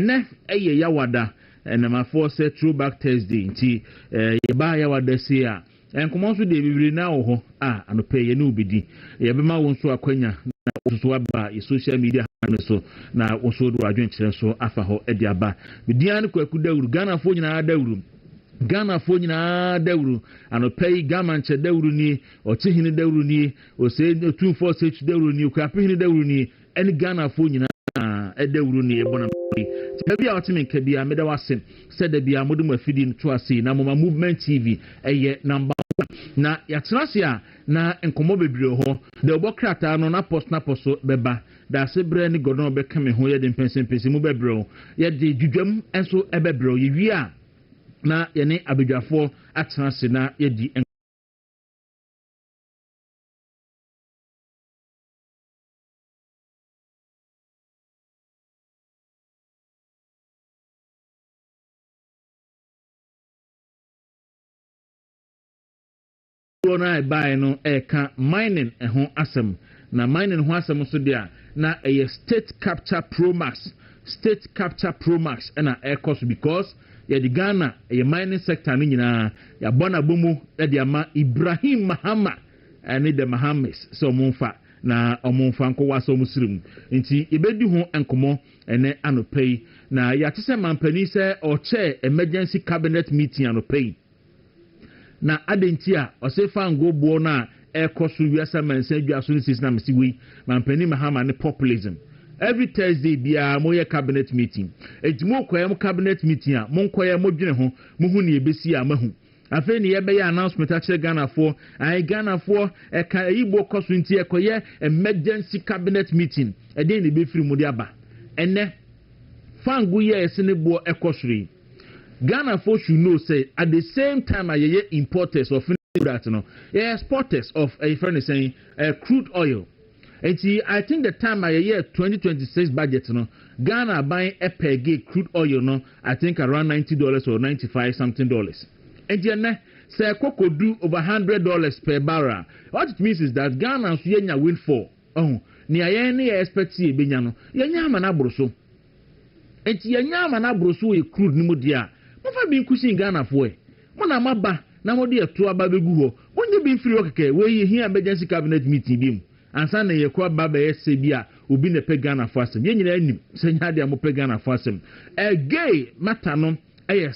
ene eye yawada na force throwback Thursday nti ye ba yawada se a enkomo so de bibiri na wo ho anope ye ne obidi ye be ma won so akwanya na so aba e social media so na wo so do adwen kire so afa ho e de aba bidian Kwaku Dawuro Ghana fo nyina Dawuro Ghana fo nyina Dawuro anope Ghana nche Dawuro ni ochihini Dawuro ni o se 24 Dawuro ni kwapihini Dawuro ni eni Ghana fo nyina Dawuro ni e bona Maybe our team in Kebia, Medawasem, said the Bia Modum feeding to us, Namoma Movement TV, number 1. Na Yatrasia, na Enkomobibrio, the Bocrata, no Naposo, Beba, da Sebreni Godon becoming who had in Pension Pessimubebro, yet the Jujum and so Ebebro, Yvia, na Yane Abijafo, Atrasina, Yedi. I buy no mining ho asem na mining ho asem so dia na state capture pro max na cost because ya di Ghana mining sector ni nyina ya bona bomu de ama Ibrahim Mahama ani de Mahamis so monfa na omonfa nko waso musrim nti ebedi ho enkomo ene anopei na ya tese mampani se o chair emergency cabinet meeting anopei na adentia osefa ngobo na ekosu wiasa mansa duaso ni sisi na mesiwe mampani Mahama ne populism every Thursday bia moye cabinet meeting etimo koyam cabinet meeting a monkoye modwene ho muhu ne ebesi a mahu afi ne yebe ya announcement a chere Ghana for eka yibo kosu nti ekoye emergency cabinet meeting eden ne be free mu aba ene fangu ye esene bo ekosuri Ghana folks should know say at the same time as ye importers of that exporters of a friend saying crude oil. And see, I think the time as year 2026 budget Ghana buying a per gig crude oil I think around $90 or $95 something. And then say Kwaku do over $100 per barrel. What it means is that Ghana yenya windfall. Oh, ni ayeni expect see benyano. Yenya manabroso. And yenya manabroso e crude ni modia. Mofa bin kusi Ghana for mona maba na modi eto aba begu ho wonye bin free okeke we here emergency cabinet meeting bim ansa na ye kwa baba yese bia obi ne pe Ghana for asem ye nyina anim se nya de mo pe Ghana for asem gay matter no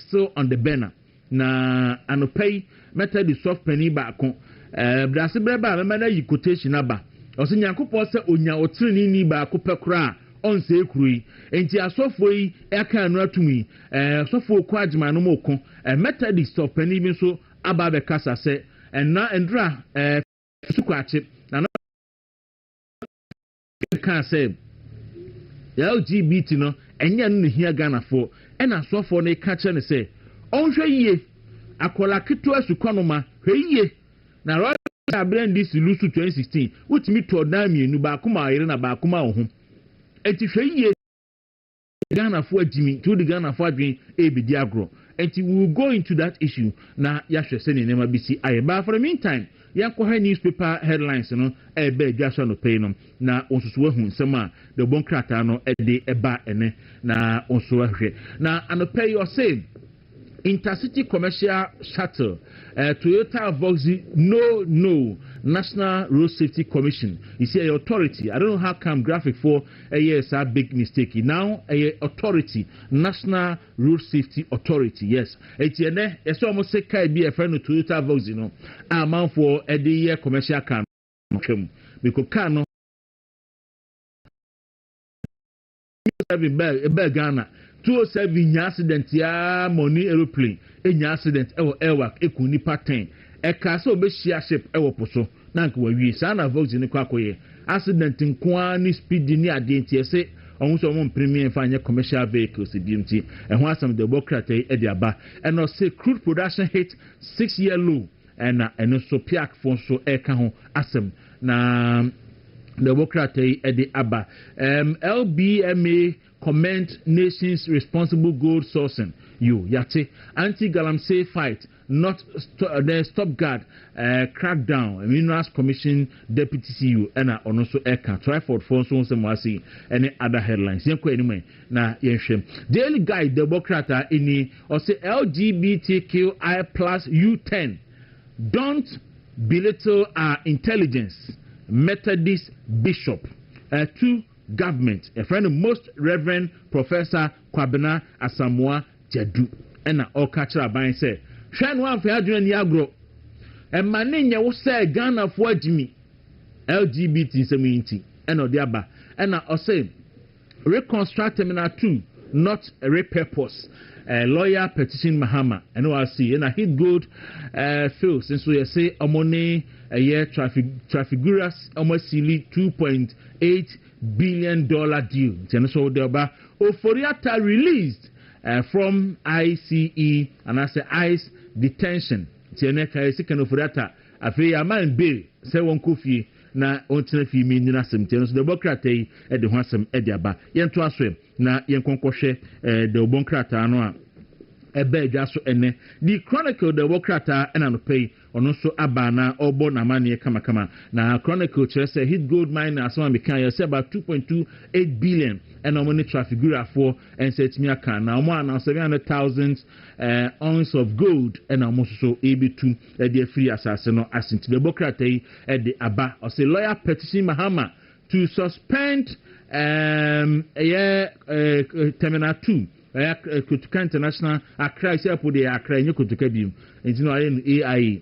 still on the banner na anopay meta the soft penny ba ko brase breba me na yi quotation aba o se nyankopɔ se onya otrini ni ba ko pekura on se krui enti asofo yi eka anu atumi asofo ko agima no moko methodist of pani bi so aba be kasa se na endra sukwache na ka se LGBT no enya no hia Ghana fo na asofo no ka che ne se onhwe yie akola keto asukonoma hwe na royal brand this lusu 2016 wutimi to dan mienu ba kuma ayire na ba kuma ohun enti hwe Ghana for Jimmy to the Ghana for Jimmy ebidi agro enti we will go into that issue na yahwe se ne nema bisi ayeba for the meantime yakọ newspaper headlines no ebe jasho no pay no na onsusu ahu nsema the bon krata no ede eba ene na onsusu ahwe na anopay you say Intercity Commercial Shuttle, Toyota Voxy, no, National Road Safety Commission. You see, a authority. I don't know how come graphic for a yes, a big mistake. Now, a authority, National Road Safety Authority. Yes, it's almost say can be a friend of Toyota Voxy. No, amount for a year commercial car. Because car no. Ghana 207 accident ya money aeroplane accident airwork ekuni pattern eka so be share ship poso na nka wawie sa na vox ni kwakoye accident nkoa ni speed ni ade ntie se ohun so mo premium fa commercial vehicles bimti ehun asam the bureaucracy e de aba and no say crude production hit 6-year low and so piak fon so eka ho asam na the bureaucracy e de aba LBMA commend nation's responsible gold sourcing. You yate anti-galamsey fight, not the stopgard crackdown. Minerals Commission Deputy CEO and also Eka Twyford for so mwasi any other headlines. Yenko anyway na yenshem. Daily Guide Democrat ini or say LGBTQI plus U10. Don't belittle our intelligence. Methodist Bishop to government. A friend of Most Reverend Professor Kwabena Asamoah Jadu. And all catch up by say, Shan one for Adrian Yagro. And my name was say Ghana for Jimmy LGBT community. And Odiaba. And I say, reconstruct terminal 2, not a repurpose. Lawyer petition Mahama. And I see. And I hit good Phil, since we say money a year traffic gurus almost silly $2.8 billion deal. So the Oforiata released from ICE and I say ICE detention. Tieneka second Oforiata. Afi aman bail. Say one kofi na ontina fi mi nina semteno. So the Democrat e de hwasem e de aba. Yen to aswe na yen konkohwe the Democrat ano ebe dwaso ene the Chronicle the Democrat ena no pay ono so abana obo na mane kama na Chronicle chere say hit gold mine asoma mekan ya say about 2.28 billion and money traffic gura for and set me aka na omo na 700,000 ounces of gold and almost so eb2 the free assassin no asint the Democrat e the aba or say lawyer petition Mahama to suspend terminal 2 Kutuka International Accra is up with the Accra in Kutuka Beam. And you know, AI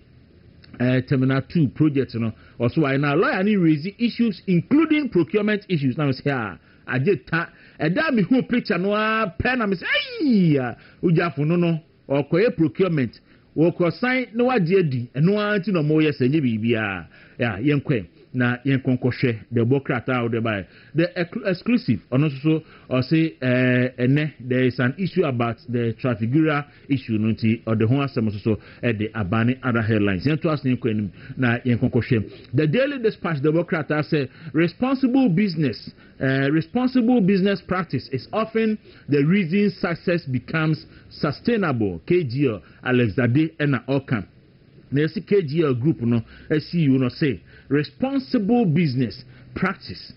Terminal 2 project, you know, also I now lawyer any raising issues, including procurement issues. Now, here I did that. And that me who picture no pen. I'm saying, hey, Ujafu no, or procurement, or sign no idea, and no answer no more. Yes, and you be, yeah, young queen. Na yen konkoshe the Democrat out there by the exclusive and also or say there is an issue about the trafigura issue nunti or the home assembly so at the abani other headlines yen to us na yen konkoshe the Daily Dispatch Democrat say responsible business practice is often the reason success becomes sustainable. KGO Alexade Ena Okan na KGO group no SCU no say responsible business practice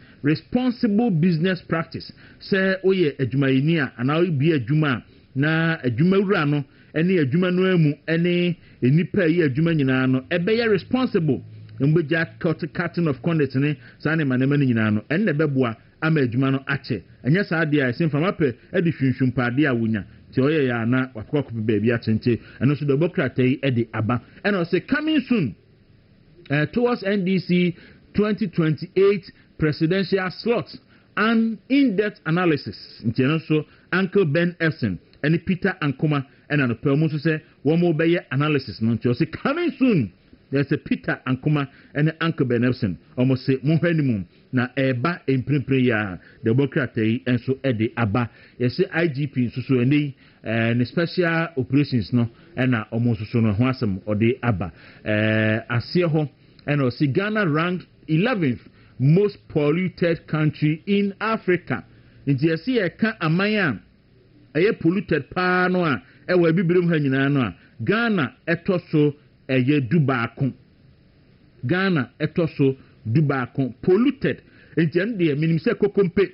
say oye adwumayini a ana obi adwuma na adwuma wura no ene adwuma no emu ene enipa yi adwuma nyina no ebeye responsible mbeja cutting of conduct ne sa ne manema nyina no enne beboa ama adwuma no ache enye sa de a sin from ape edi hwunhwum paade a wonya ti oye ya na wakoko beebi achente eno so Democrat yi edi aba eno say coming soon towards NDC 2028 presidential slot and in-depth analysis. So Uncle Ben Efson and Peter Ankoma and an Pelmuso say one more bay analysis. No, say coming soon. There's a Peter Ankoma and Uncle Ben Efson. Almost say more minimum. Na eba in primpria the Democrat and so Eddie Abba. Yes, IGP so and special operations no and almost so no wasam or the Abba. Asieho and also Ghana ranked 11th most polluted country in Africa. In the Asia amaya a polluted pa no a ewe bibirum ha nyina no a Ghana etoso eye dubakon. Ghana etoso dubakon polluted. Enti ande minim se kokompe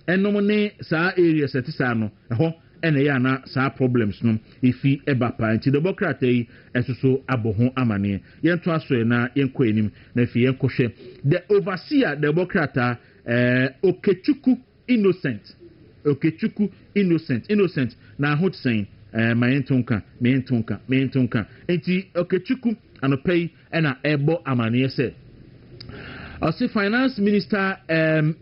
enom ne saa areas etisa no ho ene ya na saa problems no ifi ebapa nti Democrat yi esoso aboho amane yento aso na yenko enim na fi yenkohwe the overseer Democrat Okechukwu innocent na hotsen mayentonka enti Okechukwu anopei ena ebo amane se Our finance minister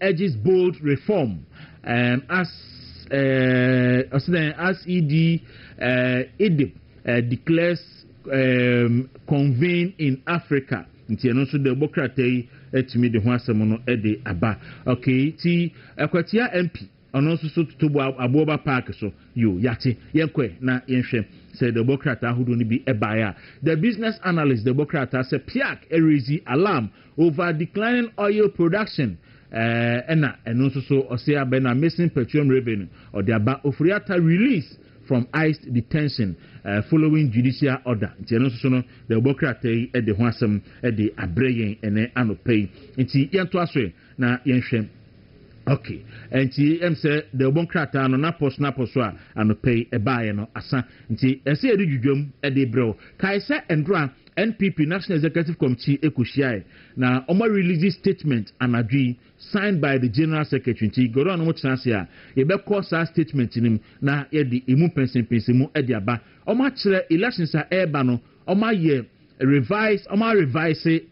urges bold reform as ED declares convene in Africa. Nti eno so Democrat etimi de ho asem no ede aba. Okay, ti Akwatia MP ono so tutubo Aboba Park so yo yate yenkwe na yenhwe say Democrat ahudo ni bi ebaya. The business analyst Democrat say PIAC erezi alarm over declining oil production ena eno so ose abena missing petroleum revenue or the aba ofuriata release from ICE detention following judicial order. Eno so no the obokrata e de ho asem e de abreyen ene anopay. Nti yento aso na yenhwem. Okay, nti say the obokrata no napos so anopay e baaye no asa. Nti ese edi dwudwom e de bro. Kai se endra NPP National Executive Committee ekuhia na omo release statement anadwi signed by the General Secretary. Nti goro no mo chance ya ye be call sa statement nim na ye di emu pension mu e di aba omo akire elections a eba no omo ye revise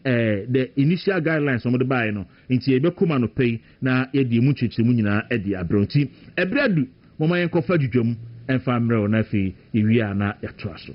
the initial guidelines omo de buy no nti ye be kuma no pay na ye di emu chichimu nyina e di abronti ebredu moma yen kofa dwudwom emfa mre na fi iwia na yato aso.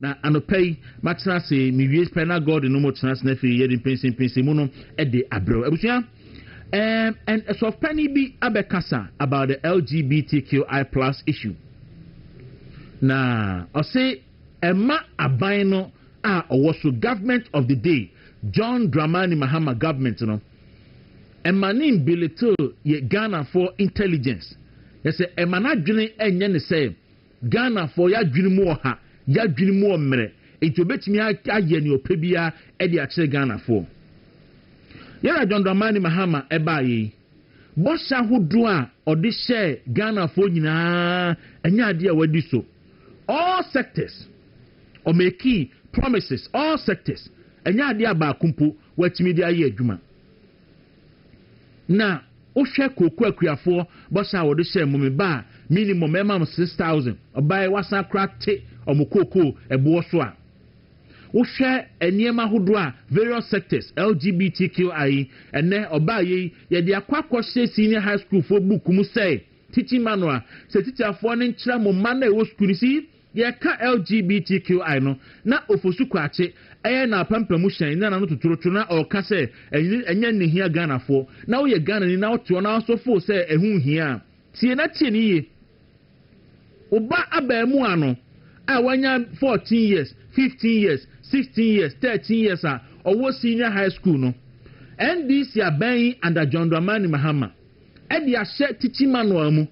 Na anopay matra se mi wies pena god no mo trans na fi ye pensin mu no e de abro abusua and so penny bi abekasa about the LGBTQI+ issue na o say ema aban no a owoso government of the day John Dramani Mahama government no emanin belittle ye Ghana for intelligence yes emana dwene enye ne say Ghana for ya dwene mu ha ya dwene mu omre enti obetimi aye ne opebia e de akire Ghana for yara John Dramani Mahama eba yi bosha hodo a ode share Ghana for nyina enya ade a wadi so all sectors or make promises all sectors enya ade aba kumpo watimi de aye adwuma na o hwe koku akuafo bosha wode share mu me ba minimum emam 6,000 obai wasa krate omukoko ebo so a wo hwe eniema hodo a various sectors LGBTQI ene obai ye de akwakọ senior high school for book mu say teaching manual say teacher for ne nkyra mo man na e wo school si ye ka LGBTQI no na ofosu kwache eye na pampamu hyen na no tuturutu na o ka say enya ne hia Ghana fo na wo ye Ghana ni na wo to na so fo say ehun hia tie na tie ni ye oba abamu ano a wanya 14 years 15 years 16 years 13 years a owo senior high school no NDC aban under John Dramani Mahama e dia hye teaching manual mu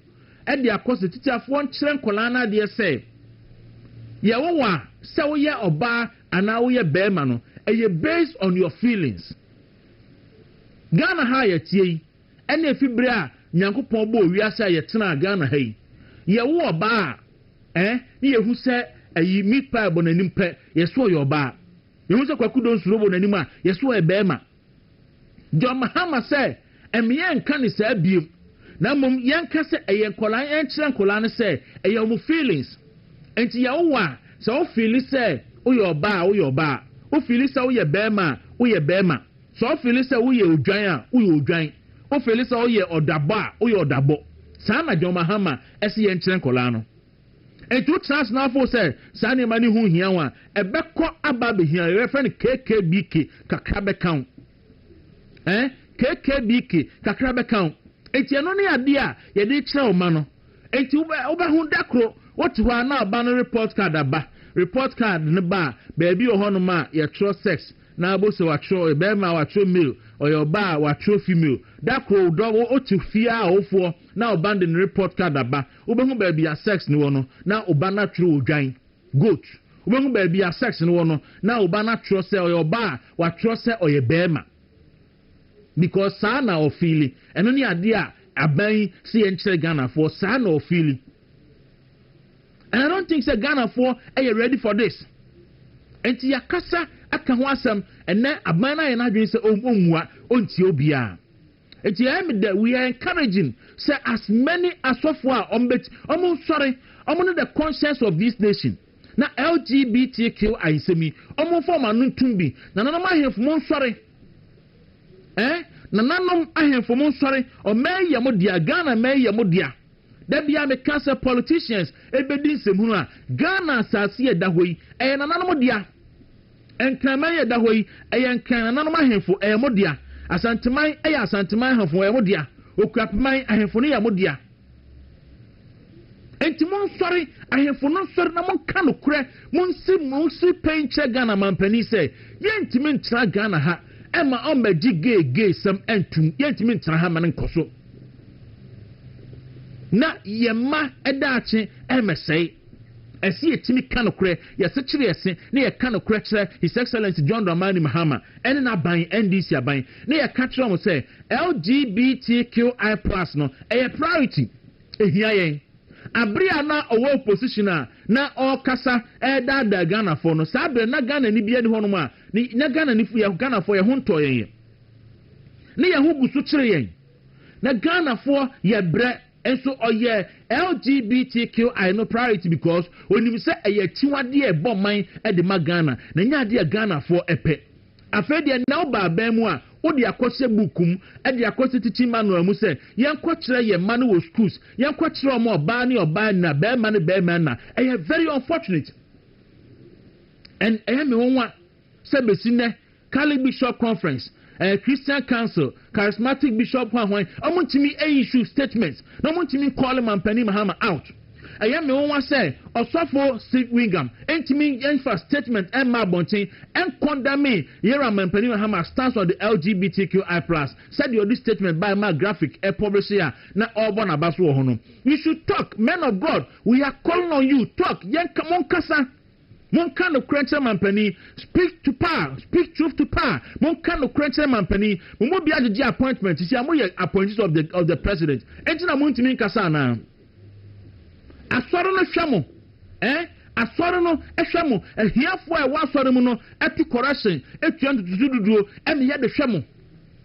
e dia course teacher fo nkyere nkola na de say ye wo wa se wo ye oba ana wo ye bema no e based on your feelings Ghana ha ye tie ene efibre a Nyankopon bo wiase ye tena Ghana ha yi ye wo oba ni ye hu se ayi meat pie bonanim pe ye so ye oba ye hu se Kwaku don suro bonanim a ye so e bema John Mahama se emiye nka ni se abiem na mom ye nka se eye nkola ye nkyere nkola ne se eye mo feelings enti ye wo a se o feel se o ye oba o feel se o ye bema so o feel se o ye odwan a o ye odwan o feel se o ye odabo a o ye odabo sana John Mahama ese ye nkyere nkola no enti trans na fo se sane mani hu hia wa ebekọ ababe hia refer KKBK kakra be count KKBK kakra be count enti eno ne ade a ye de kire o ma no enti oba hu dakro what wa na aba no report card ne ba baby o hono ma ye tro sex na abose wa tro e be ma wa tro male or your ba wa tro female dakro do otu fia ofo na oba de report card aba obehu ba bia sex ni wono na oba na tro odwan goat obehu ba bia sex ni wono na oba na tro se or your ba wa tro se or ye bema because sa na o feeling eno ni ade a aban si enchire Ghana for sa na o feeling. And I don't think say Ghana for are you ready for this? Enti yakasa aka ho asem ene abana ye na dwen se omwa onti obia. we are encouraging say as many as of far sorry the conscience of this nation. Na LGBTQ aisemi form anuntumbi na nanom ahemfo mon sorry na nanom ahemfo mon sorry o meye modia Ghana meye modia da bia me cancer politicians ebedi nsemu a Ghana asase e da hoyi na nanom dia enkran meye da hoyi enkran nanom ahemfo modia asanteman asanteman ahemfo modia okuapeman ahemfo ne modia. Enti mon sorry ahemfo no sorry na mon ka no kure mon si penche Ghana mampani se yentimi ntra Ghana ha ema omagi gay sam entum yentimi ntra ha man nkoso na yema edaache emesei esi etimi ka no kure yese kire ese na ye ka no kure kire His Excellency John Dramani Mahama ene na ban NDC aban na ye ka kire mo se LGBTQI+ no a priority ehia yen abria na owo opposition na okasa da Ghana for no sabre na Ghana ni bia ni hono ma na Ghana ni fu ya Ghana for ye honto yen ne ye hugusu kire yen na Ghana for ye bre enso oye LGBTQI no priority because onim se eye tiwade e boman e de ma Ghana na nya de Ghana for epe afede na oba abamu a odi akose bukum e de akose teaching manual mu se yenko kire ye man wo schools yenko kire omo oba ni oba na be man na e very unfortunate and me wonwa se besine Cali Bishop Conference Christian Council Charismatic Bishop hwan omuntimi issue statements no muntimi call Mampani Mahama out me wonwa say osofo Steve Wingham entimi enfa statement and ma bontin and condemn Yera Mampani Mahama stands on the LGBTQI+ said this statement by my graphic published here na Obon Abaso hono. You should talk, men of God, we are calling on you, talk yen come on kasa. Mon kind of cruncher mampani, speak to power, speak truth to power. Mon kind of cruncher mampani, we will be at the appointment. You see, I'm appointees of the president. Enti na munti min kasa na. Asoro no hwamo, asoro no hwamo. Ehiafo e wa asoro mu no eti correction, etu ntutududuo, emi ye de hwamo.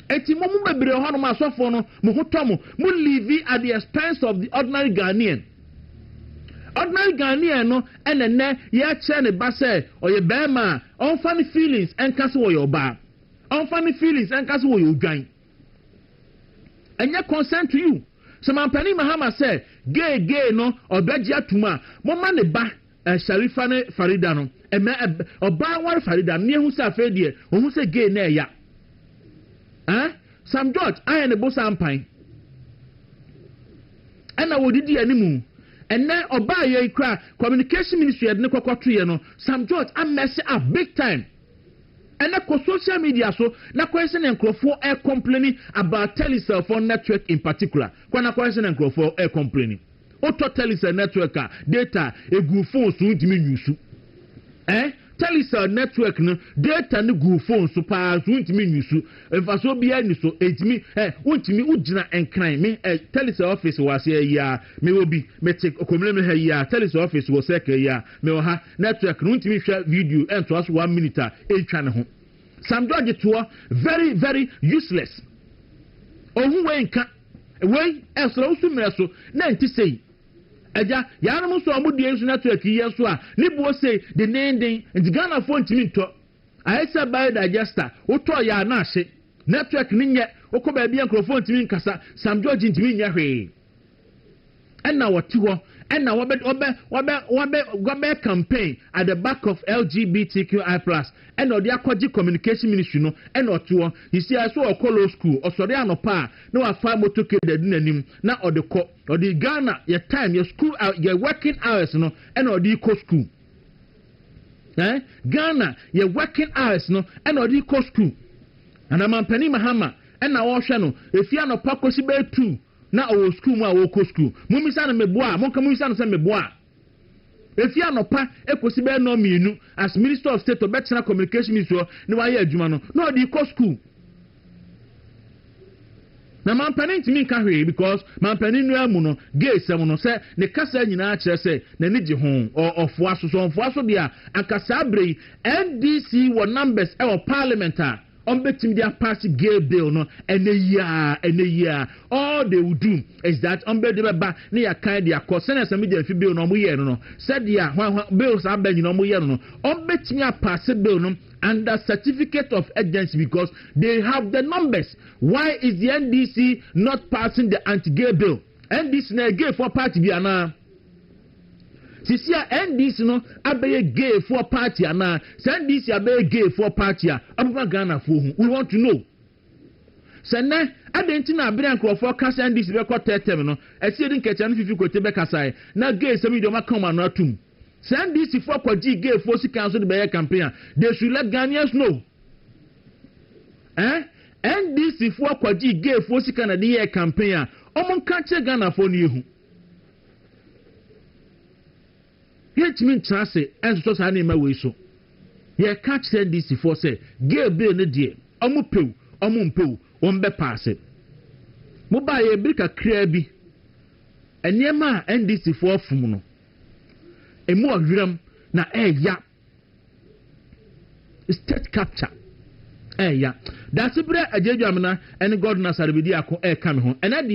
Eti mo mu bebre ho no ma asofo no, mo hotomo, mo live at the expense of the ordinary Ghanaian. Ordinary Ghanaian no enene ye che ne ba say oye bema on funny feelings and case wo your ba on funny feelings and case wo your dwan enye consent to you so Mampani Mahama say gay no obeji atuma mo ma ne ba Sharifa ne Farida no oba war Farida ne hu say afedie o hu say gay na ya Sam George aye ne bo sampan ena wodidi animu. And then oba ye kra communication ministry had ne kokoto ye no Sam George am mess up big time. And na social media so na question enkrofo complaining about Telecell phone network in particular. Kwa na question enkrofo complaining. Oto Telecell network data egu phone so ntimi nyusu. Telecell network no data no gu phone so pa so ntimi nyusu. Enfaso bia ni so etimi untimi ugina enkran me Telecell office was ya me obi me take okomle me ya Telecell office was ya me ha network no untimi hwa video ento aso 1 minute e twa ne ho. Sam George to very very useless. Ohun we nka we esro so mreso na nti sei Eja ya no so amudi ensu network yi so a ne bo say the nending and Ghana phone timi nto aisa by digester oto ya na ahye network ni nye okoba bia microphone timi nkasa Sam George ntimi nya hwe enna woti ho enna wabe campaign at the back of LGBTQI+ and odi akwaji communication ministry no enna oto he see so okolo school osori anopa na wa fa motoke dadu nanim na odeko odi Ghana your time your school your working hours no enna odi ko school Ghana your working hours no enna odi ko school and Mampani Mahama enna wo hwe no efia no pakosi be 2 na o school mu a wo ko school mumisa na meboa monka mumisa no se meboa efi anopa ekosi be no mienu as minister of state obetena communication minister ni wa ye adwuma no na odi ko school na Mampani ntimi ka hwe because Mampani nu amu no gay sem no se ne kasa nyina a kire se na ni gi ho ofo aso dia akasa abrei NDC wo numbers e wo parliament a betting their pass gay bill no and a year. All they will do is that the ba near kind their cost send us a media bill no no said ya bills are been no no betting your pass bill no under certificate of agency because they have the numbers. Why is the NDC not passing the anti-gay bill? NDC na gay for party bi ana. Sisi a NDC no abeye gay for party ana. NDC abeye gay for party a ababa Ghana for hu. We want to know. Sene adenti na abere nkrofo kasa NDC be ko tetem no. Esi edi nkecha no fifi kote be kasa na gay semi do makama no atum. Send this for Kwaji gay for council the campaign. They should let Ghanaians know. And this for Kwaji gay for Canada campaign. Omon can't Ghana for you. Yet mean trust it and so I name my way so. Ye catch send this for say gay bill ne dear. Omun won't be pass it. Mobile brick a crabby. And yema and this for fumuno. Emu agram na ya state capture ya that's bre ajeju amna and God na sarabidi akọ kam ho and de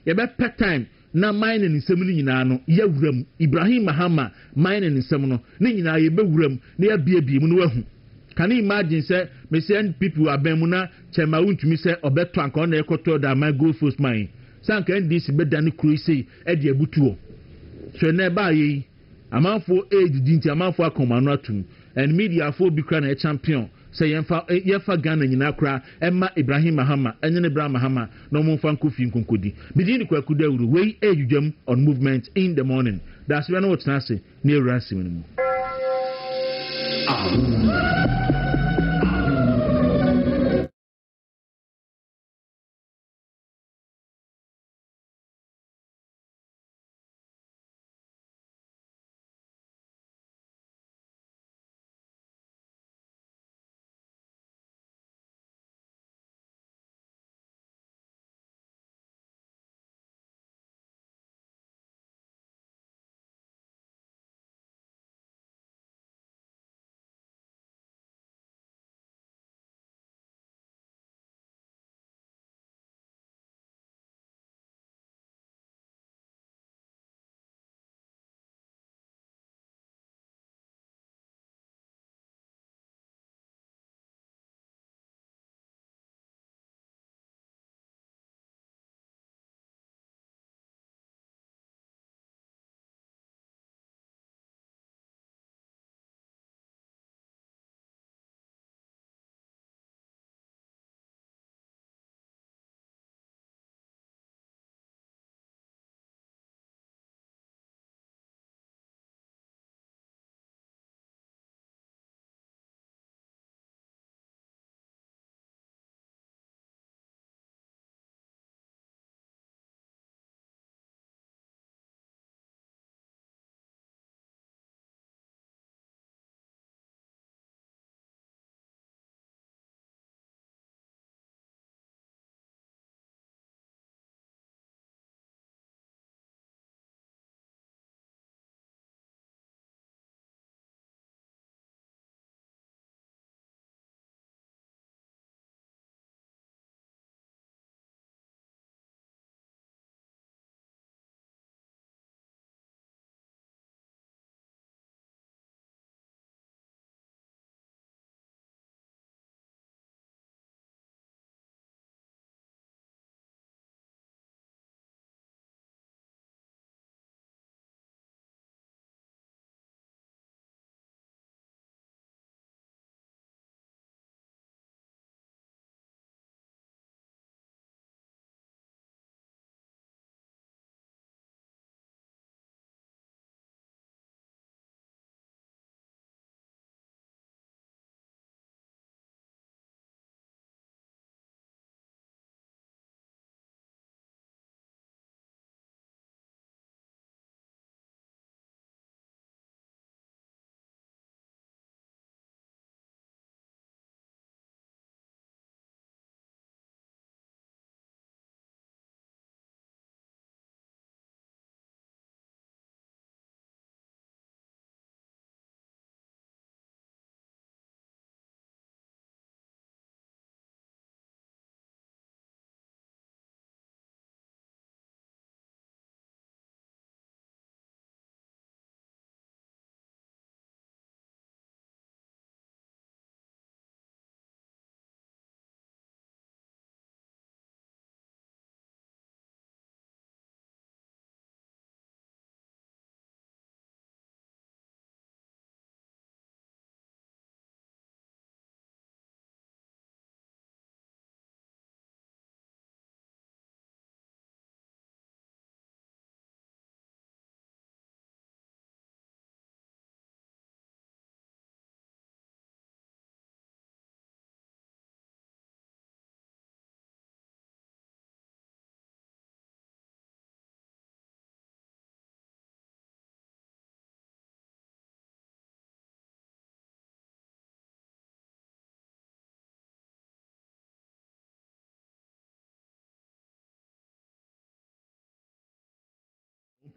ye be pet time na mine ni nsem ni nyina no ya wuram Ibrahim Mahama mine ni nsem no ni nyina ye be wuram na ya biebie mu no wahu. Can you imagine say me send people abemu na chema untumi say obeto anka na ekoto da my go first mine sanka ndc be dani kruisi e de abutuo so na ba yi amanfo age dinti amanfo akomano atum and media for bi kra na champion say yefa Ghana nyina kra emma Ibrahim Mahama enye Ibrahim Mahama no mo fa nkofi nkonkodi bidin Kwaku Dawuro we ejudwam on movement in the morning that's when what na say na ewura simu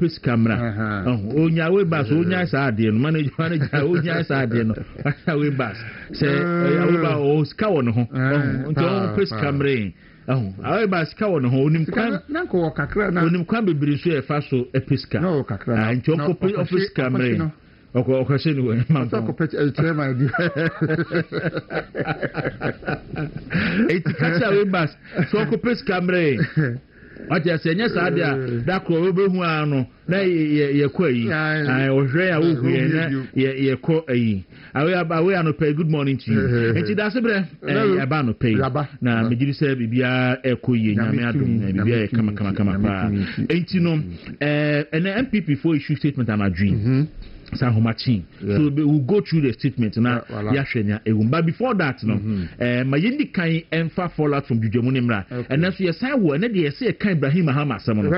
pes camera onya we bas onya sa ade no manager onya sa ade no we bas say we ba o ska won ho nto pes camera awe ba ska won ho onim kwan na ko kakra na onim kwan bebiri so e fa so episka no kakra na nto ko office camera oko se ni we ma ko pet e chairman di kacha we bas so ko pes camera Aja senya sadia da ko obehu ano na ye ko yi ai ohwe ya wo hwe na ye ko yi awe ano pay good morning to you enti da sebre e ba no pay na megiri se bibia e ko yi nyame adom na bibia e kama pa enti no an MPP for issue statement and adwin Sahumachi. So we'll go through the statement now. But before that, no, my yindi kind emfa fall out from Jujamunimra, and that's your side one. And they say a kind Ibrahim Mahama someone.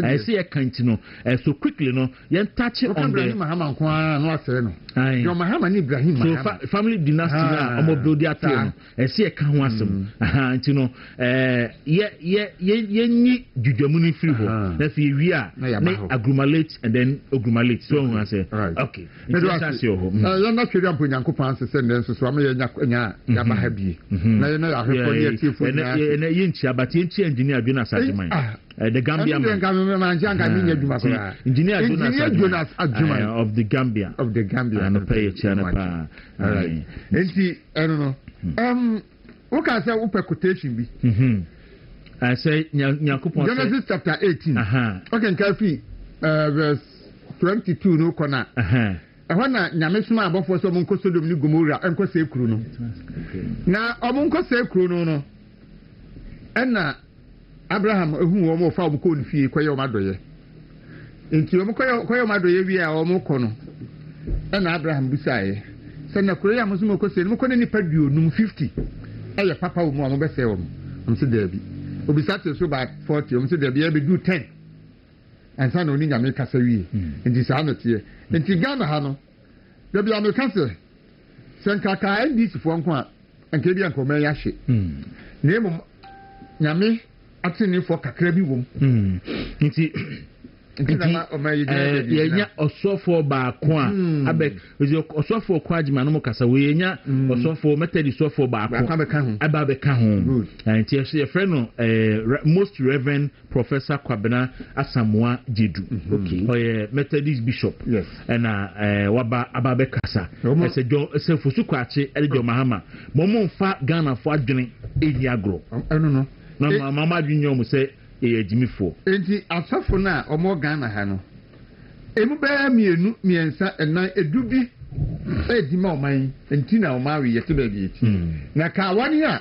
I say a kind, no, so quickly, no, you touch on the Mahama, no, Mahama Ibrahim. So family dynasty, Omododia, I see a kind wasum. And you know, ye Jujamuni freehold. That's we are agglomulate and then agglomulate. So I say, okay. That's your home. You're not sure I'm putting coupons to send them, so I'm a happy. But engineer Jonas the Gambia engineer Jonas of the Gambia and pay a channel. I don't know. What can I say? What quotation be? I say Genesis chapter 18. Okay, Kafi, verse 22 no corner. Ehwana nyame suma abofo so monko Sodom ni Gomorrah enko se kru no. Na omonko se kru no no. Ena Abraham ehu wo mo fa wo ko nfie kwaye o madoye. Enti wo kwaye o madoye wi a wo mo ko no. Ena Abraham bisaye. Se na kro ya mo suma ko se mo ko ni paduo num 50. Eye papa wo mo be se wo mo. Am se da bi. Obisate so ba 40 am se da bi e be do 10. And son only America say in this annotate. And Tigana Hano, there be America. Sankaka and this for one and Kabian Komayashi. Name Yami acting for Kakrebi womb. Yenya osofo ba kwa abek osofo kwa jima no kasa we nya osofo method osofo ba kwa aba be ka ho anti ye friend no most reverend professor Kwabena Asamoah Jedu okay Methodist bishop yes and waba aba be kasa se fosu kwache eljo mahama momo fa Ghana fo adwene eni agro no na mama adwene mo se ejimifo enti asafo na omo Ghana ha no emu ba mienu miensa ena edubi edima oman enti na omawe yete ba bi eti na ka wani a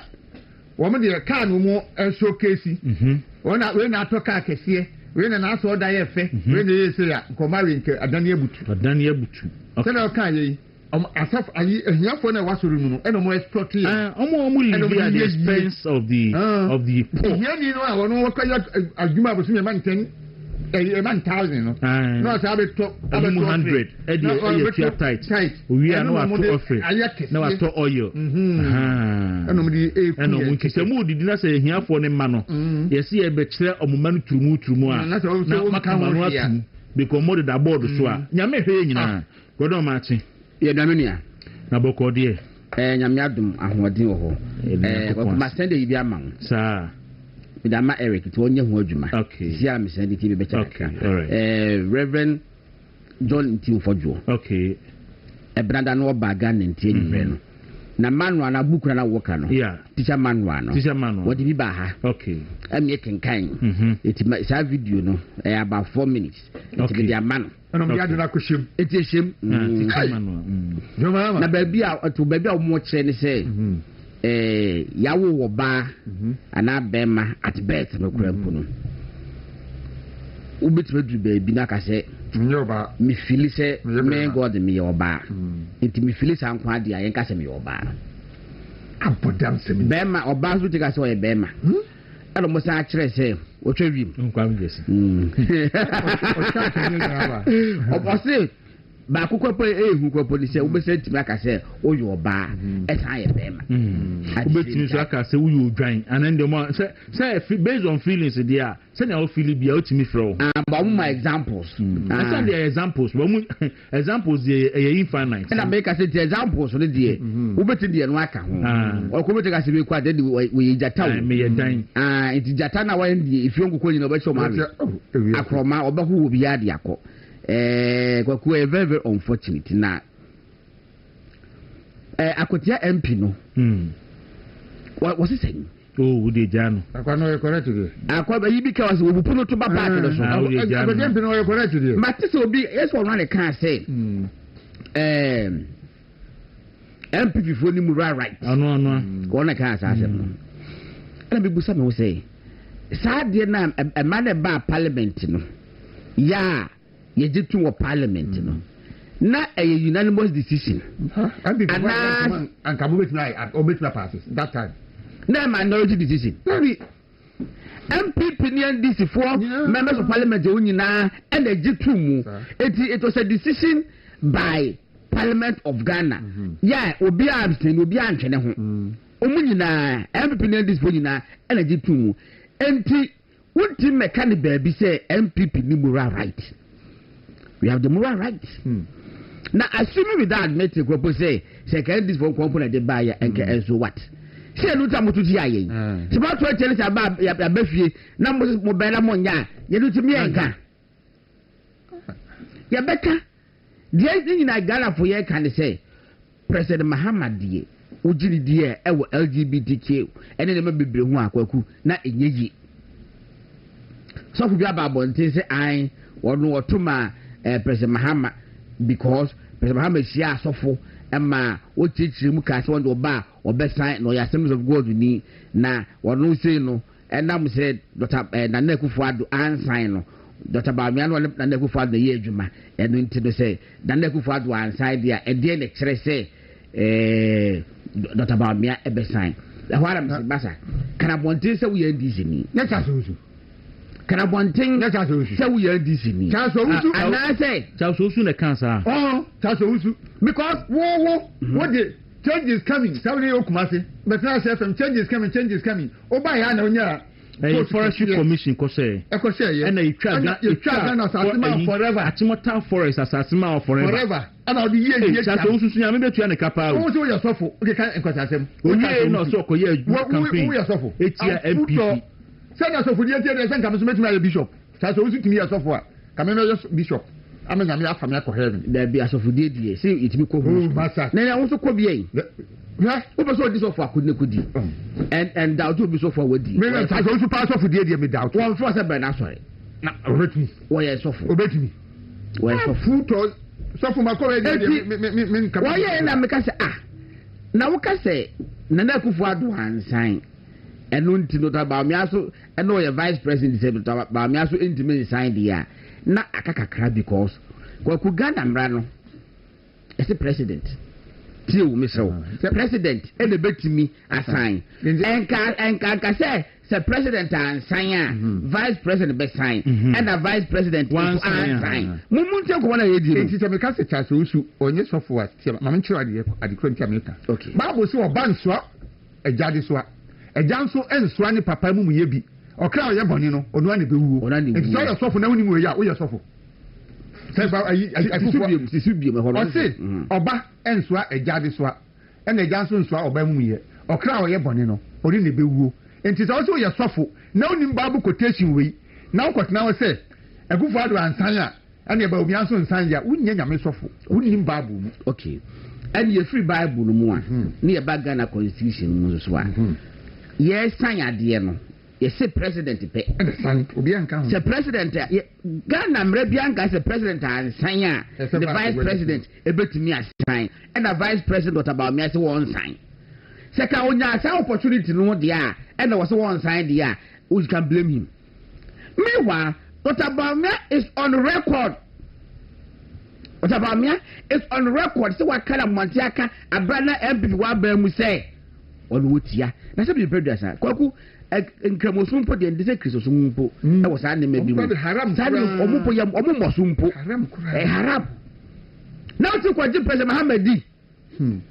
wo me de ka no mo enso kesi wona we na atoka kese we na aso oda ye fe we na yese ya komawe nke adani ebutu tena ka yi asaf ayi ehiafo na wasoro mu no eno mo export ya omo live at the expense of the poor here ni no a wono wakaya adwuma abosu man 10 a man 1000 no no sa be to 100 e dey tight we are no at offer na wa to oil eno mo di eno mo nkise mu di na say ehiafo ne ma no yesi e be kire omuma no turumu a na maka no atu because mo da board so a nyame hwe nyina godon ma chi ye damenia na boko de nyame adum ahoden wo ho ma send e bi ama sa bi da ma Eric to onye ho adwuma okay sia me send ti be okay Reverend John Ntimfojo okay brother no baga nti enwe no na manual na book na woka no yeah teacher manual what bi ba ha okay am ye kenkan it sa video no about 4 minutes it be their man no me adu na koshim etiem teacher manual na ba bia to ba bia mo kire ni say yawo wo ba ana bema at birth no krampu no ubetime du ba bi na ka say nyoba mi feel say me God me yoba it me feel say anko ade ayen ka say me yoba abodam se me bema oba so tika say o bema elo mo sa kire say o twawim nkwa ngesi oba say ba kokwapo ehu kwapo ni se wo be se timi aka se oyo oba esan ye be ma ubetimi so aka se uyo odwan and then the more say based on feelings there say na o feel bia otimi fro ba my examples some the examples but examples dey infinite na make say the examples no dey ubeti dey no aka ho o ko beti ka se be kwa dey we jata wo me ye dan enti jata na wa dey if yonko ko nyina oba cho ma akroma oba hu obi ya dey akọ Kwaku a very unfortunate na akotia MP no what is saying oh de jano akwa no correct dey akwa yi bi ka was obupu no to ba park no so akwa MP no correct dey matise obi yes one one can say MP before ni mu right ano ko na kan sa asem no na bi busa me wo say sa de na e man e ba parliament no ya ye jitu wo parliament no na a unanimous decision and kamu bet passes that time na minority decision maybe MPP and DC for members of parliament nyina and the jitu mu it was a decision by Parliament of Ghana yeah obi abstain obi antwene ho omu nyina MPP and DC for nyina and the jitu mu enti wonti mechanic baby say MPP ni moral right. We have the moral right. Now, assuming with that, make the group say, can this for company they buy and so what? Say, no time to see. It's about 20 years about your Befi, numbers mobile monya, you do to me and can. Yabeka, the only thing in Ghana for you can say, President Muhammad dear, Ujini dear, LGBTQ, and then maybe Bruno Kwaku, not in Yeji. So, if you have a bonte, say, I or no to my. President Mahama because President Mahama is here suffer Emma what teach him cast one to bar or best sign no Assemblies of God we need na or no say no and now said Dr. Naneku Fadu and sign no Dr. Bamiano Naneku Fadu the year Juma and into the say Naneku Fadu and side there and then the say Dr. Bamia a best sign. The what I'm saying, Bassa can I want to say we are Disney? Let's also. Can I want thing? That's also. So we are Disney. And I say, Charles Osu the cancer. Oh, Charles Osu. Because what the change is coming. Saudi Okumasi. But now say some change is coming. Oh, by Hanonia. Forestry Commission, Kose. Ekose, and you track forever. Achimota Forest Assassin forever. And all the years, Charles Osu, I mean, to an Kappa. Also, you're so full. Okay, can't inquire them. We no so called campaign. We are so full. It's your MP. Send us for the year, send us to my bishop. Charles Osu to me as of what? Come in, bishop. I mean, I'm not from heaven. There be as of the day. See, it will go. Master. Then I also could be. Yeah, what was this offer couldn't and doubt to be so forward. Maybe I also pass off the day me doubt. One first by now, sorry. Now, obey me. Why I suffer? Obey me. Why food or suffer my colleague? Why I make us now what can say? Nana Kufuadu and sign. And no to not about me also, and no, your vice president said about me also intimate sign the year. Not a caca because Kwaku Ghana Mrano is the president. Still, Mr. President, and the bet to me a sign. And can say, Sir President and sign, Vice President best sign, and a Vice President one sign. Mumunta one of you. It is a Mikasa Chasu on your software. I'm sure at the Cronty America. Okay. Bible so a banswa, a jadiswa. A janso and swani papa mu yebi o kra o yeboni no onu ani be wuo it's so your sofo na woni mu ya o your sofo say ba sisubie me horo o say oba enswa ejade soa and a janso enswa oba mu ye o kra o yeboni no ori ne be wuo enti so your sofo na woni bible quotation we na kwotna o say agufo ado ansan a and e ba obi anso nsan ya wonnya nyame sofo woni bible mu okay and you free bible no mu a na ye ba Ghana constitution mu so a yes, Sanya no. Yes, president pay. The president, Ghana Mrebianka is the president and Sanya, the vice president, able to me as sign, and the vice president what about me as one sign. Second, when you have opportunity to know the year, and there was one sign the year, who can blame him. Meanwhile, what about me is on record. What about me is on record. So what kind of Montiaka, a brother MP, what Bemu say? On what ya? That's a bit better. Kwaku, and Kramosumpo, the Ndise Chrisosumpo, that was an maybe haram, Omupo, Omosumpo, haram. now to Kwaku President Mohammed D. Me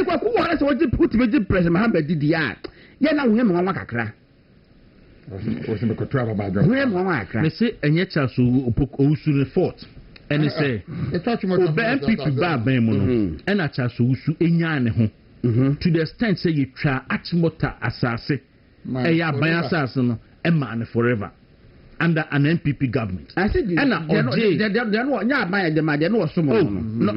Kwaku wala so ji put me President Mohammed D ya. Ya na wo nwa kakra. O se me kotra ba ga. Wo nwa kakra. Me say enye cha so osu ne fort. And he say obe MPP ba ban mu no. E na cha so osu enya ne ho. To the extent say you try Achimota asase. E ya ban asase no e man forever. Under an MPP government. I said, and OJ, they no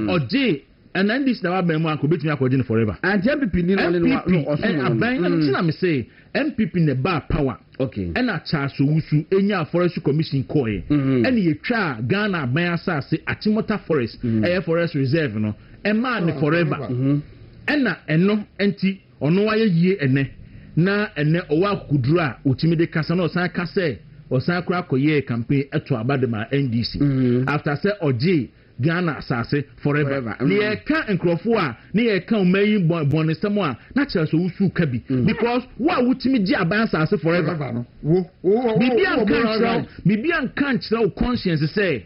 OJ, and then this now be could beat me forever. And MPP ni no say MPP ne bar power. Okay. And a charge so wusu enya forest commission koe. And ye try Ghana ban asase Achimota forest, forest reserve no. E man forever. And na eno enti ono wa ye ene na ene owa kuduru a otimi de kasa na osan kasa Osakura Koye campaign eto abadema NDC. After say Oji Ghana asase forever. Ni eka nkrofo a ni eka omayi bonesemo a na kire so usu ka bi because wa wutimi gi aban asase forever no. Bibi an kan kire conscience say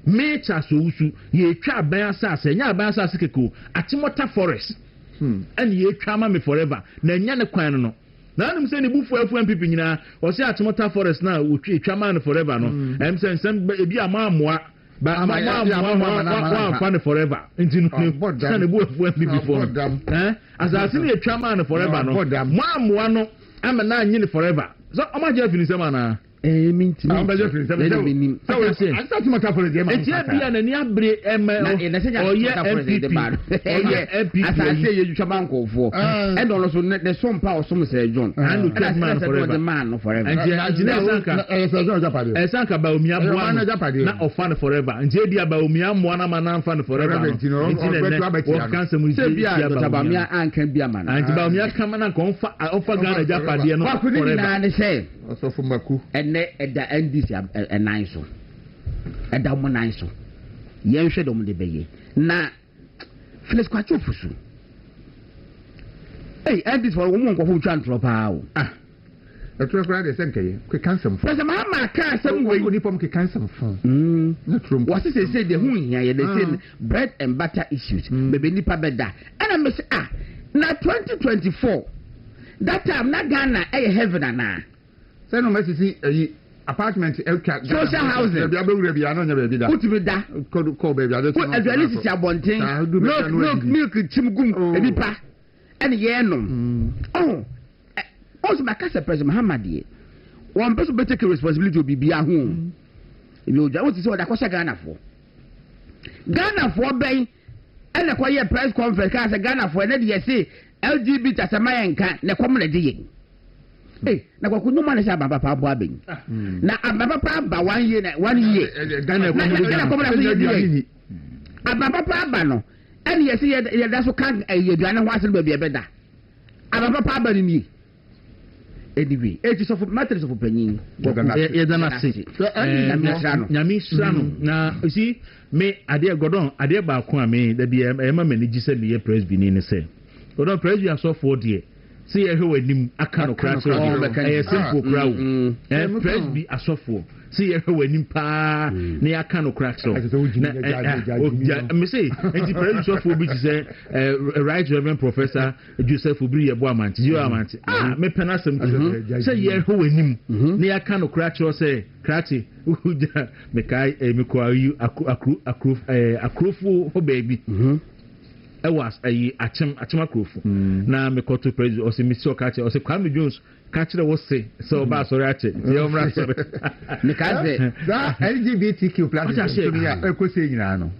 me cha so usu ye twa aban asase nya aban asase keko Achimota forest. And ye twa ma me forever. Na nya ne kwan no. Na nim say ni bufu MPP nyina o say Achimota forest na wotwe twaman forever no em say nsem ebi amamoa ba amamoa fan forever nti no say ni bufu MPP for asase ni twaman forever no amamoa no ama na anyi forever so amaje afini sema na minti so Achimota forest dey ma bia na ni abre MPP asase ye twaman kofo e do so the some power some say John and twaman forever man forever and sanka ba omi aboa na ofan forever and je dia ba omi amoa na man fan forever no cancer mu je bia ba mi anka bia man and ba omi aka man na ofa Ghana japade no forever na ne say so for maku ene eda NDC nine so eda mo nine so yen hwe dom de beye na Felix Kwaku fusu NDC for wo mo nkofo twa ntro pa o eto kra de senke ke cancer fo President Mahama ka sam we ni pom ke cancer fo na trump what say the hu hia ye dey say bread and butter issues bebe nipa beda and me say na 2024 that time na Ghana heaven na say no me see apartment social housing bia be wura bia no nya bia da uti da ko bia da ko adwale si abonten milk chimgum edipa and ye no also makasa President Muhammad ye one person better take responsibility to be ho you want to say that kwasha Ghana for ben and na kwaye press conference ka say Ghana for na dey say LGBT asamayenka na kom na dey na Kwaku nyuma na say ababa pa abo aben na ababa pa ba 1 year Ghana kom na dey ababa pa ba no and yes ye da so kan aduane ho asem ba bia beda ababa pa ba ni anyway it is of matters of opinion ye dana say nyame srano na see me ade godon ade ba ko a me da bia e ma mani gise me ye press bi ni say godon press bi aso for there see ye hwe wanim aka no kra so e simple crowd press bi aso for see ye hwe wanim pa na aka no kra so me say enti press so for bi say right reverend professor Joseph Obiri ye bo amanti me penasem say ye hwe wanim na aka no kra so say krati me kai me ko ayu akrofu ho baby I was achim akrofo na me koto president o se mi so kache o se Kwame Jones kache wo se so ba sorry ache ye omra so me kaze that LGBTQ plus ya ekose nyina no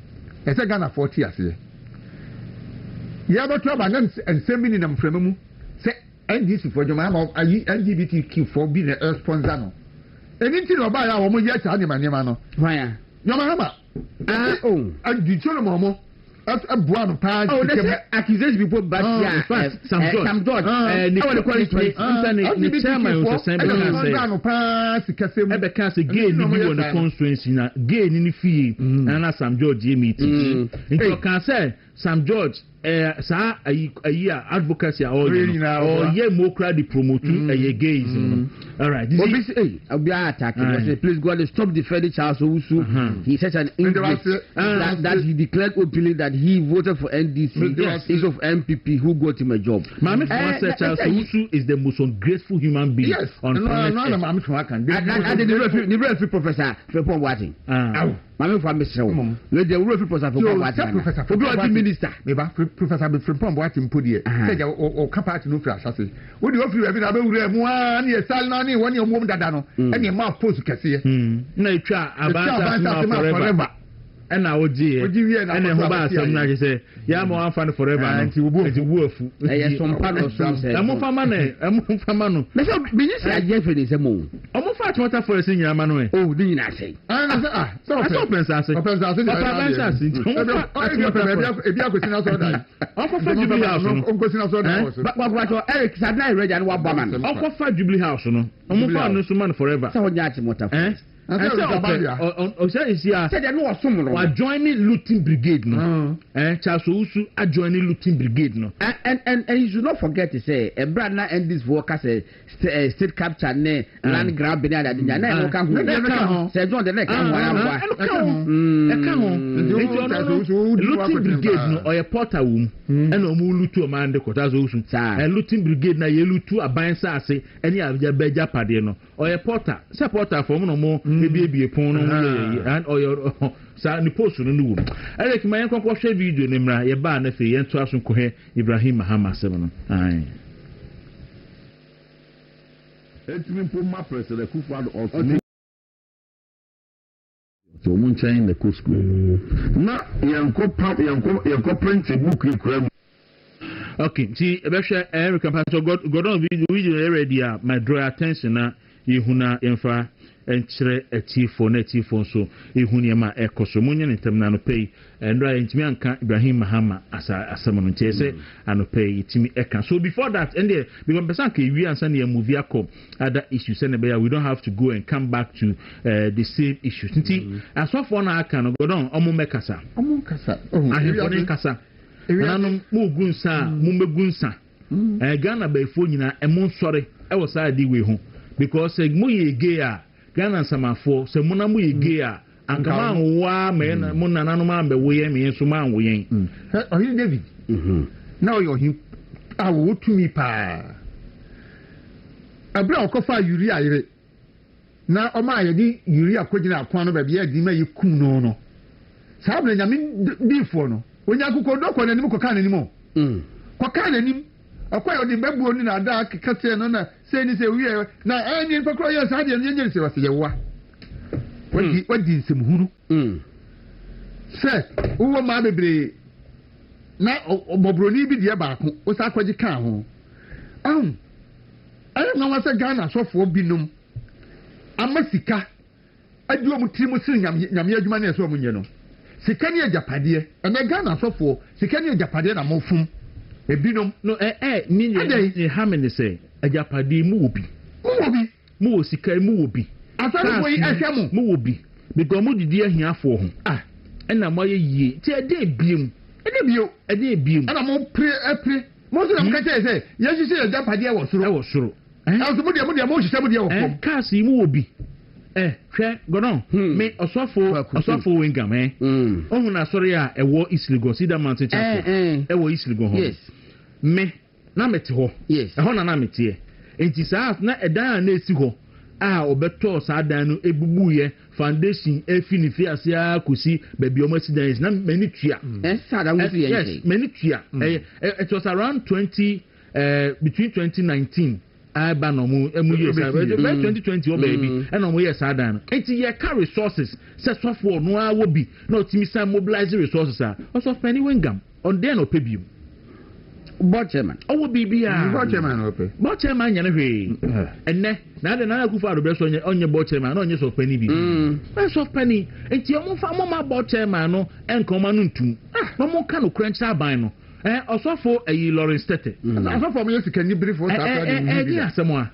e se Ghana 40 ase ya ba to ba na ensemi na mframa mu se NDC for joma ma LGBTQ for be the sponsor no anything oba ya wo mo ye cha nema no hwan nyoma ma adi choro mo Buano Paz. Oh, that's accusation people back here. Some George. I want to call it the chairman was the Buano Paz. Because gay in the constituency, gay in the fee, and some George meeting. It can say Sam George sa ayi advocacy or ye mokra di promote gays all right please go and stop defending Charles Owusu. He's such an English that he declared openly that he voted for NDC instead of MPP who got him a job. Mami said Charles Owusu is the most ungrateful human being on planet Earth. The real professor Frepon Watting. Mami for Mr. The real professor for minister. Professor Frepon Watting put here. Said o kapati no fra asase. Wo di ofiri abi na be wura mu an ye sal na ni woni omom dada no. Ene ma post kese. Na etwa abata forever. And I would do it. And then about some like say, yeah, more fun forever. And you will afu. Some part of some say, I'm for money. I'm for money. Minister Jeffrey is a moon. I'm for fat water for a senior man. Oh, didn't I say? So open assassin. Open assassin. Jubilee House. But what Eric said, I read and what Baman. I'm for Jubilee House. I'm for no forever. So what joining looting brigade no Charles Owusu joining looting brigade no and you should not forget to say a brand now and this worker say state capture ne land grab na that na can who say John the neck looting brigade no or a porter womb and omu lutu o man de kota Owusu looting brigade na ye lutu aban sa ase any abja beja pade no or a porter supporter for no mo ebi pon no and or sa ni post no no Eric man kon share video ne mra ye ba na fe ye nto aso ko he Ibrahim Mahama sem no ai etimi po ma president Kufuor also so mun chain the cool school na yanko print book ikram. Okay, see ebehwe Eric Pastor God on video already my draw attention na yehuna emfa enkyere atifo na atifo so ehuni ma ekoso munye netam na no pay ndra entimi anka Ibrahim Mahama asam no ntese anopay itimi eka. So before that and there because person ka wi ansa na movie akọ other issues and we don't have to go and come back to the same issues nti asofo na aka no godon omo mekasa ahefo kasa nanum mu gunsa mu megunsa Ghana baifo nyina emo nsore e wo sa di we ho because mo ye gay a Ghana samafo se mo na mo ye gay a ankama wa me na mo na nanu ma be wo ye me so ma wo yen ohi David now you him awo tumi pa abra okofa yuri ayire na o ma ye di yuri akogina akwan no ba bia di ma ye kum no no sable nyame difo no onya akukọ dokọ na nim ko kan nim ko kan nim akwa yo di bebu ni na da kase no na se ni se wiye na eni mpakro ye sa de nyenye se wase yewa wadi nsem huru se uwo ma bebre na obobroni bi de ba ko o sa kwaji kan ho ayi na wase Ghana sofo binum amasika aduo mutiri sir nyame adwuma na so munye no sikani ajapade ena Ghana sofo sikani ajapade na mofum ebinom no ni hamene say ajapade mu obi mu sika mu obi asare boy ehwemu mu obi because mu didi ahiafo ho ena mo ye yie ti ede biem ena mo pre mo so na mo ka say yesu say ajapade e wo soro also mo de mo hihye mo de wo kom kasi mu obi hwe godon me osofo wingam ohun na sori a ewo Isligo Cedar Mountain Chapel ewo Isligo ho yes me na meti ho yes na meti enti saa na edan na esi ho a obeto saa dan no ebubuye foundation efinifi ase akosi baby omo accidents na many tua sada wusu ye yes many tua it was around 20 between 2019 I ban no mu yes 2020 baby and no yes adan enti ye carry resources say software no a wo bi na otimi say mobilize resources also penny wingam on there no pay bium Botchairman. Oh, be Botchairman, and now the Nana Kufa on your Botchairman, on your soft penny. Soft penny, and Tiamo Fama Botchairman, and Comanuntum. No more kind of crunch albino. Also for a Lawrence Tete. Also for me, can you brief what someone.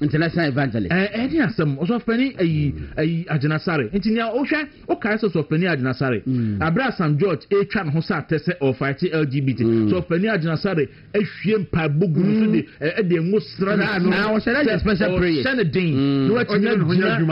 international evangelist any asem also penny a ajenasare ntinya ohwe o kai so penny ajenasare abra Sam George e twa no sa tese of fight LGBT so penny ajenasare ehwie mpa bogu so de e ngosra na o say special prayer senedin no atina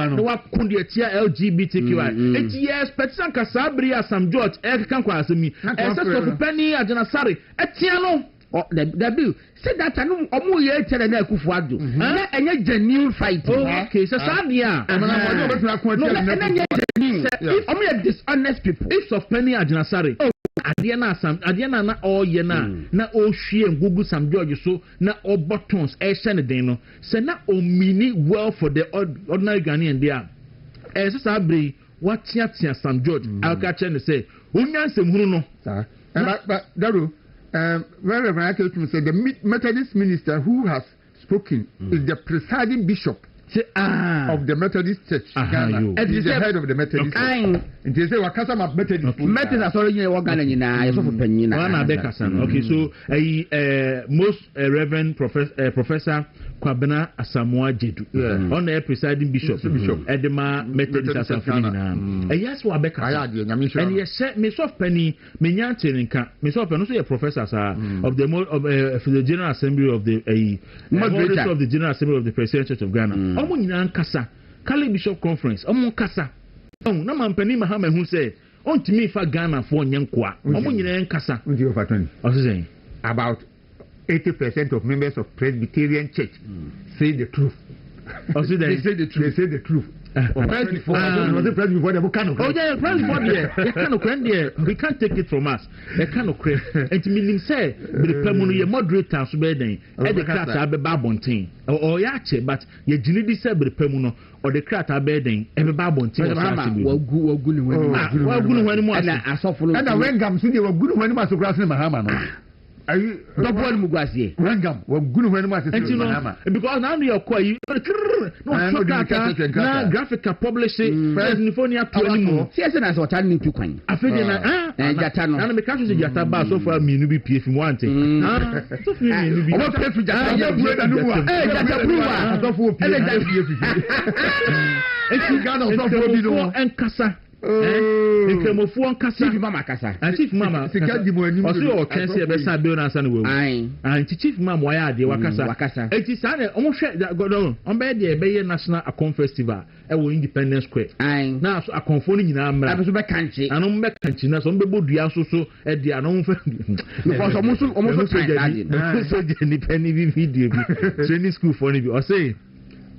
no wa kundi atia LGBTQI enti yes petsan kasabri Sam George e kan kwa asemi e se so penny ajenasare etia no the bill say that no omo ye tere na akufu ado na enye genuine fight okay so sadia if omo ye dishonest people if of penny ajenasare Adiana na all ye na o hwie ngugu Sam George so na o buttons e hye den no se na o mini well for the ordinary Ghanaian there e so sabri watiatia Sam George aka chen say onyansem hunu no but Dawuro Reverend Akelton said the Methodist minister who has spoken is the presiding bishop of the Methodist Church. He's the head of the Methodist Church. And they say, Wakasa Methodist. Methodist are already working okay, so most Reverend Professor Kwabena Asamoah Jedu on the presiding bishop Edema Methodist Association. Yes, Wabeka. And yes, Miss of Penny, Menyantinka, Miss of Penny, also a professor of the General Assembly of the General Assembly of the President Church of Ghana. Omo nyina nkasa Kali Bishop Conference omo nkasa na mampani mahama hu say ontimi fa Ghana for nyenkoa omo nyina nkasa ndi over 20 about 80% of members of Presbyterian Church say the truth. They say the truth. We can't take it from us. They can't create. And to me, say the Plamono moderator so bad then. The class are babonting or yache, but ye jinidi said the Plamono or the crat are bedding every babonting. And when Gam City were good when Master Grass in Mahama. Double Mugasi. Rangam, well, good when Master because now you're quite graphic publishing California to anymore. Yes, and I saw telling to coin. I feel Jatano and the country is Yataba so far, me to be PF wanting. And Casa. Nkemofu ankasa chief mama kasa chief mama sikadi mo anim osi o kense be sa be na sa na wewu anti chief mama wa ya de wakasa enti sa na omo hwe godon on be de be ye national akon festival e wo Independence Square na so akonfo ni nyina amra abeso be kanchi anu be kanchi na so be bodua so e de anu fa because omo so so je ni penny video bi training school for ni bi o say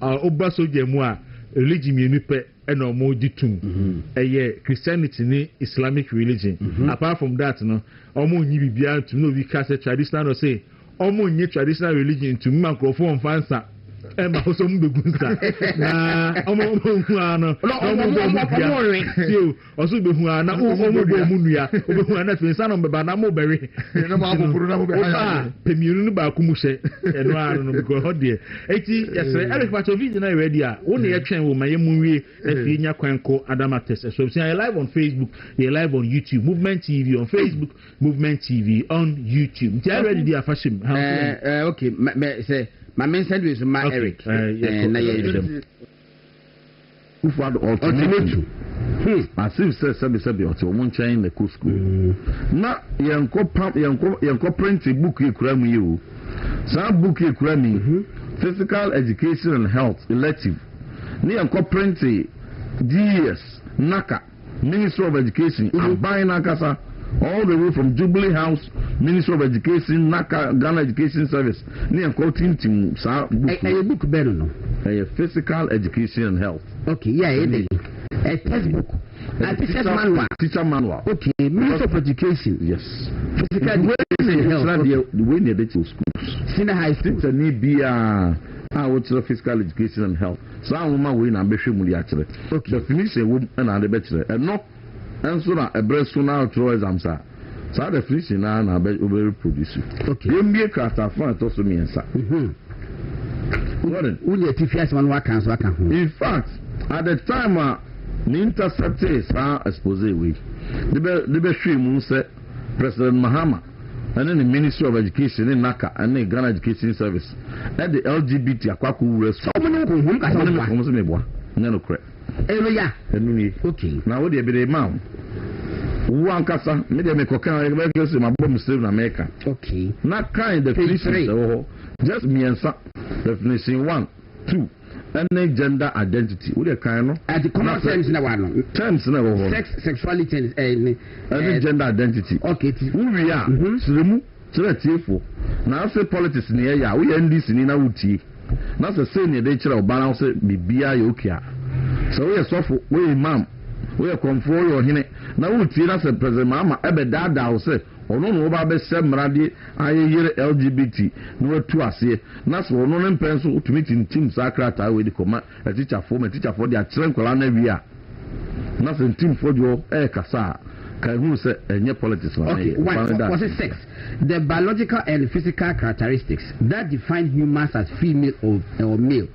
oba so je mu a religion mienu pe and no more ditum Christianity ni Islamic religion apart from that no omo nyi bibia to no we cast traditional no say omo nyi traditional religion to microphone fansa e ma so mo begunsa na omo hu ano oso be hu ana omo be mu nua obe hu ana finsa no beba na mo bere na mo abofuru na mo be ha pemiru no ba ku mu hye eno ano no because ho de eti yesre Eric Patovi na ready a wo na ye twen wo ma ye mu wie afi nya kwanko Adamates so we are live on Facebook, we are live on YouTube, Movement TV on Facebook, Movement TV on YouTube. They are ready there fashim. Okay, say my main sandwich is my Eric. Na ye ufad ultimatum. As if sabi oti o mon chain na school. Na yanko print book e kura mu yi o. Sa book e kura mi Physical Education and Health elective. Ni yanko print DS Naka Ministry of Education Abai Nakasa all the way from Jubilee House Ministry of Education Naka Ghana Education Service ni yanko team sa book better no Physical Education and Health. Okay, yeah, it is. A textbook. A teacher manual. Okay, Ministry of Education. Yes. Physical Education and Health. The way they did to schools. Senior high school. Teacher need be what's Physical Education and Health. So I'm going to be sure we actually. Okay. Definition woman and the better. And no, and so now a breast now throw exams are. So the definition now I bet we produce. Okay. You make a fun to also me answer. In fact, at the time the intercept is expose we the best President Mahama and then the Ministry of Education in Naka and the Ghana Education Service at the LGBT Kwaku rest. So many okay. Now what do you be the man? One casa, maybe make a kind of my bomb still in America. Okay. Not kind of definition, just me and some definition 1, 2. Any gender identity. What a kind of at the common sense in one terms never sex, sexuality, and gender identity. Okay, who we are, Srimu, Sretifo. Now, say politics in the area, we end this in Inauti. Not the same nature of balance, be Bia. So we are soft, we imam, we are control your hine. Now, we tell us a present mamma, Ebedada, say. Ono ba be semrade ayere LGBT no to ase na so ono ne mpenso utumi team sakrata we di koma a teacher for the atrenkola na wi a na se team for jo e kasa kai hu se enye politics wa. Okay, what is sex? The biological and physical characteristics that define humans as female or male.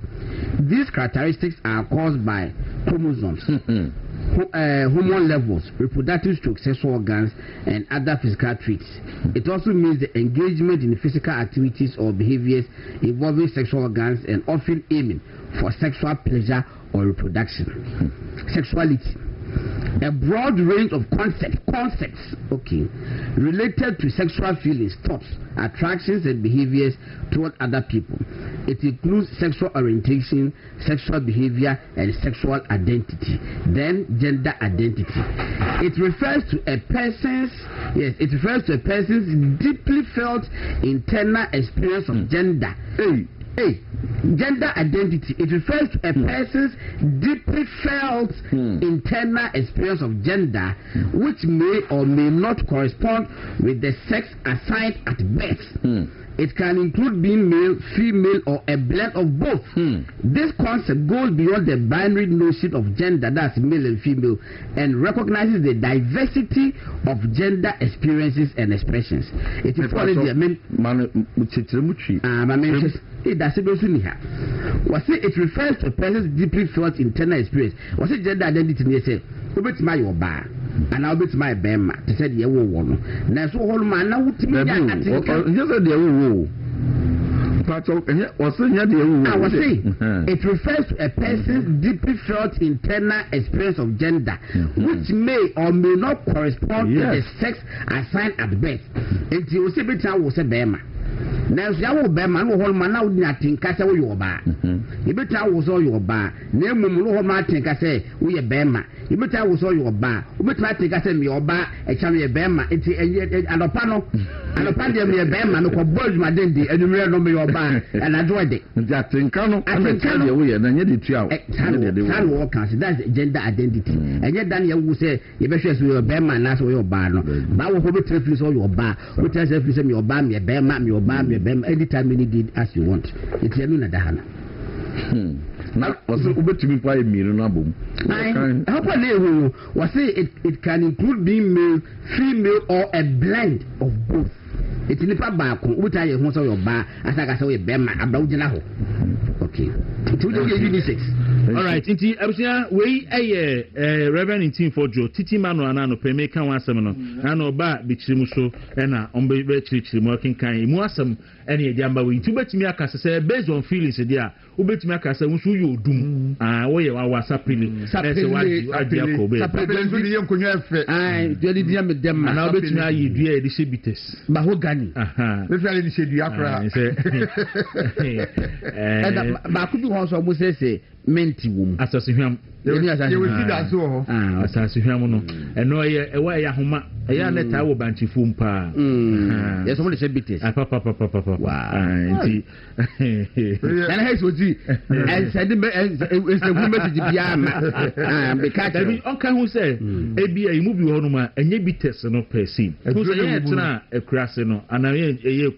These characteristics are caused by chromosomes. Hormone levels, reproductive stroke, sexual organs, and other physical traits. It also means the engagement in physical activities or behaviors involving sexual organs and often aiming for sexual pleasure or reproduction. Sexuality. A broad range of concepts, okay, related to sexual feelings, thoughts, attractions, and behaviors toward other people. It includes sexual orientation, sexual behavior, and sexual identity. Then, gender identity. It refers to a person's deeply felt internal experience of gender. Gender identity. It refers to a person's deeply felt internal experience of gender, which may or may not correspond with the sex assigned at birth. It can include being male, female, or a blend of both. This concept goes beyond the binary notion of gender, that's male and female, and recognizes the diversity of gender experiences and expressions. It is what it refers to a person's deeply felt internal experience. Was it gender identity? They say, "Obet my oba," and I'll bet my bema. They said, "Yeah, one." Now, so all man now to me. It refers to a person's deeply felt internal experience of gender, which may or may not correspond to the sex assigned at birth. If you say, "Beta was a bema." Now, if you have a man who hold man out, nothing can say you are bad. You better was all your bar. Name Mulu Martin can say, we a bema. You better was all your bar. You better take us in your bar, a champion bema, and a panel, and a panel, a bema, no bird, my dandy, and you real number your bar, and I enjoyed it. That's in Cano, and tell you, and then you tell that's gender identity. And yet, Daniel will say, you better say your bema, and that's your bar. Now, we hope to refuse all your bar, which has everything your bar, your bema, your bar. Anytime you need as you want. It's a luna dahana. It can include being male, female, or a blend of both. It's in the back. What are you most of your bar? As I say, Bema about Janaho. Okay. All right. Inti abusia we Reverend Intin for Joe Titi Manu anano pe me kan wasem no na oba be chirimu so na ombe be chirimu kan mu asem ene e diamba we nti betimi aka se based on feelings dia ubetimi aka se nso yo dum wo ye wa sapili se wadi akobe sapili nso ye nkonwa efe jodi dia me dem na obetimi ayi dua e de shebites mahogany me feel ni shedua akra ba ku bi ho so mo se menti wom asasehwam ye we see that so ho asasehwam no eno ye e wa ya homa e ya neta wo banchifum pa yes mo de shebites papa nti and he so ji and said it's a good message bia ma because we onka hu say e bia e mu bi ho no ma enye bites no person hu say ye tena akurase no ana ye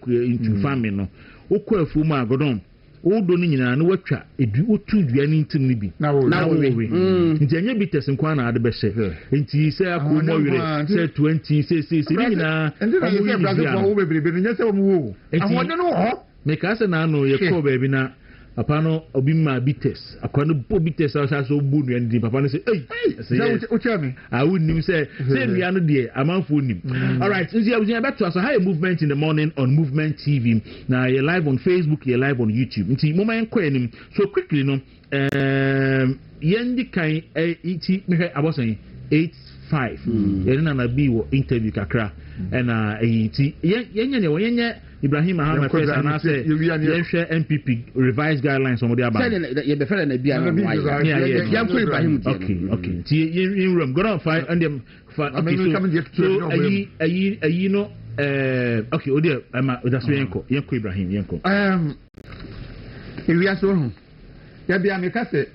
into family no ukọ afu mu agodon odo ni nyina na watwa edu otu dua ni ntim ni bi na wo nti enye bites nkwa na ade be hye nti se akọ mo wire se 20 se ni nyina amu ye brother wo bebrebe nya se wo mu wo ahode no ho me ka se na no ye ko ba bi na papa no obi ma bites akwa no bo bites so bu no ndi papa no say hey o tell me I would nim say nua no de amanfo nim. All right, nzi abusua beto aso high movement in the morning on Movement TV. Now you're live on Facebook, you're live on YouTube. Nti mo man ko enim so quickly no yendi kan iti me abosan 85 yena na bi wo interview kakra na iti yenya ne woyenye Ibrahim Ahmed first and I say yenhwe MPP revised guidelines on the aba ye be fere na bia no why ya ko Ibrahim okay ti in room go on fine and them so ayi no okay odi ama that's yenko Ibrahim yenko ewia so hu ya bia me ka se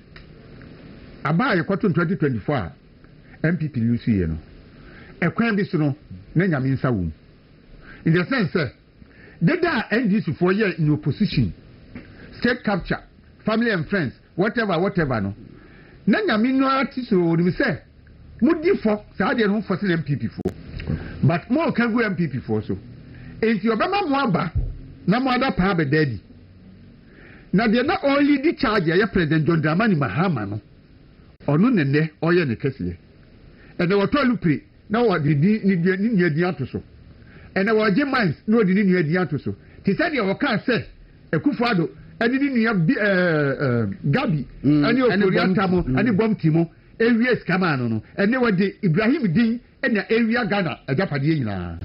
aba ye kwato 2024 MPP lucy ye no ekwan bi so no na nyame nsa wom in the sense that NDC for year in opposition state capture family and friends whatever no na nyame no artist so ni say mudi for sa de no for MPP for but more can go MPP for so enti obema mo aba na mo ada pa be daddy na de na only the charge ya president John Dramani Mahama no onu nene oye ne kese and they were told to na what did ni dia to so and our Germans no di ni dia to so ti said you can say Ekufuado and ni Gabi and you Koreatamo and bomb timo areas kama no and they were the Ibrahim din and the area Ghana ajapade nyina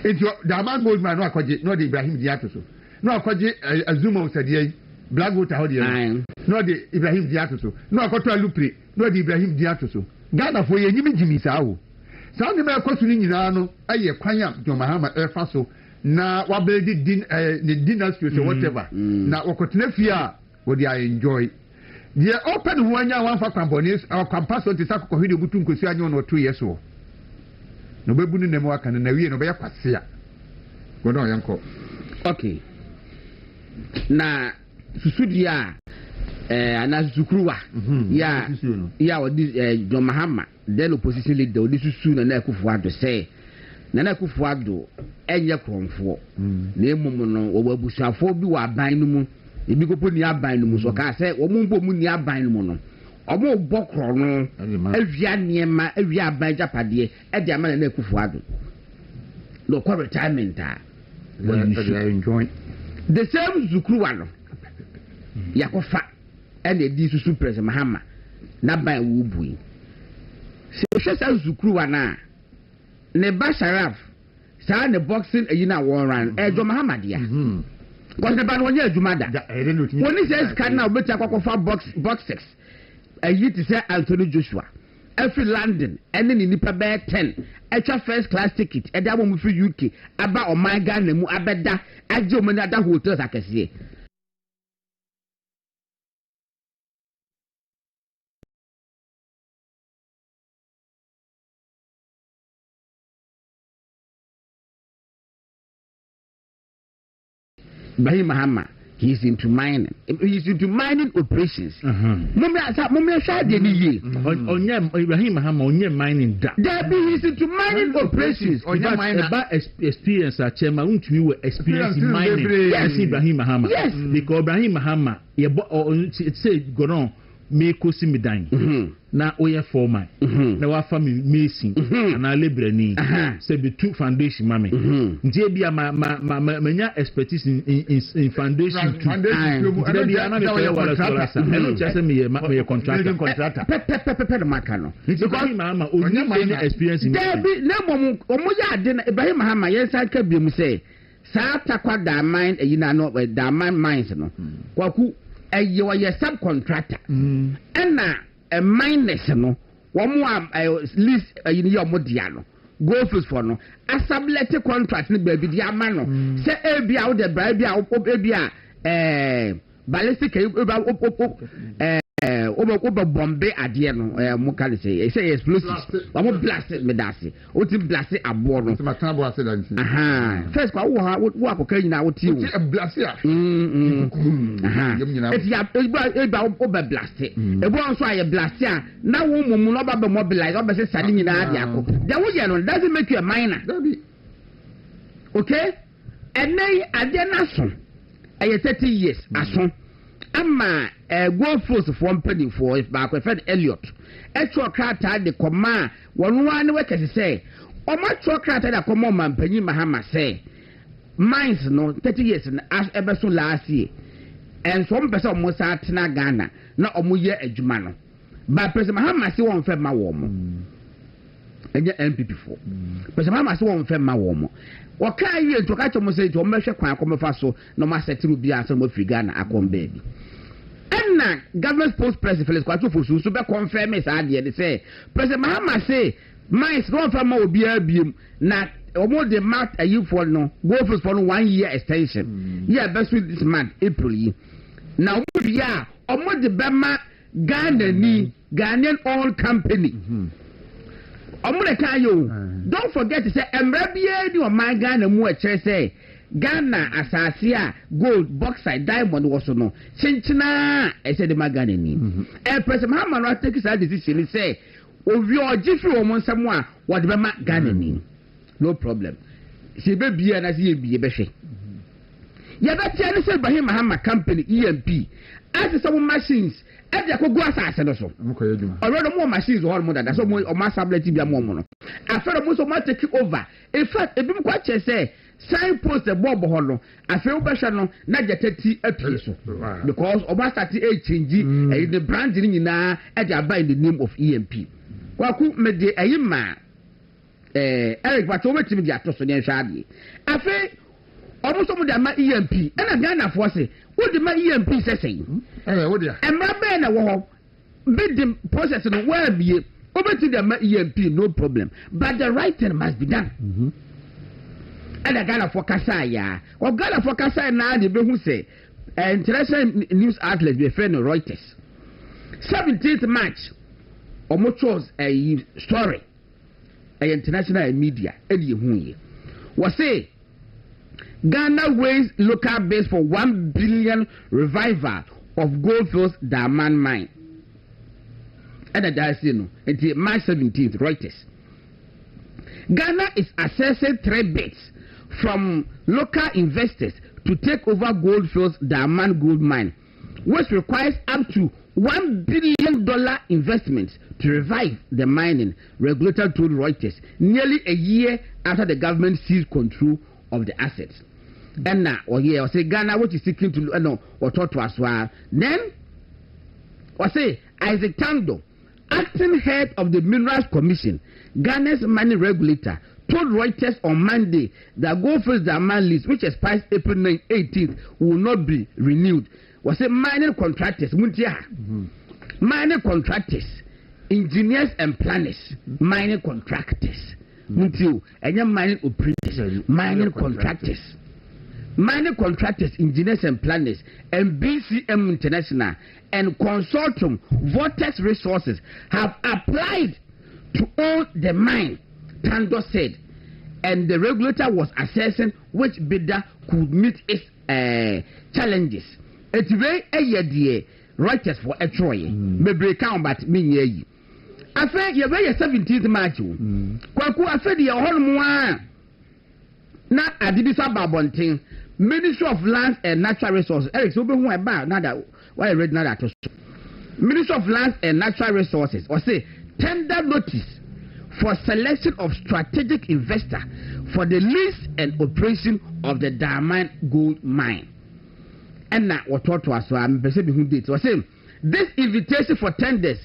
into the man Goldman no akwaje no the Ibrahim dia to so no akwaje Azuma said Blackwater how dey no the Ibrahim dia to so no akoto Alupre no the Ibrahim dia to so Ghana for ye nyimi jimi sawo saa ne ma kwasu ni nyina no aye kwanya John Mahama efa so na wa build din the dynasty or whatever na wakotena fia wo dey enjoy the open ho anya wan fa kwamboni our campus to sakko hwede butu nkosi anya no 2 years wo no bebu ni nemu aka na wie no be yakwase a go no yanko okay na susudia ana zukruwa ya odi John Mahama then opposition leader odi susu na Akufuado say na Akufuado enye kromfo na emum no obabusuafo bi wa aban no mu ebi kopo ni aban no mu so ka say wo mumpo mu ni aban no mu no omo bokro no awia niema awia aban japade e de ama na Akufuado no kwa retirement enjoy the same zukruwa no yakofa and the susu president Mahama na ban wo bui se hwesa zukruwa na ne Basharaf sa ne boxing ayina one run John Mahama dia ko ne ban wonya adwuma da woni se scan na obeti akwakofa box 6 ayi ti se Anthony Joshua every London and ni nipa be 10 extra first class ticket e da mo fi UK aba o my Ghana mu abeda aje o mani ada hotels akese Ibrahim Mahama, he's into mining. He's into mining operations. Mummy shade ni ye. Ibrahim Mahama onye mining da. He's into mining operations. Onye mining. About experience a chairman untumi we experience in mining. Yes, Ibrahim Mahama. Yes, because Ibrahim Mahama it say go on me kosi me dan na oye foreman na wa family mason na labor ni say be two foundation mame ntie bia manya expertise in foundation too ntie bia na me pay wala solasa hello chese me contractor pepe maka no because mama onye experience in Debi na mom omoya ade na Ibrahim Mahama yensa ka biom say sa takwa da mine eyina no da mine mines no Kwaku you are a subcontractor and a minus no one more list in your modiano go for no a sublet contract ni baby dia mano say ebi out the baby ballistic over Bombay adie no mo ka say explosive we blast me dase o ti blast abo no matabo accident first kwa wo akoka nyina wo ti wo blast ya it ya eba over blast ebo nso aye blast a na wo mumu no ba be mobilize o be say sade nyina ade akọ then wo ye no doesn't make you a miner okay and nay ade na so aye 30 years aso ama Gold Force for company for if back friend Elliot etro krata de koma wonu ane we kese say o ma tro krata da koma man panyi mahama say mines no 30 years na ebeso last year and some person mo sa tena Ghana na omo ye adwuma no ba president mahama say won fe ma wo mo enye MPP for president mahama say won fe ma wo mo waka yi to ka chomo say to mo hwe kwan akomefa so no ma settle bi ansa mo fi Ghana akom baby enna government spokesperson Felix Kwaku for so be confirm is ade de say president mahama say mines no fa ma obi abiem na omo de mark ayi for no go for 1 year extension yeah best with this month April yi na omo bia omo de be ma Ghanaian oil company omo de kan yo don't forget to say emra bia di o man Ghana mu a chere say Ghana asase a gold bauxite diamond was no chinchina e say de ma Ghana ni president Muhammad no take that decision say ovi ojifi o mo nsam a wo de be ma Ghana ni no problem she be bia na say bia be hwe ya be tia ne say Ibrahim Muhammad company EMP as some machines e dey ko go asase no so already more machines all more than so more o ma sableti bia more no afero mo so ma take over in fact ebi kwa che say sign post the bob holo afero be hwe no na jetati apie so because oba start e change the brand ni nyina e dey buy in the name of EMP Kwaku me dey ayima Eric Bato wetimi dey atoso ne hwa ade afi almost some of them EMP and a Ghana for say what the EMP say what dia emra be na wo bid the process no where be over to the EMP no problem but the right thing must be done and a Ghana for Kasaya or Ghana for Kasaya na the be who say international news outlets be friend Reuters 17th March almost was a story a international media and you hu was say Ghana weighs local base for 1 billion revival of Goldfields diamond mine. And that's until March 17th, Reuters. Ghana is assessing 3 bids from local investors to take over Goldfields diamond gold mine, which requires up to $1 billion investment to revive the mining, regulator told Reuters, nearly a year after the government seized control of the assets. And now, or say Ghana, what is seeking to no or talk to us. Then, or say Isaac Tando, acting head of the Minerals Commission, Ghana's mining regulator, told Reuters on Monday that Goldfields Diamond lease, which expires April 18th, will not be renewed. Was say mining contractors, mining contractors, engineers and planners, mining contractors. And mining operators, mining contractors, engineers and planners, and BCM International and consortium Vortex Resources have applied to own the mine, Tando said, and the regulator was assessing which bidder could meet its challenges. It's very a Reuters for a Troy, maybe count but me. I think you're very 17th March. Kwaku, I said you're all more. Now, I did this about one thing. Ministry of Lands and Natural Resources. Eric, so who about now that why I read now that Ministry of Lands and Natural Resources or say tender notice for selection of strategic investor for the lease and operation of the diamond gold mine. And now what to us? So I'm perceiving who did. So I say this invitation for tenders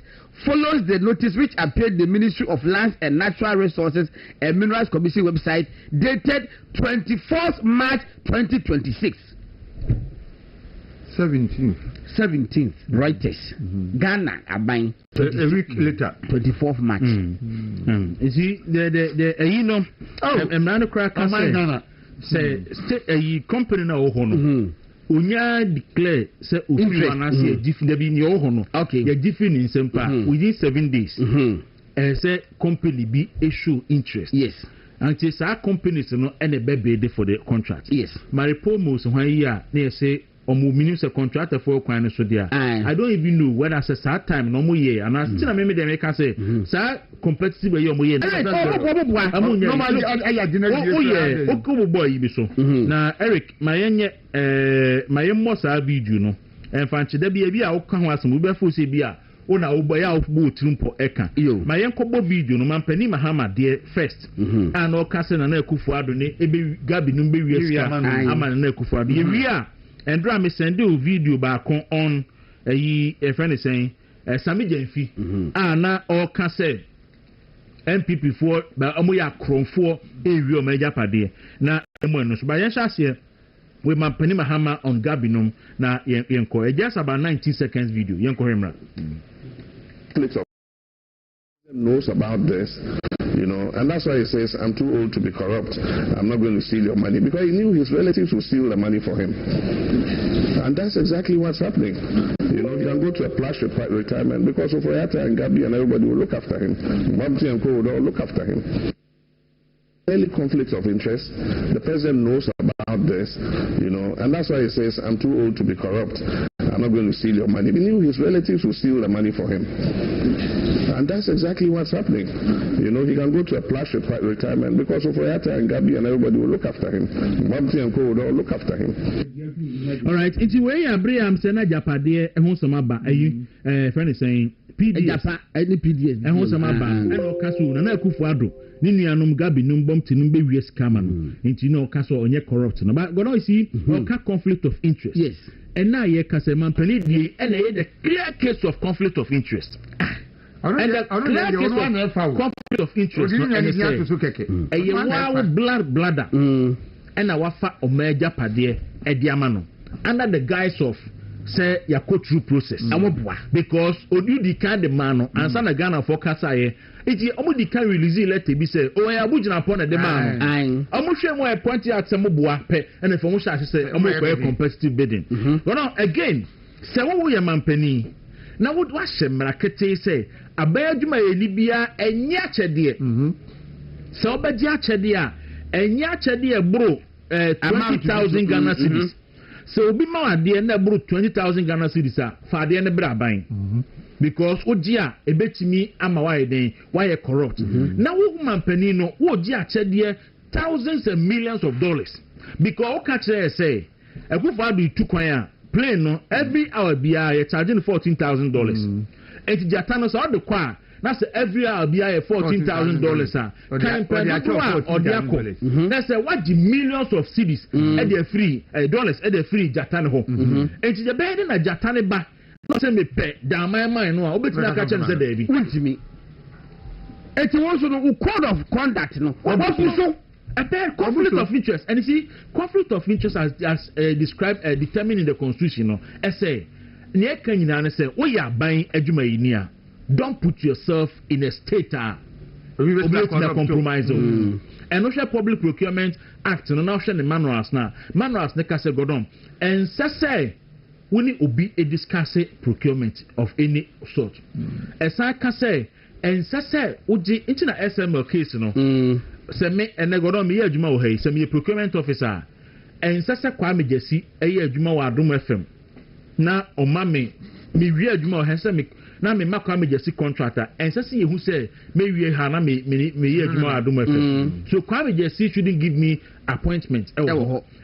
follows the notice which appeared in the Ministry of Lands and Natural Resources and Minerals Commission website dated 24th March 2026. 17th, Reuters. Ghana are buying a week later, 24th March. You see, you know, I'm not a crack. Say, a company now. Unya declare say interest different be in your honor. Okay, you're different in some part within 7 days. And say company be issue interest. Yes. And it's our companies no any bebe for the contract. Yes. My report most 1 year they say minimum contract for kwan so there. I don't even know whether say that time no more year and I still maybe they make say sir competitive way omo year. Normally I dinner. Boy be so. Na Eric my yenye my mo sa video no fanche da bi a woka ho asem be fo se bi a ona obo ya obo trimpo eka ma yenkobo video no mampani mahama de first and o kase na Akufo Addo ne ebe gabi no be wiesa ama na Akufo Addo ye wi a endra me send o video ba kon on yi e friend saying Sami Jenfi na o kase MPP for ba omo ya kronfo ewi o ma japade na emo no so ba yen hase we mampani mahama on gabinom na yenko just about 19 seconds video yenko hemra knows about this, and that's why he says, I'm too old to be corrupt. I'm not going to steal your money, because he knew his relatives would steal the money for him. And that's exactly what's happening. He can go to a plush retirement because of Oyata and Gabi and everybody will look after him. Bamti and Co would all look after him. Any conflict of interest, the president knows about this, and that's why he says, I'm too old to be corrupt. I'm not going to steal your money. He knew his relatives would steal the money for him. And that's exactly what's happening. He can go to a plush retirement because of Oyata and Gabi and everybody will look after him. Bamti and Co would all look after him. All right, it's way Abraham Sena Japade, and who's some about friend is saying, PDS, and who's some about, and Okasu, and Akufo Addo. Nini anum Gabi num bom tinum be wies kamano nti no kaso onye corrupt no but God see oka conflict of interest yes and now ye kase man pani die and the clear case of conflict of interest and the clear case of conflict of interest no and ye wa bladder and na wafa omeja pade e di amano under the guise of say ya go through process because odudi kan the man and sana Ghana for kasa ye iti omudi kan release letter bi say o ya bujina upon the man omuhwe mo e point at some boa pe and if omo sha say omo ko competitive bidding but now again say wo ye mampani na wo hye mrakete say abayaduma eni bia enye achede say obaji achede a enye achede bro 20,000 Ghana cedis. So obi ma ade na bro 20,000 Ghana cedis a fa ade na bra ban because ogia ebetimi ama why den why corrupt na wo mampani no wo gi achede thousands and millions of dollars because o catch say Akufo Addo tu kwan a plane no every hour bia you charging $14,000 enti jatano so the kwa that's every hour bia $14,000 can pay or diako that's what the millions of cedis e dey free dollars e dey free jatano ho enti je be na jatane ba no say me pay da my mind no obetimi aka che say da bi untimi enti won so no code of conduct no so a conflict of interest and you see conflict of interest as described determined in the constitution no say ne kan nyina say we ya ban adwuma yi ni a don't put yourself in a state to compromise and no public procurement act no na the manuals na ka say godon and say we need obi a discuss procurement of any sort esa ka say and say uji into na SML case no se me enegodon me adwuma wo hai se me procurement officer and say Kwame Jesi adwuma wo Adom FM na o ma me wi adwuma wo hai se me na me makwa me Jesi contractor and say ye hu say me wi ha na me adwuma wo Adom FM so Kwame Jesi shouldn't give me appointment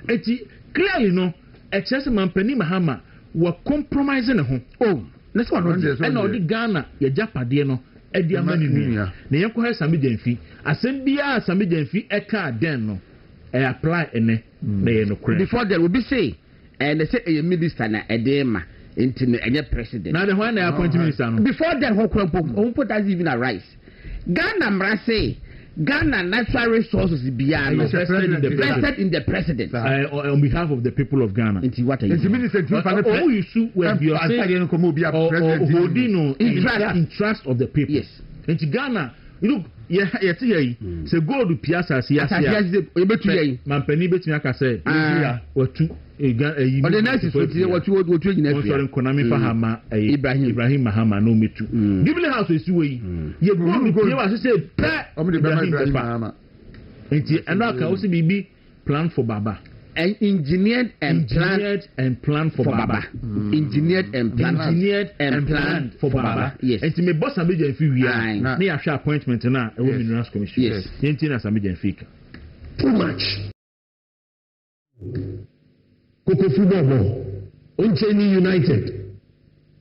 eti clearly no excess mampani mahama were compromising ho let's one and all the Ghana ye japade no edi amani nuya na yenko ha Sami Jenfi asem bia Sami Jenfi eka den no apply ene na ye no kure before there will be say and they say a minister na edema into the president na the one na appoint minister no before that who put that even arise Ghana mrase Ghana natural resources bia no vested in the president on behalf of the people of Ghana into what the minister oh you sue when you are saying holding interest of the people yes into Ghana look yet here say go to piazza siasia ebetu yen mampani betumi aka say watu but the next is what you next sorry konami fahama Ibrahim Mahama no metu Jubilee House is we ye go ye was say Ibrahim Mahama enti enoka o si bibi plan for baba and engineered and planned for Baba. Engineered and planned for Baba. Yes. And to me boss Sami Jenfi we are. Me a appointment na e wo Minerals Commission. Yes. Yenti na Sami Jenfi. Too much. Koko football. Unchained United.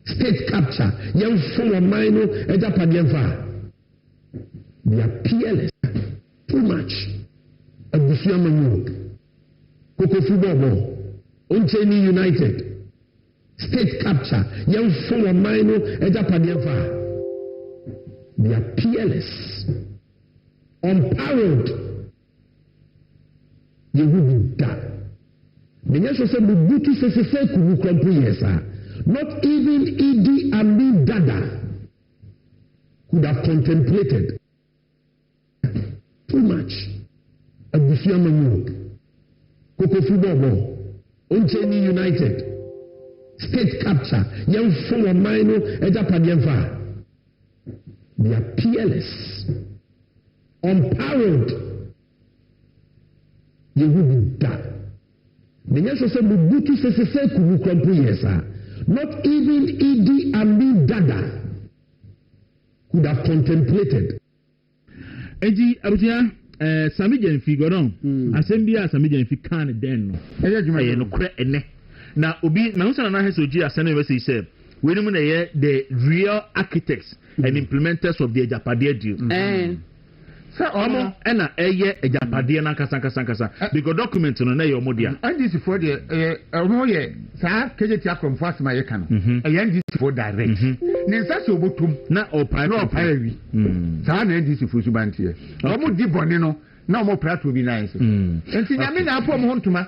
State capture. Young former minor Ejapadienfa. They are peerless. Too much. Abusiamamu. Kokofubobo. Unchained United. State capture. Young former minor Ejapadienfa. They are peerless. Unparalleled. They will be done. The nation said, Mobutu Sese Kubu Krampu Yesa. Not even Idi Amin Dada could have contemplated. Too much. Abusiamamu. Kokofubobo. Unchained United. State capture. Young former minor Ejapadienfa. They are peerless. Unparalleled. They will be done. The nation said, Mobutu Sese Kubu Krampu Yesa. Not even Idi Amin Dada could have contemplated. Eji abuja Sami Jenfi Godon. Asembia Sami Jenfi kan den no. Eye no kure ene. Na obi na unsa na heso ji asene we say we no na ye the real architects and implementers of the Ejapade deal. Sir, omo ena eye Ejapade na kasa because document no na ye omo dia. NDC for the omo ye sa KJT akromfo asema ye kan. NDC for direct. Ne nsa se obotum na opire wi. Sa na NDC for subanti ye. Omo di bone no na omo prato bi na nse. Enti nyame na apo omo hontuma.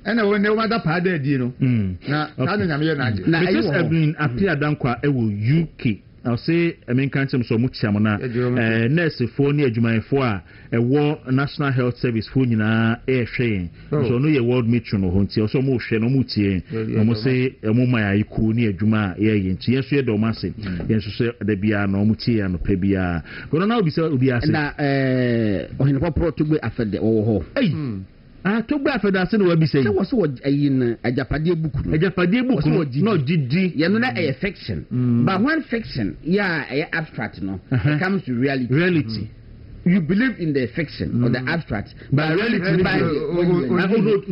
Ena we ne wada paada adi no. Na sa na nyame ye na age. Na Mrs. Evelyn appear dankwa ewo UK. I'll say I mean can't so much chamona nurse for near Jumaifo a National Health Service for nyina ehwe so no ye world metro no honti so mo hwe no mutie no mo say mo ma yiku ne adwuma ye nti yeso ye do mase yenso se da bia no mutie ya no pa bia kono na obi se obi ase na ohin popro to gbe afede wo ho to gbe afede ase no wa bi say wo so ayin Ejapade book no didi ye no na a fiction but when fiction abstract no it comes to reality. You believe in the fiction or the abstract, but reality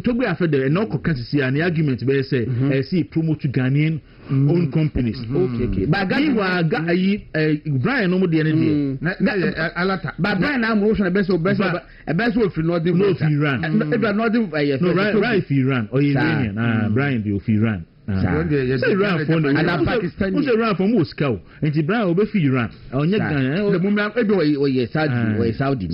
to be after the no consistency and the argument be say see promote Ghanaian own companies. Okay. But Brian no more the energy. But Brian am motion best of Northern Iran. No right if Iran or Iranian. Brian the of Iran. Iran for Pakistan. Who's Iran for Moscow? And Iran will be Iran. The moment Saudi.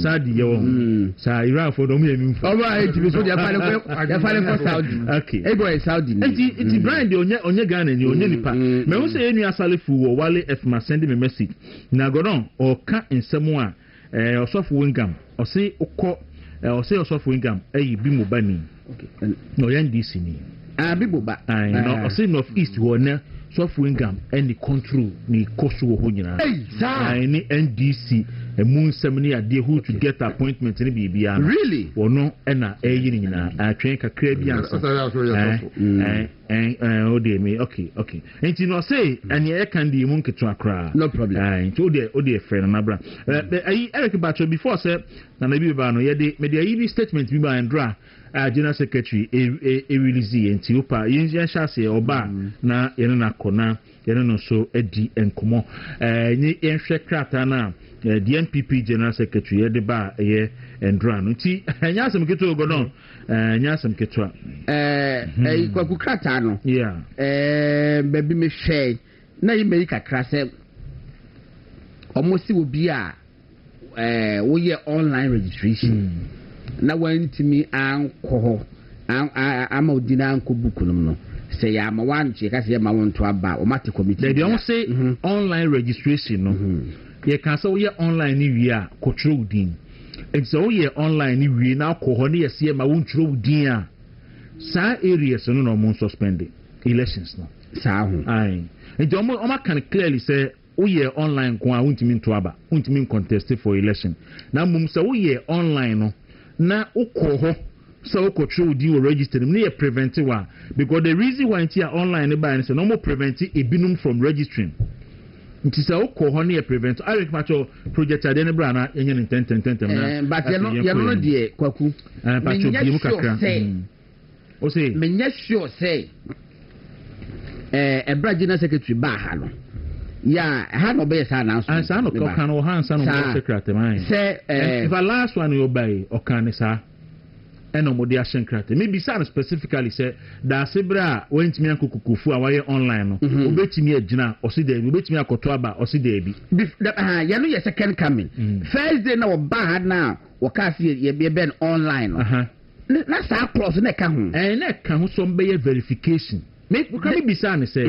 Iran for the all right, so they are fighting for Saudi. Okay. Everybody Saudi. It's Iran on your gun and your nipa. Me who say any asalifu or wale if ma send me message. Na go on or cat in someone or soft wingam or say or soft wingam be mobani. Okay. No NDC ni. Biboba no say north east wo na Softwingam and the control ni koso ho nyina ni NDC emu nsem ni ade who to get appointment ni bibia really wono na eyi ni nyina atwen kakra bi ansa o de me okay enti no say anya e kan di mu nketo akra no problem enti o de friend na bra ayi Eric Bacho before say na bi ba no ye de me de ayi statement bi ba ndra General Secretary release enti opa yin shase oba na yen na kona yen no so edi enkomo ni enhwe krata na the NPP General Secretary de ba ye endra no nti anya asem keto go no anya asem keto Kwaku krata no yeah baby me hwe na yi me kakra se omosi obi a wo ye online registration na wantimi anko ama odina anko bukunum no say ya ma wanche ka say ma wonto aba o mate committee they don't say online registration no ye can say we online ni wi a kotro udin and so we online ni wi na ko ne ye ma wontro udin a sa areas no no mo suspend elections no sa ho ai and o ma can clearly say we online ko a wontimi to aba wontimi contest for election na mum say we online no na ukoho so ukocho di o register me e prevent wa because the reason why it online by and say no more prevent ebinum from registering it is ukoho na e prevent Eric Macho project ade ne bra na enye ne ten na but you no dey Kwaku Pacho bi mu kakra o say me nya sure say General Secretary Bahano. Yeah, I had no base announcement. And Sano Kokano Hansan secretary. Say, if a last one you obey or can say, and no more secretary. Maybe some specifically say that Sebra went me and Kukufu away online. Obey me a Jina or see the obey me a Kotoaba or see the you know, your second coming. First day now, bad now, or can't see you be ben online. That's our close neck. And that can some be a verification. Make we be saying say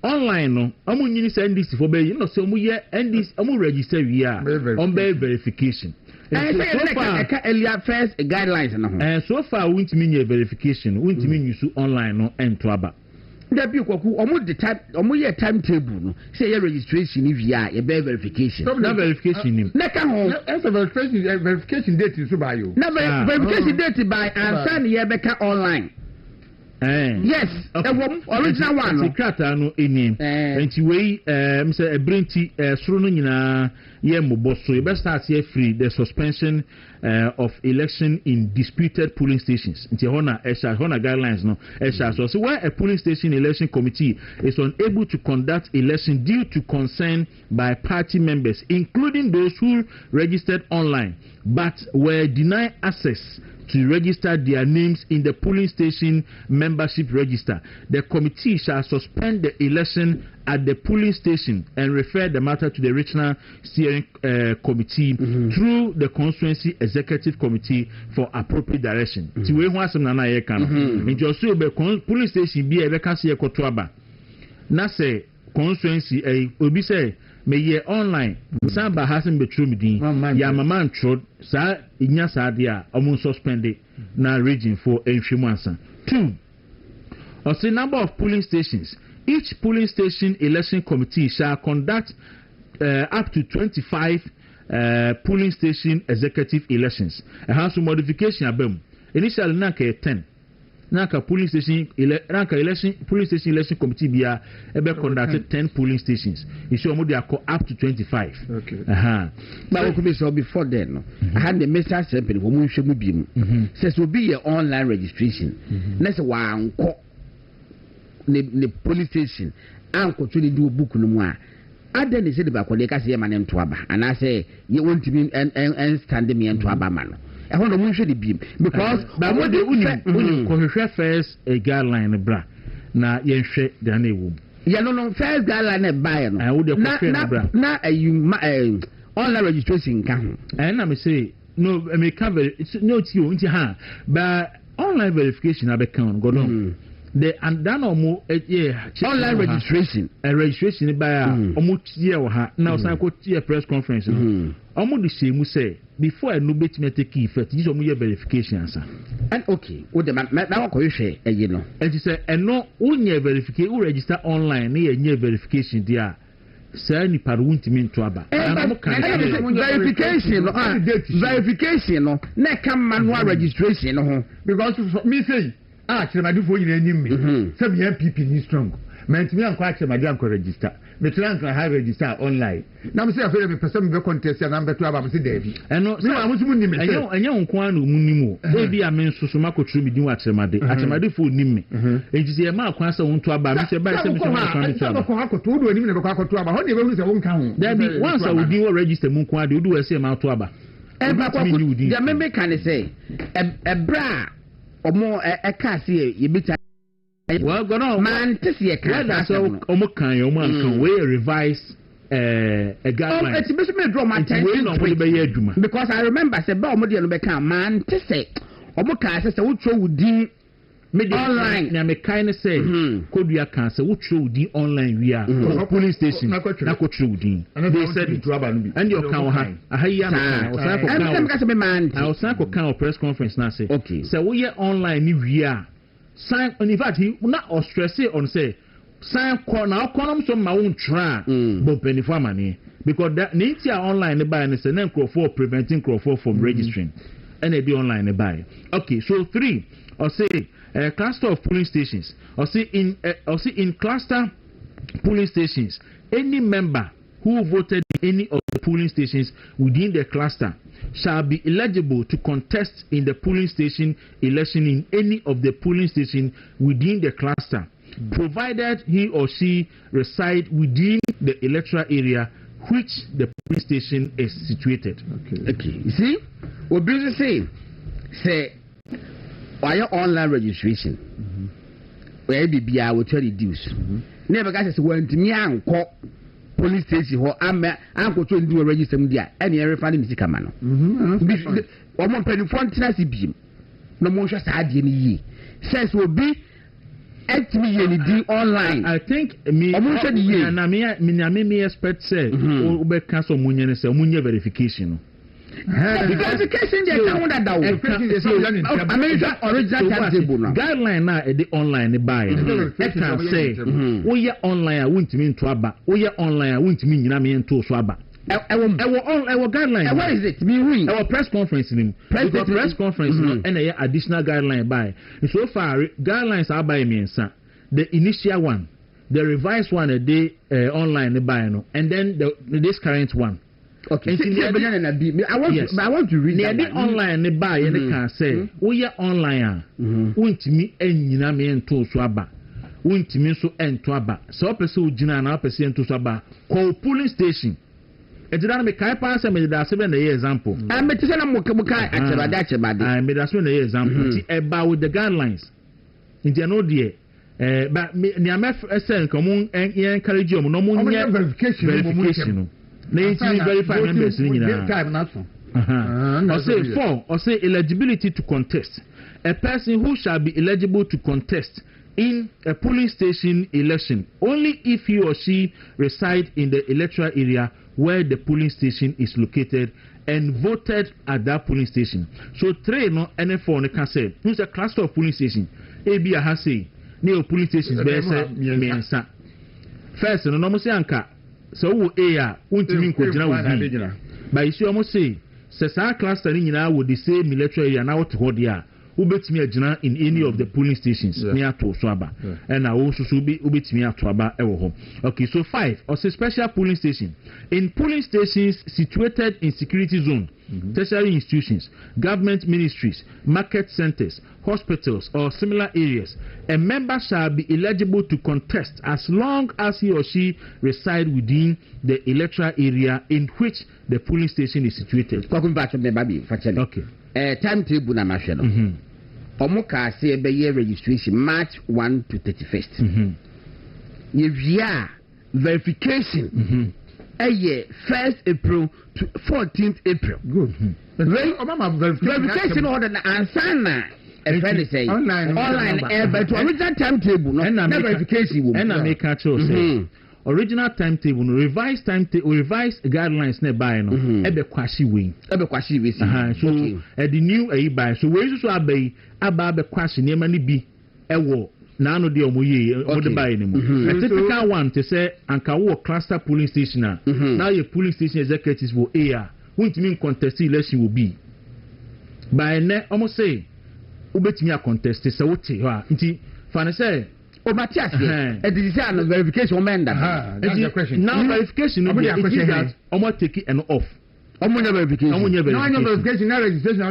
online no amu nyini send this for be you know so mu ye and this amu register we are on be verification and so far earlier first guidelines na ho and so far we ntimi nye verification we ntimi use online no ento aba da bi Kwaku omu the time omu ye timetable no say your registration if you are a verification na verification nim na ka ho as a verification date so by you na verification date by and send ye be ka online. Yes, original one. Secret no enim. Enti we say ebrinti soro no nyina ye mobo so e best start here free the suspension of election in disputed polling stations. Enti hona guidelines no so where a polling station election committee is unable to conduct election due to concern by party members including those who registered online but were denied access to register their names in the polling station membership register. The committee shall suspend the election at the polling station and refer the matter to the regional steering committee through the constituency executive committee for appropriate direction. Ti we ho asem na na ye kan. Nti oso be polling station bi e be ka se ye koto aba. Na se constituency obi say me ye online samba hasn't be true me ya mama ntro sa inya sa de a omun suspended na region for enhwemu ansa. 2 of the number of polling stations each polling station election committee shall conduct up to 25 polling station executive elections. A house modification abem initially na ka 10 naka polling station election committee bia ebe conducted 10 polling stations. You show mo dey up to 25. Okay. But we could be so before then. I had the message simply for mo hwemu bi mu. Says will be your online registration. Next one ko the police station anko to do book no mu a. Other than say the back they can say man into aba and I say you want to be and stand me into aba man. I want to show the beam because but what the unim first a guideline bra na yen hwe da na ewu ya no first guideline e buy no na online registration kan and na me say no me cover no ti o nti ha but online verification abekan go don the and dan omo online registration registration by omo tie wo ha na osan ko tie press conference omo de shemu say before no bet me take effect this omo ye verification answer and okay wo de na ko hwe eyi no and say eno unye verification u register online na ye verification dia say ni paru ntimi nto aba verification no na ka manual registration no ho because me say chemadi fo nyina enyim me say me MPP ni strong mentimi anko chemadi anko register me tran kan ha register online na me say afere me person be contest na beto aba me say David eno me wa musu munni me enye nko an no munni mo e bi amen soso makotru bi din wa chemadi fo nim me enti say ma akwan say wonto aba me say ba say me so akwan me to aba ko akoto wo do anim ne be ko akoto aba ho de be hu say won kan ho David once we din wo register mu nko ade wo do say ma to aba e ba ko ya me kan say e bra omo eka se ye bita well go no man tisi e kan that so omo kan yo man kan we revise a guideline it's be me draw my attention because I remember say ba omo de no be kan man tisi omo kan say wo tro wudi online na me kind say kodua kan say wo tro wudi online we are police station na ko tro wudi they said to aba no bi and your kan ha ahaya na o san ko kan press conference na say okay say wo ye online ni we are sign in fact he na o stress on say sign ko na okonom so ma won tra bo penifo amane because that nature online buy and say na for preventing crowd from registering and e be online buy okay so 3 or say cluster of polling stations or say in cluster polling stations any member who voted in any of the polling stations within the cluster shall be eligible to contest in the polling station election in any of the polling stations within the cluster provided he or she reside within the electoral area which the police station is situated. Okay. You see, what business say why online registration? Where be I will tell you dues. Never got us went to me and call police station or I'm going to do a register media and every family music man. One more penny for Tennessee beam. No more just ID says will be at me online. I think me expect say Ube cancel Munyan say Munya verification. Because the case in the original timetable now. Guideline now the online buy. I can say we are online I won't mean to aba. We are online I won't mean you mean to swaba. Our guideline. What is it? Me our press conference in press conference and a additional guideline by. So far guidelines are by me the initial one, the revised one a day online buy and then this current one. Okay. I want to read that. Online ne buy and can say we are online won't me and you me and to swaba won't me so and to aba so person jina na person to swaba call police station. It didn't make I pass and made that 7 example. I made to say I'm I made that 7 example about with the guidelines. In the no dear. But near my friend come and encourage you no more verification. They verify members or say 4 or say eligibility to contest. A person who shall be eligible to contest in a polling station election only if he or she reside in the electoral area where the polling station is located and voted at that polling station. So 3 no any 4 no can say who's a cluster of polling station AB has say near polling stations be say first no no say anka so wo a won't mean ko jina wo but you almost say sa cluster ni nyina wo the same electoral area na what ho dia ubetimi agina in any of the polling stations near to so aba and also so be ubetimi ato aba ewo ho. Okay, so 5 or say special polling station in polling stations situated in security zone, tertiary institutions, government ministries, market centers, hospitals or similar areas. A member shall be eligible to contest as long as he or she reside within the electoral area in which the polling station is situated. Okay. Timetable na mashelo. Omuka say be year registration March 1 to 31st. Yevia verification. A 1st April to 14th April. Good. Verification order na ansana. A friend say online but to original timetable no verification will. And I make a choice. Original timetable, revised timetable, revised guidelines nearby. No, ebe kwashi we. So the new buy. So we so abe kwashi near ni bi ewo na no de omoye o de buy ni mu. A typical one to say anka wo cluster polling station now your polling station executives will air. Won't mean contest election will be. By ne almost say ubetimi a contest say what ha nti fa say Matias, it is a verification amendment. That's the question. Now verification is that almost take it and off. Verification. No verification, no registration. No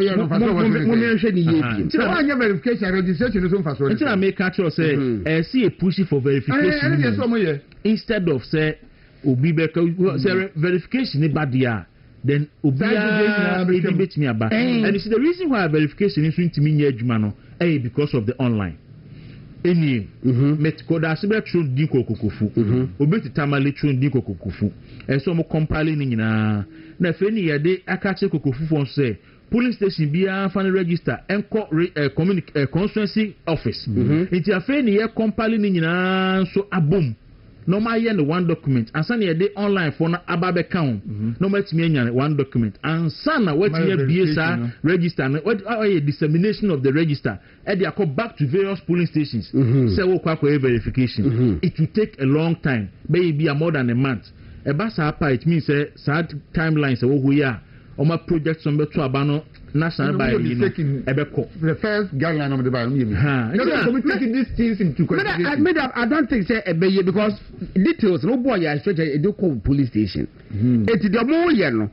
verification, registration is on fast. Until I make actual say, see a pushing for verification instead of say, verification is bad there. Then debate me about. And it's the reason why verification is going to mean Jumano, because of the online. Any met koda sibe tron din kokokufu obeti tamale tron din kokokufu so mo compiling nyina na fe ni yede akache kokofu fon say polling station bia fan register enko constituency office it afe ni ye compiling nyina so abom no ma ye no one document ansa na yede online for na ababe count no ma timi anya one document ansa na what ye BSA register what dissemination of the register and they are back to various polling stations say wo kwa verification it will take a long time maybe more than a month e ba sa apa it means say sad timelines wo ho ya o ma project some beto abano national by you know the first guideline of the by taking these things into consideration. I don't think say ebeye because details no boy ya straight e dey call police station it the more you know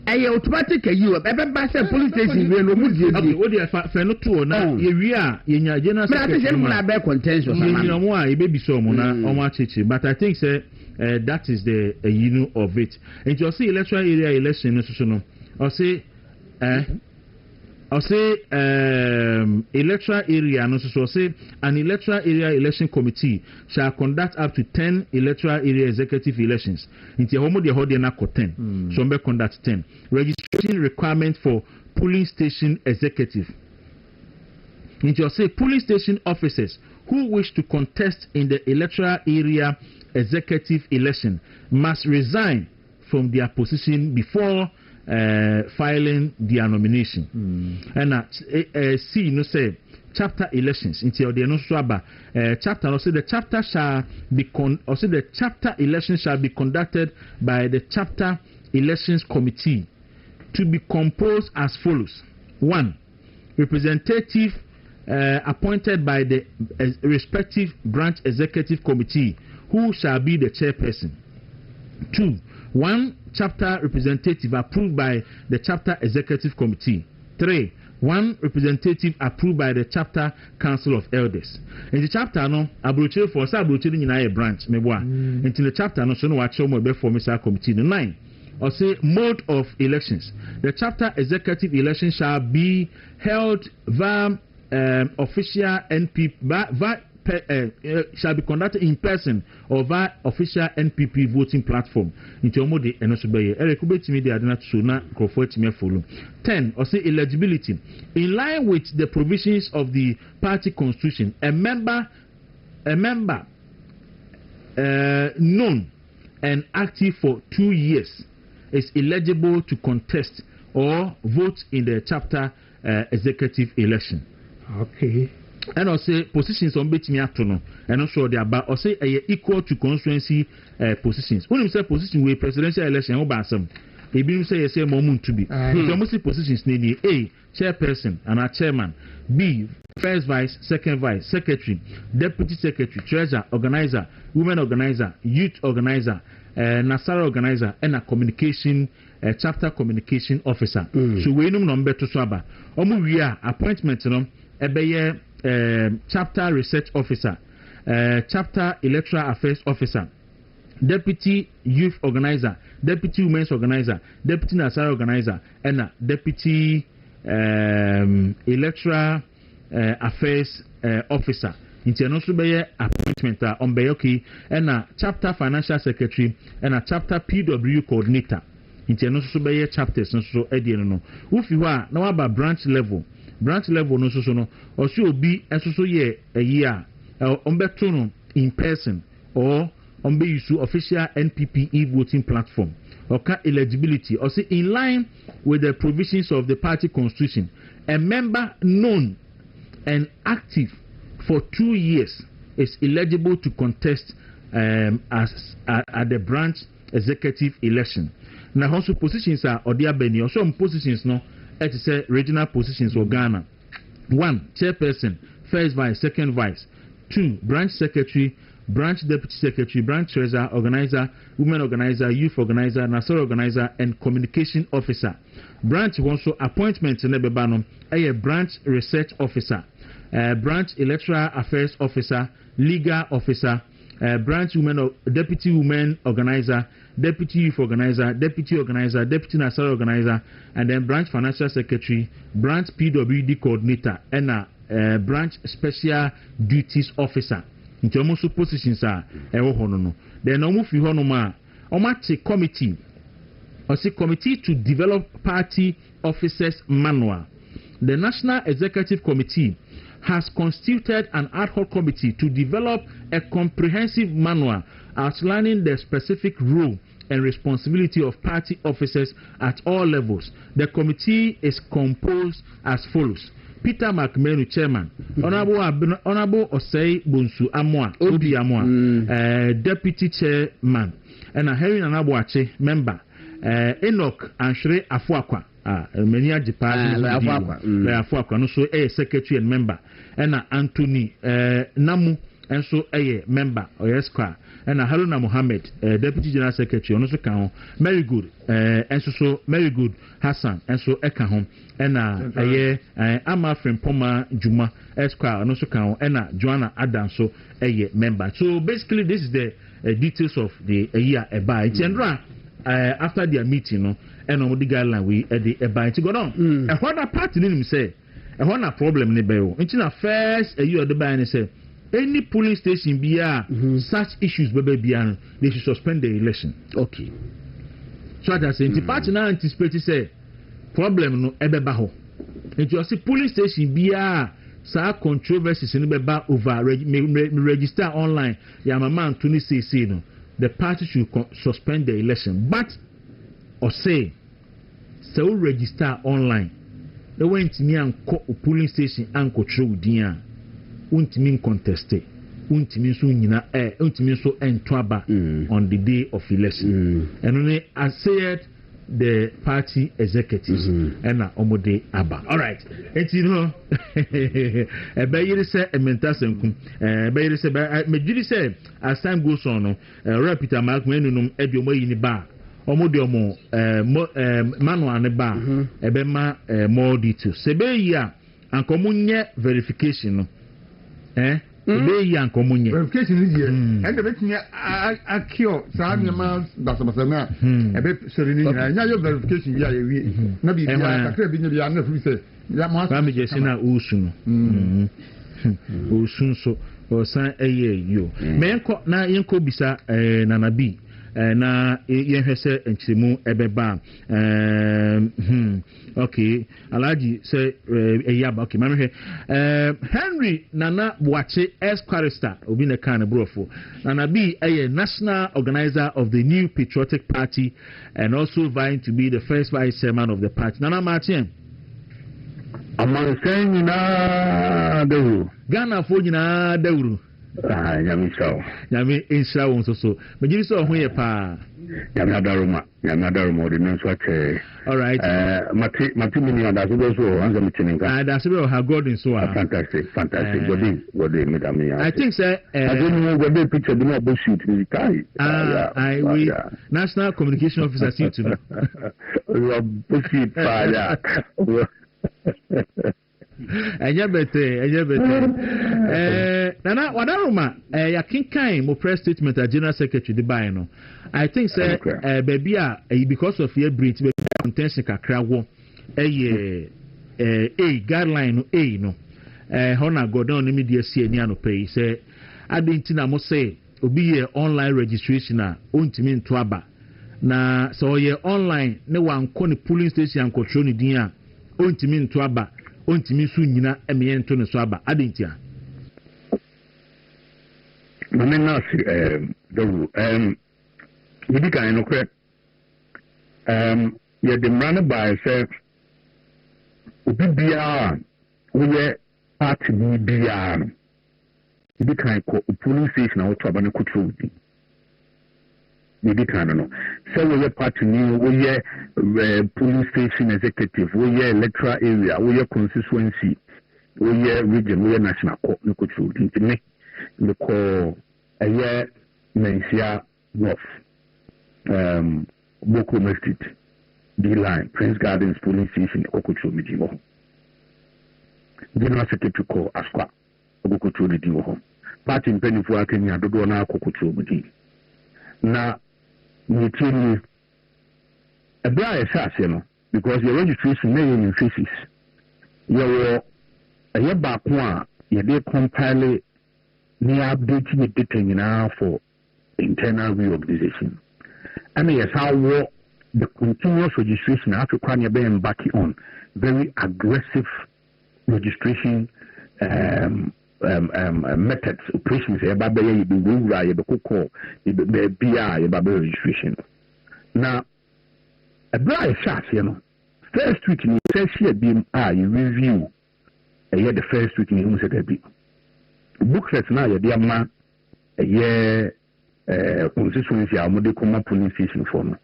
automatic you ebe say police station we no mu die okay what dey fa no to na ye wi a ye nya general secretary na be contentious ama you know e be bi so mo na o ma cheche but I think say that is the of it and you see electoral area election no so no or say electoral area no so say an electoral area election committee shall conduct up to 10 electoral area executive elections into homo de hold na 10 so be conduct 10 registration requirement for polling station executive into say polling station officers who wish to contest in the electoral area executive election must resign from their position before filing their nomination. And C no say chapter elections until the no so chapter no say the chapter shall be the chapter election shall be conducted by the chapter elections committee to be composed as follows: 1. Representative appointed by the respective branch executive committee who shall be the chairperson. 2. 1 chapter representative approved by the chapter executive committee. 3. 1 representative approved by the chapter council of elders. In the chapter no abrochire for sa abrochire nyina ye branch meboa. In the chapter no so no wa chew mo be form sa committee. 9. Or say mode of elections. The chapter executive election shall be held via official NP shall be conducted in person or via official NPP voting platform. Into omode enosobeye. Erekubetimi de adena so na crofotimi follow. 10. Or say eligibility. In line with the provisions of the party constitution, a member known and active for 2 years is eligible to contest or vote in the chapter executive election. Okay. And also positions on betting atono and also the about or say equal to constituency positions. When you say position with presidential election over some, if you say yes, moment to be. So most positions need A chairperson and a chairman, B first vice, second vice, secretary, deputy secretary, treasurer, organizer, women organizer, youth organizer, Nasara organizer, and a communication chapter communication officer. So we know number to swaba. Omu we are appointment no ebeye chapter research officer, chapter electoral affairs officer, deputy youth organizer, deputy women's organizer, deputy Nasara organizer, and a deputy electoral affairs officer. Into no subeye appointment on Beyoki and a chapter financial secretary and a chapter PW coordinator. Into no subeye chapters no so ediano. Ufi wa na waba branch level no so no or so be so ye a year ombeto no in person or ombe use official NPP e-voting platform or eligibility or say in line with the provisions of the party constitution, a member known and active for 2 years is eligible to contest at the branch executive election. Now also positions are Odiabeni or some positions no it is regional positions or Ghana. 1 chairperson, first vice, second vice. 2 branch secretary, branch deputy secretary, branch treasurer, organizer, women organizer, youth organizer, Nasara organizer, and communication officer. Branch also appointment in Ebebano, a branch research officer, branch electoral affairs officer, legal officer, branch women, deputy women organizer, deputy youth organizer, deputy Nasara organizer, and then branch financial secretary, branch PWD coordinator, and a branch special duties officer. In terms of positions are then almost committee or say committee to develop party officers manual. The National Executive Committee has constituted an ad hoc committee to develop a comprehensive manual outlining the specific role and responsibility of party officers at all levels. The committee is composed as follows: Peter McMenu, chairman. Honorable Osei Bunsu Amwa, Obi Amwa, deputy chairman. And a Henry Anabuache, member. Enoch Anshre Afuakwa. Many are Afuakwa no so a secretary and member. And Anthony Namu and so a member or Esquire and Haruna Mohammed, Deputy General Secretary, and also Kahon, Very Good, and so Very Good Hassan, and so Ekahom, and Ama Poma Juma Esquire, and also Kahon, and Joanna Adams, so a member. So basically, this is the details of the year by Chandra after their meeting, no, and on the guideline we the by to go on. And what a party didn't say, and what a problem in the bill. It's not first a year the by and say. Any polling station be such issues they should suspend the election. Okay. So that's the party now anticipate say problem no ebebaho. It was a polling station be such controversies in the over register online. Yamaman 2016 no. The party should suspend the election, but or say so register online. They went to me and polling station and control dia. Untimi contested, untimi so nyina untimi so entwaba on the day of election. And only I said the party executives and omode aba. All right, and you know, bayiri say ementasenkum, bayiri say mejiri say as time goes on, Peter Mark menunum ediomo yini ba. Omode omo manual ne ba ebema more details. Sebe ya ankomunye verification. Verification is here. And the betting a cure, Sam, Basama, a bit serene. Now verification, yeah, maybe I could be the say, Yamma Usun. Usun so, or San A. You. Menko na Yanko Bisa Nanabi. Na yenhese enchimu ebeba okay alaji say eyaba okay mame Henry Nana Wache Esquire obi ne kan brofo Nana B a national organizer of the New Patriotic Party and also vying to be the first vice chairman of the party. Nana Martin among saying na Dawuro Ghana fo nyina Dawuro Yami insha won so me so ho ye pa Yami adaruma the name so all right mati mini and so answer me chininka that's where have God in so fantastic God me I think sir I don't know what the picture be no bullshit the I we national communication officer see to bullshit fire Eje bete Nana wadaruma ya kinkan mo press statement a general secretary the buy no I think say baby because of your breach be contention kakra wo guideline no hona go down me dey see ani anope say adentina mo say obi ye online registration a ontimi nto aba na so ye online ne wanko ne polling station control ni din a ontimi nto aba ontimi su nyina emeyento ne so aba adentia mame na si Dawuro yidi kan no kre ye de mrane by say obi bia wo ye party ni bia yidi kan ko polling station na wo to aba ne control di yidi kan no so wo ye party ni wo ye polling station executive wo ye electoral area wo ye constituency wo ye region wo ye national court ne control di me ko aye Mensia North Boko Street D-Line Prince Gardens polling station Okocho Mijiwo General Secretary ko Asqa Okocho Mijiwo party mpenifu akenya dodo na Okocho Mijiwo na nitini ebra esase no because your registration na in phases your ba ko a ye dey compile ni update ni data nyina for internal reorganization. And yes, how the continuous registration Africa be embarking on very aggressive registration methods, operations. Registration. Now, a bright shot, first week in the you review the first week in the booklets now, constituency are more common polling station for no.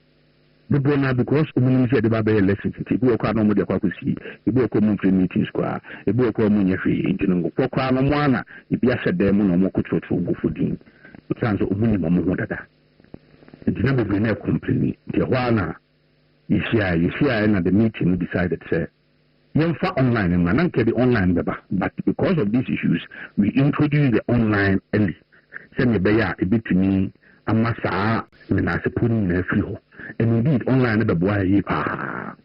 Bebona because umunisi de babe elections ibu okwa no mo de Kwaku si ibu okwa mu meetings kwa ibu okwa mu nyefi intingo kwa no mwana ibi ahede mu no mo kototro gufudin sanzo umuni mo ho dada intina bebe na complain de hwana yeshia na the meeting decided say yemfa online and nan ke the online beba but because of these issues we introduced the online early say me be ya ebitimi amasa me na sepuni na free ho and indeed online the boy yi pa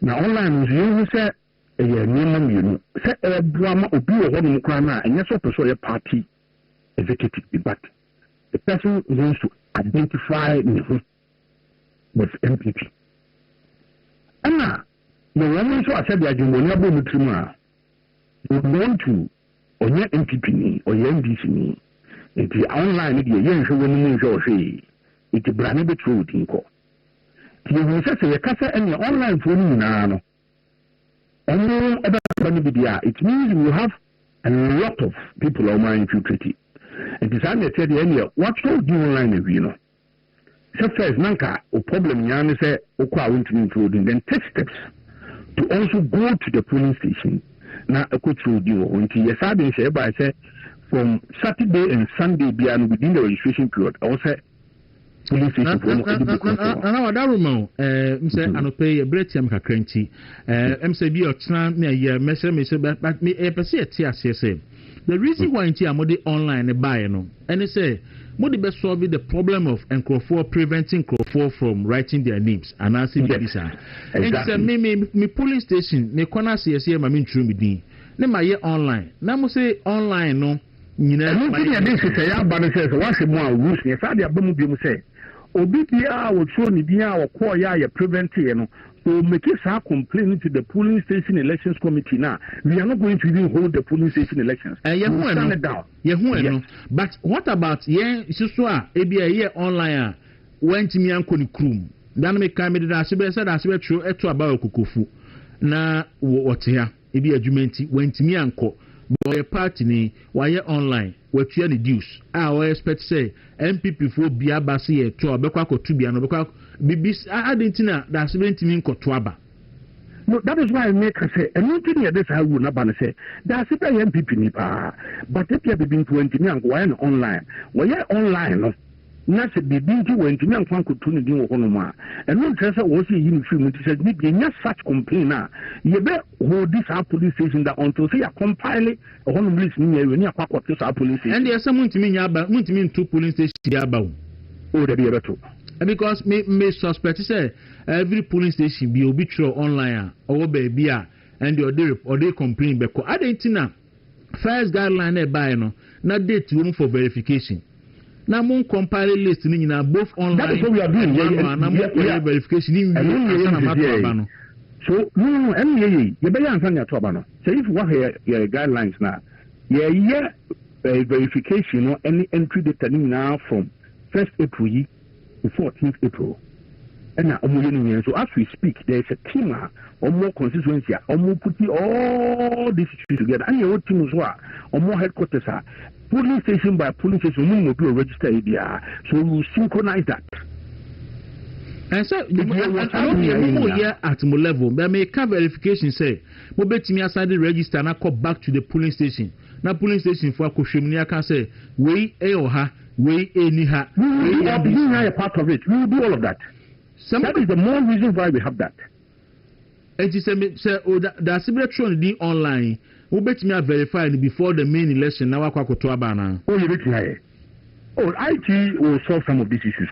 na online you say e ye nyema mienu say e buama obi wo hono kra na enye so person ye party executive but the person wants to identify with MPP no one so said that you will not be you want to on your MPP ni or your MDC ni it is online media yen so when you show say it is brand be true tinko you will say you can say any online phone na no only about media it means you have a lot of people online infiltrated and this I said any what should do online you know so first nanka o problem nyane say o kwa won't include then take steps to also go to the polling station. Now, I could through you until yes, I didn't say, but I said from Saturday and Sunday beyond within the registration period. I was police station for Dawuro, say I no pay a bread yam kakranti. MCB or Tran me a year, but me a per se TSC. The reason why I'm online buy no, and they say. What the best solve the problem of Nkrofo preventing Nkrofo from writing their names and asking Bisa. Exactly. And me polling station, me kona CSA ma min true me din. Ne ma ye online. Na mo say online no. Nyina. No tin ya dey say ya ba no say what say mo rules ne sa dey abamu bi mu say. Obi bia wo show ni bia wo call ya prevent ye no. So make it complain to the polling station elections committee now. We are not going to even hold the polling station elections. Stand it down. But what about ABA online went to me and Kuni then me come with that said as we true about Kukufu. Na what here? Ebi adwumenti went to me and ko. Boy party ni why online we try the dues. I expect say MPP for bia basi to abekwa ko tu bia no bekwa bibis adentina that 70 min ko to aba. No, that is why I make her say, and nothing here this I will not say, that's a MPP nipa, but if you have been 20 million online, why online no. Not a baby went to me and Kwaku to the Honoma. And no treasure was in film, it said, maybe not such complainer. You better hold this our police station that until say a compile a home listening near Kwaku to our police station. And there's someone to mean about two police stations about. Oh, the other two. Because me suspect say every police station be obituary online or baby and they complain because I didn't first guideline by no not date room for verification. Now, mon compile list in both online. That is what we are doing. Verification. So, no, you better answer your trouble. So, if you want your guidelines now, verification or any entry data now from 1st April to 14th April. And now, so as we speak, there is a team or more constituency or more putting all these issues together. And your team as well, or more headquarters are. Polling station by polling station, will be registered here, so we synchronize that. And so, here at my level, but make verification say, we bet me aside the register and I call back to the polling station. Now, polling station for Koshimnia can say, we or her, we any her. We are being a part of it. We will do all of that. That is the more reason why we have that. And she said, that's a better online. Who bet me verify before the main election now? Oh, you bet me. Oh, IT will solve some of these issues.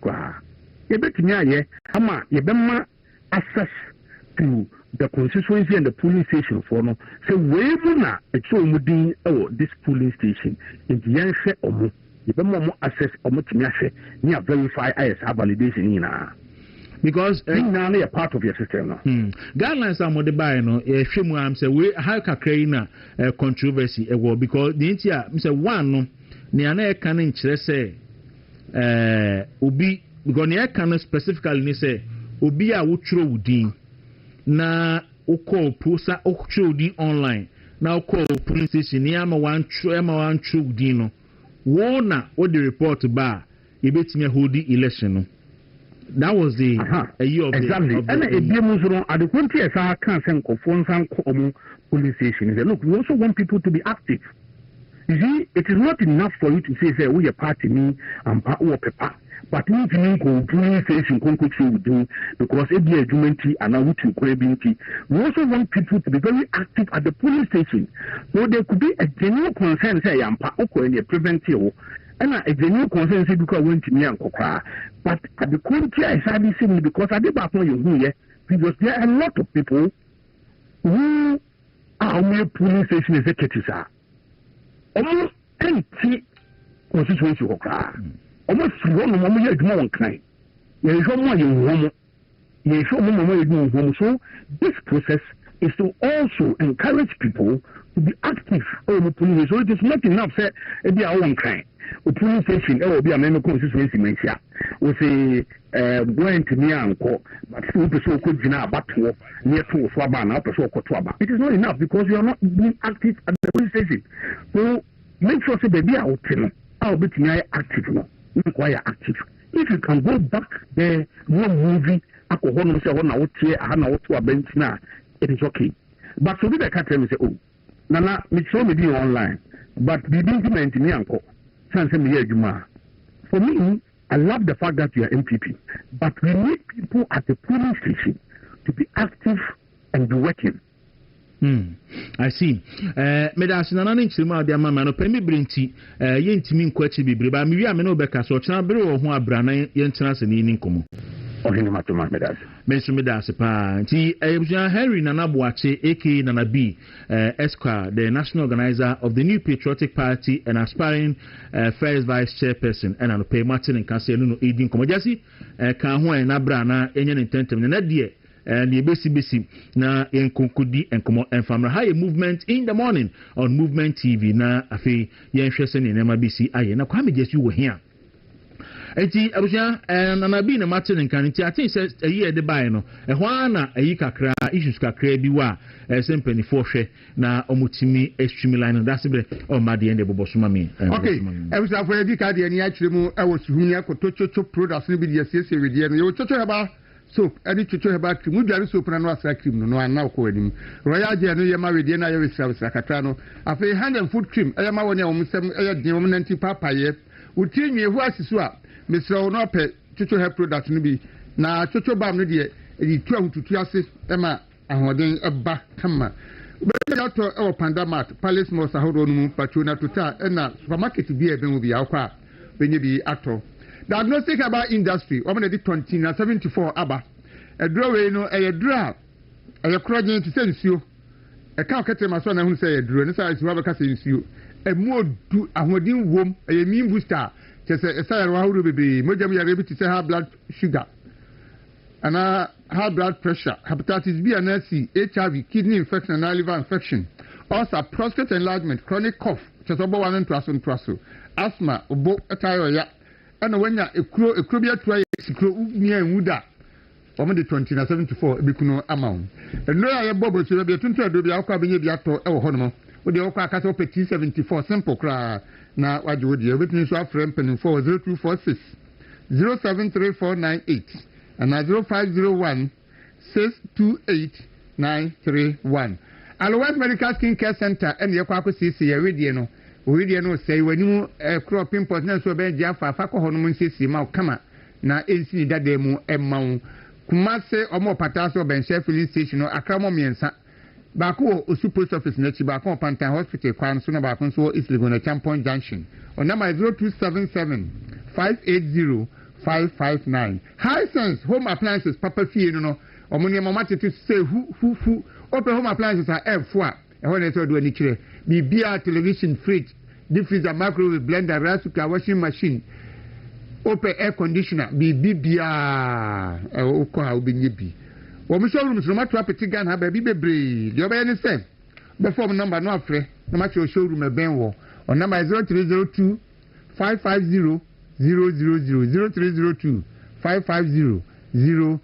You bet me, Hama, you bet access to the constituency and the polling station for no. So, wherever now, it's all moving this polling station in the answer or more. You bet more access or more to me, near verify IS validation in because now a part of your system. Guidelines are more the buy no. Say we how can create controversy because the India say one no. Niana can say ubi because niana can specifically ni say ubi a utro udin na uko posa utro udin online na uko police station ni ama one true udin no. Wona what the report ba ebetime hold the election no. That was the a year of exactly. And a demonstration at the country as I can't send phones and police station. Look, we also want people to be active. You see, it is not enough for you to say, we are party me and power paper. But we can go police station do because it be a jumanty and I would to crabinty. We also want people to be very active at the police station. So there could be a genuine concern, say, I'm and a preventive. And a genuine concern say because I went to me and Kokra. But at the country I started saying because I did back when you here, because there are a lot of people who are on police station executives are almost empty constituency Kokra. Almost one moment you do one kind. You show more you show more you do home. So this process is to also encourage people to be active on the police. So it is not enough say it be our own kind. The police station will be a member constituency mention. We say going to near and call, but still so could you back to near to Swabana, so Kotwaba. It is not enough because you are not being active at the police station. So make sure say baby out I'll be active now. Require active. If you can go back there, no movie, alcohol, no say one out here, I know to a bench now, it is okay. But so did I can't tell me say, oh, Nana, me show me online, but the implement me uncle. For me, I love the fact that you are MPP, but we need people at the polling station to be active and be working. I see. Medas na nane nchirima ade ama no pemi brinti ye ntimi nkwachi bibire ba mi wi amene obeka so chana bere wo ho abra na ye ntena se ni nkomo. Ohini matoma medas. Mensu medas pa. Nti Henry Nana Boache aka Nana B Esquire, the national organizer of the New Patriotic Party and aspiring first vice chairperson and anope Martin and Council no edin nkomo jasi kan ho na bra na enye ntentem na de and the basic na enkonkodi enkomo enfamra high movement in the morning on Movement TV na afi yen hwese ne nema bisi aye na kwame jesu wo here enti abuja na bi na Martin nkanti I think say ayi de bai no ehwa na ayi kakra issues kakra bi wa sempani fo hwe na omutimi streamline that's bre o ma de ende bobosoma me okay abuja for edi ka de ani akire mu e wo suhuni akotochocho products ni bi de sese we de no yo chocho heba soap any chocho heba cream mu dware soap na no asa cream no ana ko anim royal je no ye ma we de na ye we sra kakra no afi hand and food cream e ma woni omsem e de om nanti papaye uti nwe hu asisu a Mr. no pe chocho hair product no bi na chocho bam no de e tu ahututu ase e ma ahoden eba kama be ya to e pandamat palace mall sahodo no mu patrona tota e na supermarket bi e ben obi akwa benye bi ato diagnostic about industry o me de 2074 aba e dro we no e dro e kroje to say nsuo e ka okete ma so na hu say e dro ne say nsuo ba ka say nsuo e mu odu ahoden wom e mean booster kese esayar wa huru bebe mojam ya rebi say high blood sugar and high blood pressure, hepatitis B and C, HIV, kidney infection and liver infection, also prostate enlargement, chronic cough, chesobo one and twaso, asthma, obo etayo and when ya ekrobia twa sikro nia enwuda omo de 2074 ebikuno amount and no ya bobo so be tuntu adobi akwa benye bi ato e wo hono wo de okwa akasa opeti 74 simple kra na waje wo de obetini so afrem penin 40246 073498 and 0501 628 Alliance Medical Skin Care Center and the Kwaku CC Iridiano. Iridiano say when you crop import na so be jafa fa ko hono mun CC ma kama na ensi da demu emma Kumase omo pataso ben filling station akramo miensa Baku Osu Post Office nechi Baku Pantan Hospital kwan so na Baku so is Ligona Champon Junction on number 0277 580 559. Hisense home appliances papa fie no omoni mama tete say who open home appliances are F4 e ho na so do ani kire bibia television fridge deep freezer microwave blender rice cooker washing machine open air conditioner bibia o ko ha obenye bi wo mi showroom so ma to apeti gan ha ba bi bebre de obey ni say be form number no afre na ma showroom e ben wo on number 0302 550 000 550 000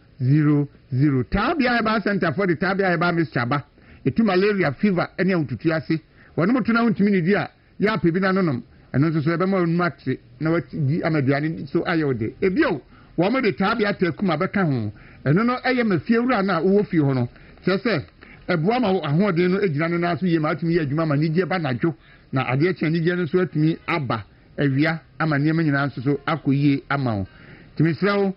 Tabia Eba Center for the Tabia Eba Miss Chaba. Etu malaria fever any ututu ase. Wonu mutuna untimi ni dia ya pebi na nonom. Eno so ebe ma matri na wati di amaduane so ayode. Ebio wo mo de tabia takum abeka ho eno no eye mafie wura na wo fie ho no sese eboa ma ahoden no ejina no na so ye ma atumi ye adwuma ma nigye ba nadwo na ade achi nigye no so atumi aba awia ama niam nyina so akoyie ama ho timi srawo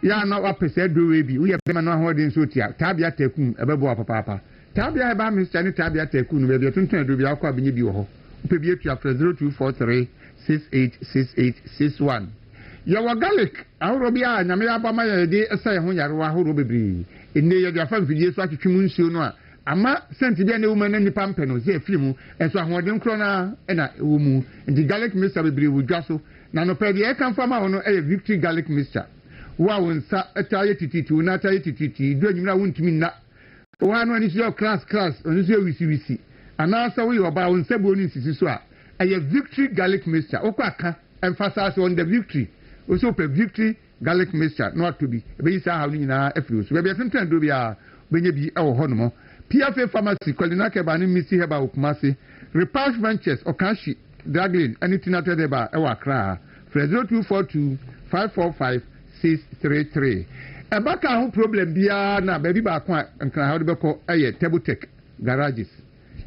ya na wa pese dowe bi wo ye be ma no ahoden so tia tabia takum ebebo papa tabia ba Mr. ni tabia takum no be bi tuntun do bi akọ abenye bi wo ho upe bi etu after 0243 686861 yawa garlic ahoro bi a nyame abama ya de esa ye ho yarewa ahoro bebiri enne ye de afa mfidie so atwetwemu nsuo no a ama senti bi na ewuma na nipa mpe no ze afiri eso ahoden kro na na ewo mu ndi garlic mixture bebiri wudwa so na no pe de e kan fama no e victory garlic mixture wa wonsa ataye tititi una ataye tititi do anyimra wontimi na wa no ani so class oni so wisi ana sa we oba wonsa bo ni sisi so a a victory garlic mixture okwa emphasize on the victory also per victory garlic mixture not to be be isa ha ni na afiri so be be do bia benye bi e wo ho no mo PFA pharmacy Kolina Keba ni Missy Heba Ukumasi Repulse Ventures Okashi Draglin anything at the bar Ewa Kra 0242 545 633 Ebaka ho problem bia na baby ba kwa nkra ha de beko eye table tech garages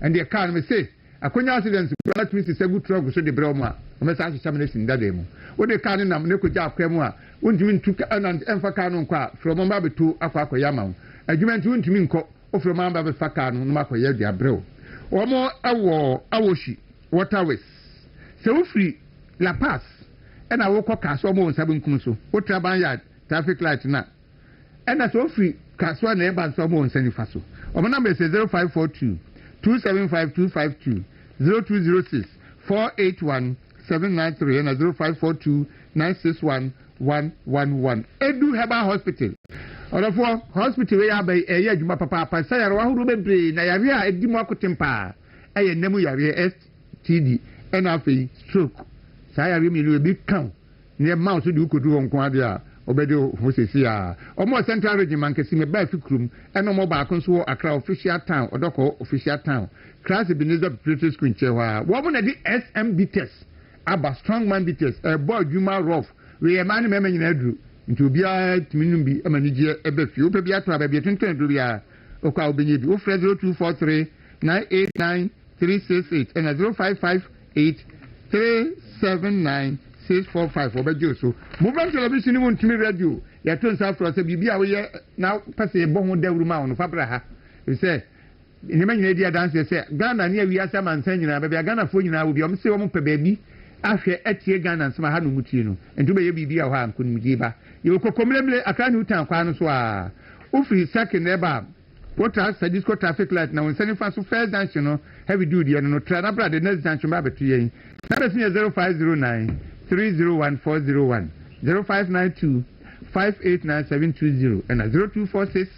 and the car me say akonya accident that means say good truck so the broma o me sa chamene sin dade mu wo de car na me ko ja akwa mu a wontumi ntuka and emfa car no nkwa from mba betu akwa akoya ma adwuma ntu wontumi nko ofro mamba be faka no no makoya dia brew omo awoshi waterways se ofri La Paz ena wo ko kaso mo nsabe nkum so wo traban yard traffic light na ena so ofri kaso na eba nso mo nsani fa so omo number say 0542 275252 0206 481 793 and 0542 961 111 Edu Herbal Hospital Orafo hospital we abai eye adwuma papa sayaro ahuru bebre na yare a edimu akotempa eye nemu yare STD na afei stroke sayaro mi no bi kan ne mouse di ukodu won kwa de a obede ho sesi a omo central region mankesi me ba fikrum eno mo ba konso Accra official town odoko official town class Ebenezer Preparatory School nchewa wo mo na di SMB test aba strong man test boy adwuma rough we e man me nyina aduru nti obia timinum bi amanije ebefi ope ato abia tuntun do bia okwa obenye bi o frɛ 0243 989 368 and 0558 379 645 obeje so mobile television mu ntimi radio ya to nsa afro se bibia wo ye na pase bo ho dawuru ma ono fabra ha se ni manyina dia dance se Ghana ne wi asa mansan nyina bia Ghana fo nyina wo bi o mse wo mo pe baabi ahwe etie Ghana nsema ha no mutie no ntube ye bibia ho anko nimdi ba ye kokomlemle aka ni utan kwa no so a ofri second eba water sadisco traffic light na won sani fa so first dance no heavy duty no try na brother next dance ba betu yen number 0509 301401 0592 589720 and 0246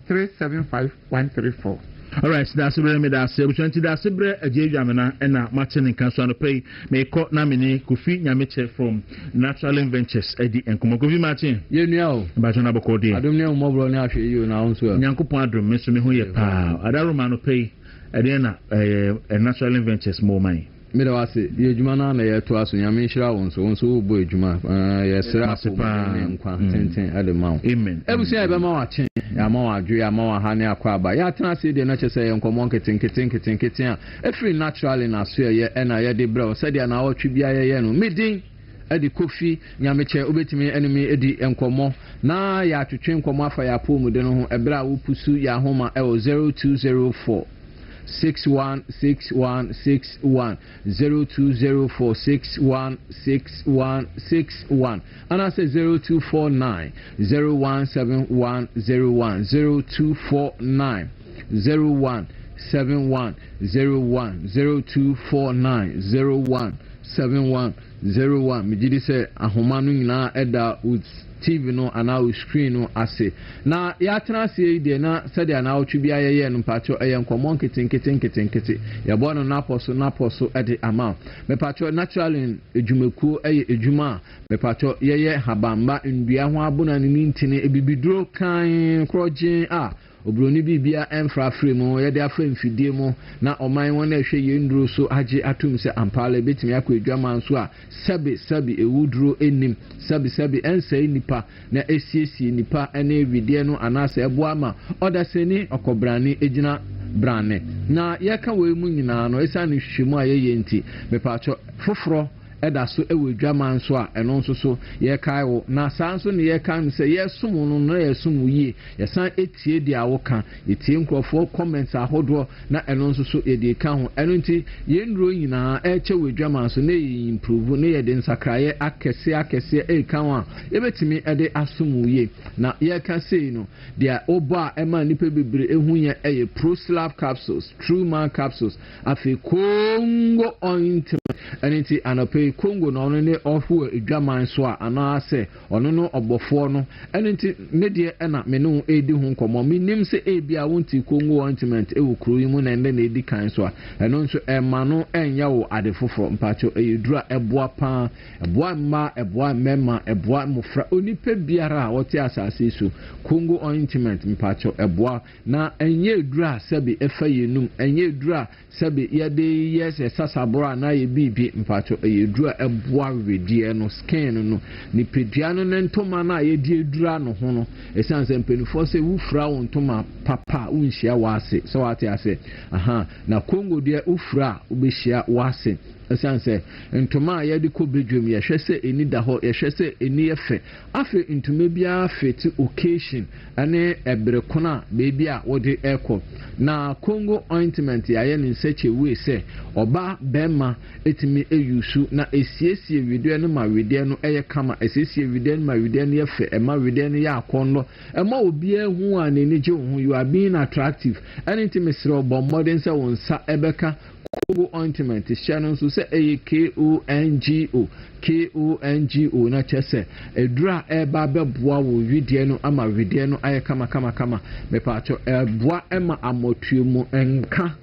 375 134. All right, that's where me that's opportunity that's where Jamana and Martin and Council pay may call Namini Kofi Nyamiche from Natural Ventures Eddie and Kofi Martin. You know, but on Abocodi. I don't know more than you now. Yanko Padro, Mr. Mihuya Pa, Adarumano pay Adena a Natural Ventures more money. Midawasi, ye jumana na ye to aso nyame hira won so bo ejuma ye sra so nkwa tenten ademau amen ebusia e be ma wa chen ya ma wa dwe ya ma wa ha ne akwa aba ya tena se de na chese ye nkomo nketenketen a efri naturally na so ye na ye de bro se de na otwi bia ye no medin edi kofi nyameche obetimi enemy edi enkomo na ya twetwe nkomo afa ya po mu de no ho ebra wo pusu ya homa e 0204 616161 0204 616161 and I say 0249 017101 0249 017101 0249 017101 me did say ahomanu nyina eda with TV no ana screen no ase na ya tena se de na said na otwi ye no pacho eye nkomo nkete ya bo no na poso e de amount me pacho naturally ejumeku eye ejuma me pacho ye habamba ndua ho abona ni ntine ebibiduro kan kroje obroni bibia emfra fremu ye de afa mfidie mu na oman won na hwe ye nduro so age atum se ampale betimi akwadwaman so a sabi ewuduro enim sabi ensai nipa na esiesie nipa ene widie no anase ebo ama odaseni okobrani ejina brane na yeka we mu nyina no esa ne hwehwemu a ye nti mepacho foforo eda so ewedwaman so a eno nso so ye kai wo na sanso ne ye kan se ye sum no no ye sum yi ye san etie dia wo kan etie nkrofo comments ahodo na eno nso so ye de kan ho eno nti ye ndro nyina eche wedwaman so na ye improve na ye de nsakraye akese e kan a ye betimi ede asum yi na ye ka sei no dia obo a ema nipa bebre ehu ye eye pro slab capsules true man capsules afi Congo ointment enti anope Congo no ne ofu edwaman so a anase ono no obofo no enti ne de na me no edi hu nkomo minim se ebia wonti Congo ointment e wukuru yi mu na ende na edi kan so a eno nso ema no enya wo ade foforo mpacho eyedura eboa pa eboa ma eboa mema eboa mufra onipa biara a wote asase so Congo ointment mpacho eboa na enye edura sabi efa yenum enye edura sabi yade yes sasabora na ye bibi mpacho eyedura eboa wedie no skin no ni pedua no ntoma na ye die edura no ho no esanse mpenufo se wufra wo ntoma papa unhia wase so wate ase na Congo de ufra ubehia wase esanse ntoma ye de ko bedwum ye hwese eni da ho ye hwese eni efe afi ntoma bia feti occasion ane ebrekona bebi a wode eko na Congo ointment ya ye nseche we se oba bema etimi eyusu na esiesie widie no ma widie no eye kama esiesie widie no ma widie no ye fe ema widie no ya akondo ema obi ehu a nenije hu you are being attractive anything mesre obo modern se wonsa ebeka Congo ointment channel so say KONGO na chese edura eba beboa wo widie no ama widie no aye kama mepacho eboa ema amotuemu enka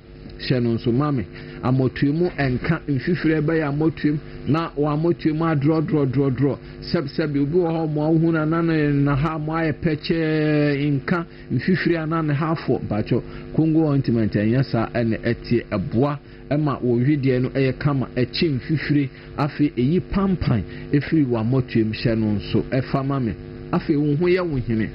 channel so mame amotuemu enka mfifire eba ya amotuemu na wa amotuemu adro seb obi wo ho mo ahuna na ha mo aye peche enka mfifire anane hafo bacho Congo ointment enyasa ene etie eboa ema wo hwedie no eye kama echi mfifire afi eyi pampan efiri wa motuem hye no nso efa mame afi wo ho ye wo hene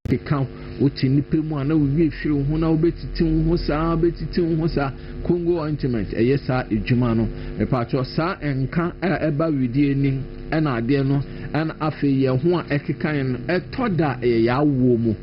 okeka oti nipa mu ana wo wi efiri wo ho na obetiti wo ho sa Congo ointment eye sa edwuma no epacho sa enka eba widie ni ena ade no en afi ye ho a ekekan no etoda eye ya wo mu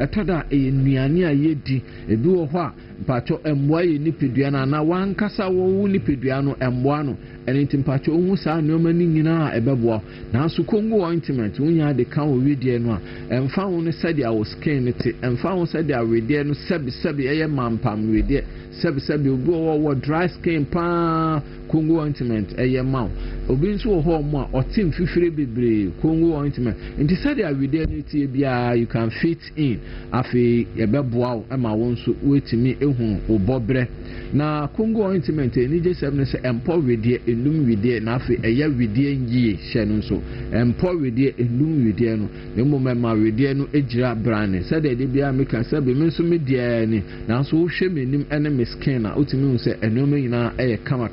etoda eye nuane a yedi ebi wo ho a mpacho emboa ye nipedua na wankasa wo nipedua no emboa no enti mpacho ohu sa nneoma ni nyina ebeboa na so Congo ointment wonya de kan wo wedie no a emfa wo ne sade a wo skin te emfa wo sade a wedie no sebi eye mampam wedie sebi obi wo dry skin pa Congo ointment eye maw obi nso wo ho mo a otim fifire bebre Congo ointment enti sade a wedie no tie bia you can fit in afi ebeboa ema wo nso wetimi ehu obobre na Congo ointment ni je sebne se empo wedie enum wedie na afi eya wedie ngie hye no nso empo wedie enum wedie no nemo mema wedie no egira brane sade de bia meka sabe me nso medie ni na so wo hwe menim ene me skin na otimi hu se enum nyina eye kama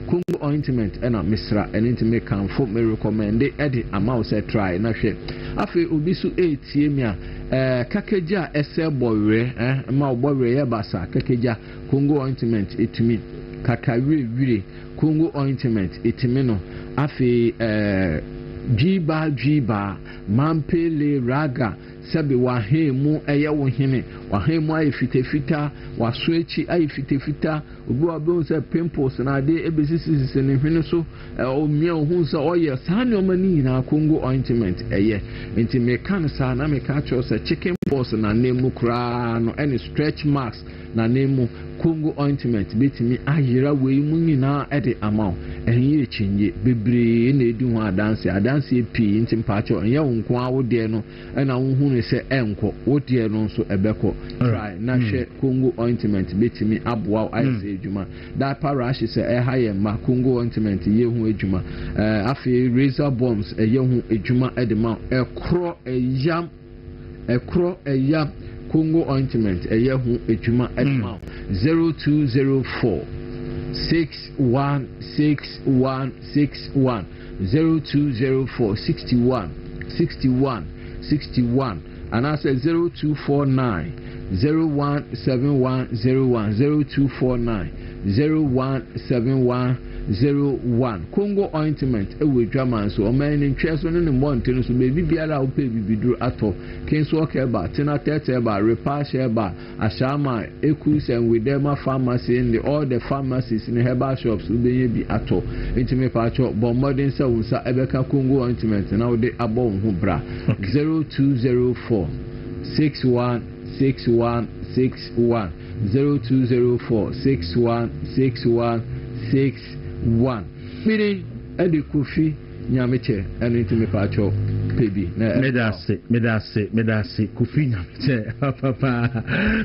Congo ointment ena misra enti me kan fo me recommend edi ama wo se try na hwe afi obi so etie mi a kakeja ese bowe ma obowe ye basa kakeja Congo ointment etimi kakawire Congo ointment etimi no afi jiba mampele raga sabi wahemu eye wo hene wahemu ayi fitafita wasoechi ayi fitafita obi obo se pimples na de ebesisi ne hwene so omia ohun se oye sane omani na Congo ointment eye enti me kan sa na me ka cho se chicken pox na nemu kra no any stretch marks na nemu Congo ointment betimi ayira we mu nyina ede amaw enye chinje bebre na edi ho adanse pi enti mpacho enye wonko awode no na wohu ne se enko wode no so ebeko try na hwe Congo ointment betimi aboa aise ejuma da parash se haye ma Congo ointment ye hu ejuma afi razor bombs ye hu ejuma ede ma ekro eyam ekro eya Congo ointment eya hu ejuma edma 0204 616161 0204 6161 and I said 0249 017101 0249 017101 Congo ointment ewe drama so o man in cheso no monte so baby biara o pe bibiduru ato kenso okeba tina teteba repair ba ashama ekus and with them pharmacy in all the pharmacies in herbal shops we be bi ato intime pacho bon modern se unsa ebeka Congo ointment na we dey abon ho bra 0204 616161 0204 616161 meaning Eddie Kofi Nyameche and intime pacho baby medase Kofi Nyameche papa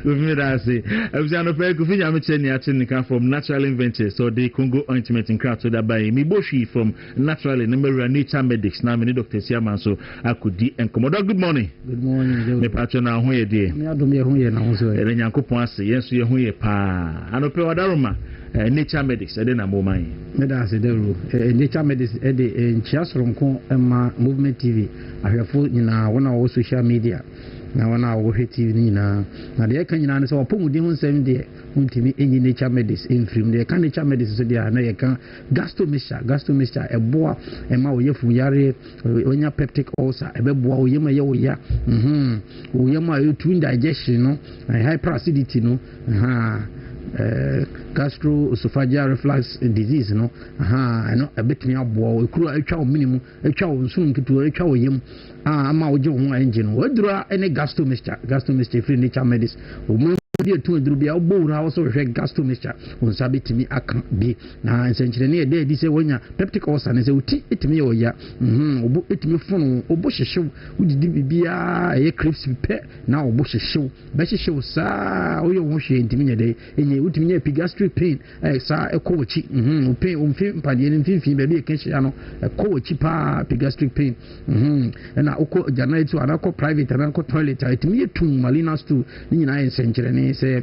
medase Abusano pe Kofi Nyameche ni atinika from Natural Inventors so the Congo ointment in crowd so that by Miboshi from Natural Nature Medics na me Dr. Siaman so akudi enkomodo good morning me pacho na ho ye de me adom ye ho ye na ho so e Nyankopon ase yenso ye ho ye pa anope wadaroma Nature Medics ede na mo man medase Dawuro Nature Medics ede nchiasronko ema Movement TV ahwefo nyina wona wo social media na wana wo TV nyina na de ka nyina ne so opomudi ho nsem de untimi enyi Nature Medics enfrim de ka Nature Medics so de na ye ka gastomixture eboa ema wo yefu yare onya peptic ulcer ebeboa wo yema ye wo ya wo yema etu indigestion no hyperacidity no gastroesophageal reflux disease no no ebetumi abo ekuru atwa minimum atwa nsun kitu atwa yem ama oje ho engine wadura ene gastomixture free Nature Medics bi etu eduru bia obowura also hwe gastomixture onsa betimi aka bi na nsenkyere ne de di se wonya peptic ulcer ne se uti etimi ye oya obo etimi fono obo hyehyew udidi bibia eye crips pe na obo hyehyew be hyehyew sa oye wo hwe ntimi nyede enye utimi nye epigastric pain sa ekowochi pain omfi mpade ne mfimfi be bi ekenhia no ekowochi pa epigastric pain na oko jana etu anako private anako toilet etimi etum malina stool ni nyina nsenkyere ne say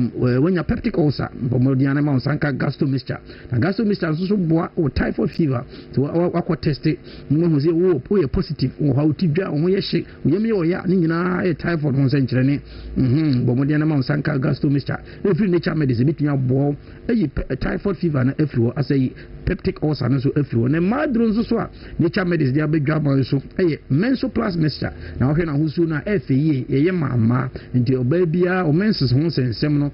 when your peptic ulcer bomodiana ma sanka gastomixture na gastomixture so boa o typhoid fever so akwa test mo ho say wo positive o ha utidwa o ye hye o ye me o ya ni nyina e typhoid ho sankyere ne bomodiana ma sanka gastomixture every Nature Medics bitnya bo e typhoid fever na efriwo asay peptic ulcer no so efriwo na madro nso so a Nature Medics dia bedwa ma so e menopause mixture na ohwe na husu na efeye ye mama nti obabia menses ho sensem no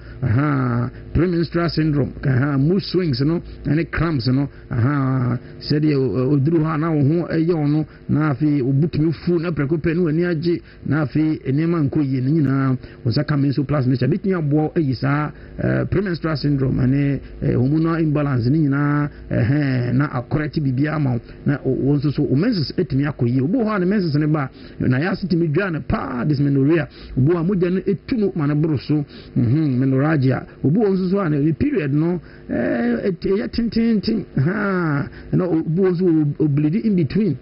premenstrual syndrome mood swings no and cramps no said oduru ha na ho eye ono na afi obutumi fu na prekope no ani age na afi enema nkoye nyina osaka menopause mixture bitnya abo eyisa premenstrual syndrome and hormonal imbalance nyina na akorati bibia ma na wonso so menses etimi akoye obo ho na menses ne ba na ya sitimi dwa na pa dysmenorrhea obo amogya no etuno mana so menorrhagia obu onso so an period no ya tintin no obu onso bleed in between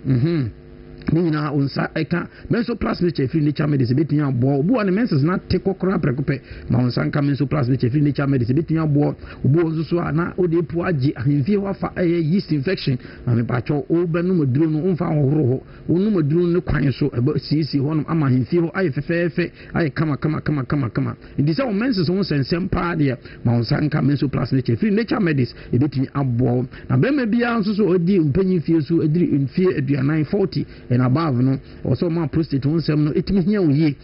nina onsa eka menopause mixture free Nature Medics betnya abo obu an menses na te kokora prekope ma onsa nka menopause mixture free Nature Medics betnya abo obu onso so na ode pu agi ahemfie ho afa yeast infection ame bacho obenu moduru no umfa hohoro onu moduru ne kwan so sisi ho no ama ahemfie ho aye fefefe aye kama ndi se o menses ho sensem pa de ma onsa nka menopause mixture free Nature Medics betnya abo na bema bia onso so odi mpanyin fie so ediri mfie aduanan 40 and above no also ma prostate won sem no etimi hia oye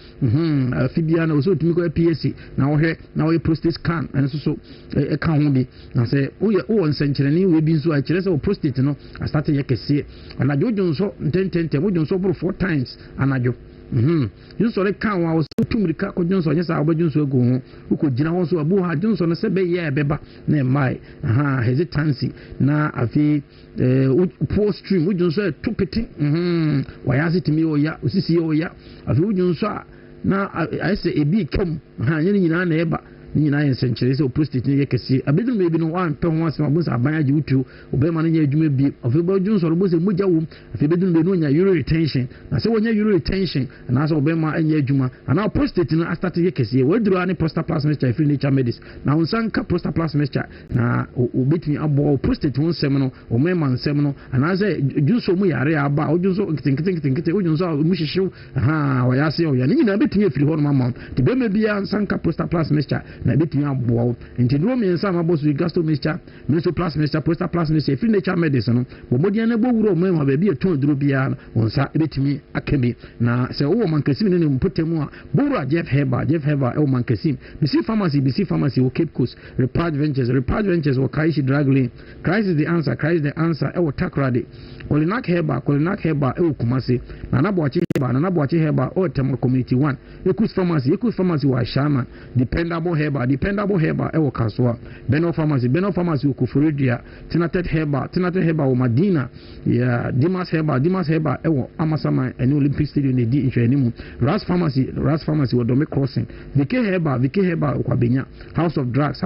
afibia na also timi ko PSC na wo hwe na wo prostate scan and so e ka ho bi na say wo nsenkyere ni we bi nso a kyerɛ sɛ prostate no a start ye kese anajo jonso ntentente wo jonso bro 4 times anajo Junso le kan wa so tumrika ko Junso nya sa obajunso ego ho uko gina ho so abu ha Junso no se be ye beba na mai hesitancy na afi poor stream Junso to piti wa ya sitimi o ya osisi o ya afi Junso na I say ebi kom nya nyina na eba ni na yen senkyere se prostate ne yekesi abedun me bi no wan pe ho asem abonsa aban age wutu obema no nya adwuma bi afeba dwun so bo se mogya wo afebedun be no nya urinary retention na se wonya urinary retention na so obema anya adwuma ana prostate no astart yekesi waduru ani prostaplas mixture free nature medicine na unsanka prostaplas mixture na obetumi abo prostate won sem no o mema nsem no ana se dwunso mu yare aba o dwunso kitinkitinkiti o dwunso mu hihyew wa yase o ya ni na betumi afiri ho no mama te be me bia nsanka prostaplas mixture na betumi abo nti duro me nsa mabo so gasto mixture mesoplas mixture prostaplas mixture free nature medicine no bo modian na bo wuro o mema ba bia ton duro bia onsa betumi akemi na se o mankasim ne mpotemu a buru Jeff Heber o mankasim BC pharmacy o Cape Coast Repart Ventures o Kaishi Drug Lane Christ is the answer e o Takrade Kolinak Heber e o Kumasi Nanaboachi Heber o Temo Community 1 Ekus Pharmacy wa Shama Dependable Heber e o Kaswa Beno Pharmacy o Kufuridia Tinated Heber o Madina ya Dimas Heber e o Amasama and Olympic Stadium ne di inhwanimu Ras Pharmacy o Dome Crossing VK Heber kwa Benya House of Drugs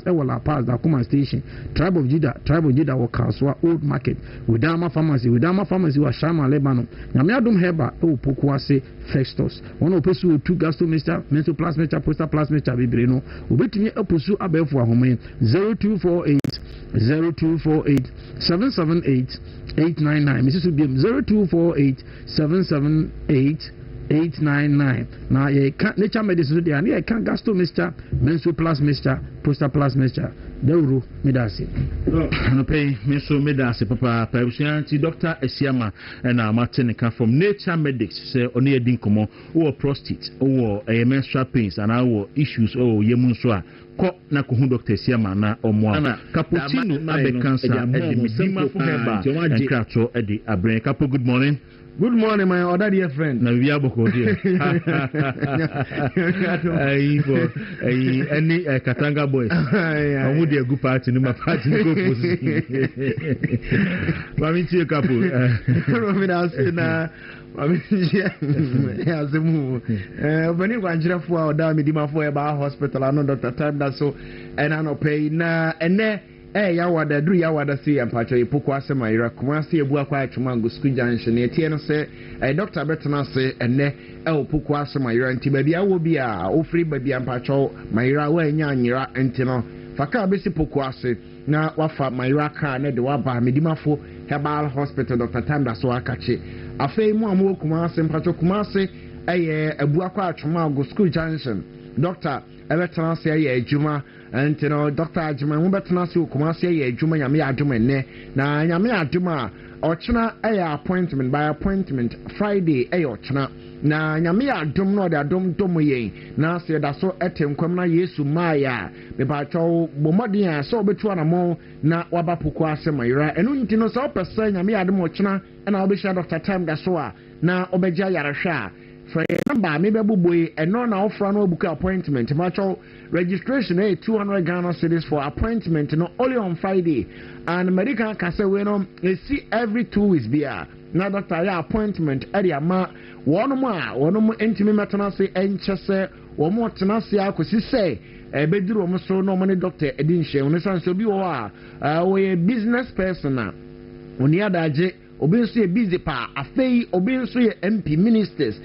e o La Paz da Kuma Station Tribe of Judah o Kaswa Old Market Widama Pharmacy wa Shama Lebanon Nyamiadum Heber e o Pokuase Festus one opesu 2 gasto mixture mesoplas mixture prostaplas mixture bibre no obetumi aposu abefo ahome 0248 778 899 Mrs. Ubim 0248 778 899 na ye kan nature medicine dey and ye kan gasto mixture mesoplas mixture prostaplas mixture Dawuro medase no pay meso medase papa pabushanti Dr. Esiama na Martinica from Nature Medics say oni edin komo o prostate o menstrual pains and our issues o yemun so a ko na ko hu Dr. Esiama na omo na cappuccino abe cancer e de midima fo heba en krato e de abren kapo. Good morning. Good morning, my other dear friend. Na we aboko dear. Any Katanga boys. Omo dey go party no ma party go post. Mami tie kapo. Mami na say na mami ya zemu. Bani gwanjira fo a oda medima fo e ba hospital ano Dr. Time that so and ano pay na ene ya wada duru ya wada si ampacho ipoko asema ira kuma si ebu akwa atwuma ngo school junction e tie no se doctor betena se ene opoko asema ira nti ba bia wo bia ofri ba bia ampacho maira wa anya anyira nti no faka besi poko ase na wafa maira ka na de waba medimafo herbal hospital Dr. Tanda so akache afei mu amu kuma ase ampacho kuma ase ebu akwa atwuma ngo school junction doctor betena se adwuma and you know Dr. Ajima we betena se okuma se adwuma nyame adwuma ne na nyame adwuma ochena appointment by appointment Friday ochena na nyame adwum no de adwum dom yen na se da so etenkwam na Yesu maya me ba cho bomodin a so obetu anamo na wabapoko asemayira enu nti no so pese nyame adwum ochena na obehia Dr. Time da so a na obegya yarehwa for number maybe boy and no now for no book appointment macho registration 200 Ghana cedis for appointment no only on Friday and American can say we no see every 2 weeks bia na doctor ya appointment area ma one more intimi matana say enchese one more tenase akosi say beduru mo so no money doctor edin hye oni san so bi wo a we business person na oni adaje obi nso ye busy pa afei obi nso ye MP ministers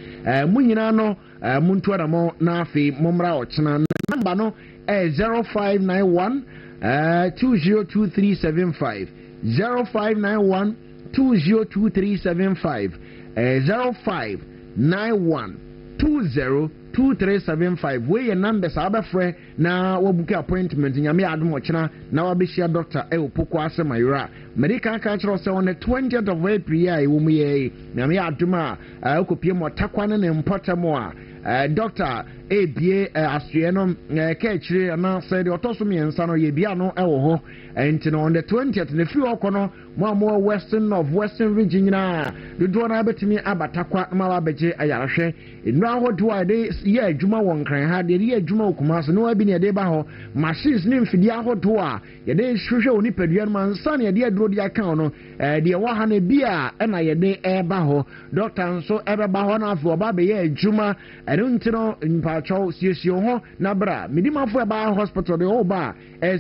mu nyina no muntu adamo na afei momra ochena number no 0591 202375 0591 202375 0591 202375 we numbers abafre na wabuke appointment nyame adom ochena na wabehia doctor opoko asemayura medical culture say on the 20th of April ya ewomu ye nyame adom a okopie mo takwane ne mpotamo a doctor ebie asue no kechire na say the otoso miensa no ye bia no ewo ho enti no on the 20th ne fi okono mo western region na do do na betimi abatakwa ma wabeje ayarehwe enu ahodo a de yɛ adwuma wɔ nkran ha de yɛ adwuma wɔ Kumasi no abi ne de ba hɔ machines ne mfidi ahoto a yɛde hwehwɛ wɔ nipadua no mansa ne yɛde aduro de aka no de wɔ ha na bi a ɛna yɛde ɛba hɔ doctor nso ɛbɛba hɔ na afɔ ɔba bɛyɛ adwuma ɛno nti no mpatwɔ siesie hɔ na bra medimafo ɛba hospital de ɔba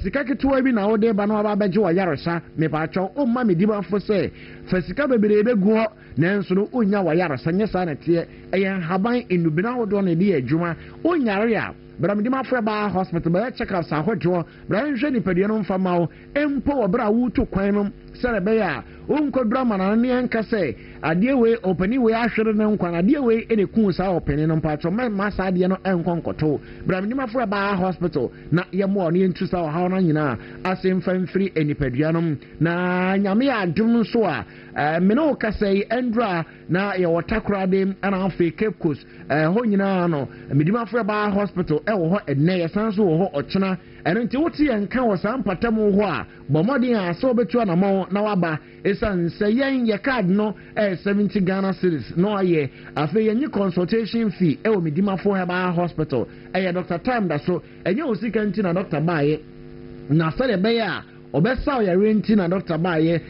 sika ketewa bi na wode ba no aba bɛgye wɔ yaresa mepatwɔ ɔmma medimafo sɛ fa sika bebree bɛgu hɔ nanso no onya wɔ yaresa nyɛ saa na teɛ ɛyɛ haban enubina hodo na de adwuma onyare a Bramdimafo ba hospital ba check up sa hodwo branhwe nipadua no mfa ma wo empo obra wuto kwan no sere be ya onkodra mana ne enka se ade we opani we ahwere ne nkwan ade we ene kun sa opani no mpacho ma sa ade no enkonkoto bramdimafo ba hospital na ye mo ne ntu sa ha no nyina asemfa mfiri enipadua no na nyame adum so a me no ka se endra na ye wotakra dem ana afi Cape Coast ho nyina no medimafo ba hospital ewo ho enne ye san so ho ochena eno nti wote ye nka wo san patamu ho a bomodin a so betu na mo na waba esan se yen ye card no 70 Ghana cedis no aye afi yenyi consultation fee ewo medimafo ba hospital Dr. Time da so enye osika nti na Dr. Baye na sare be ya obesa ya renti na Dr. Baye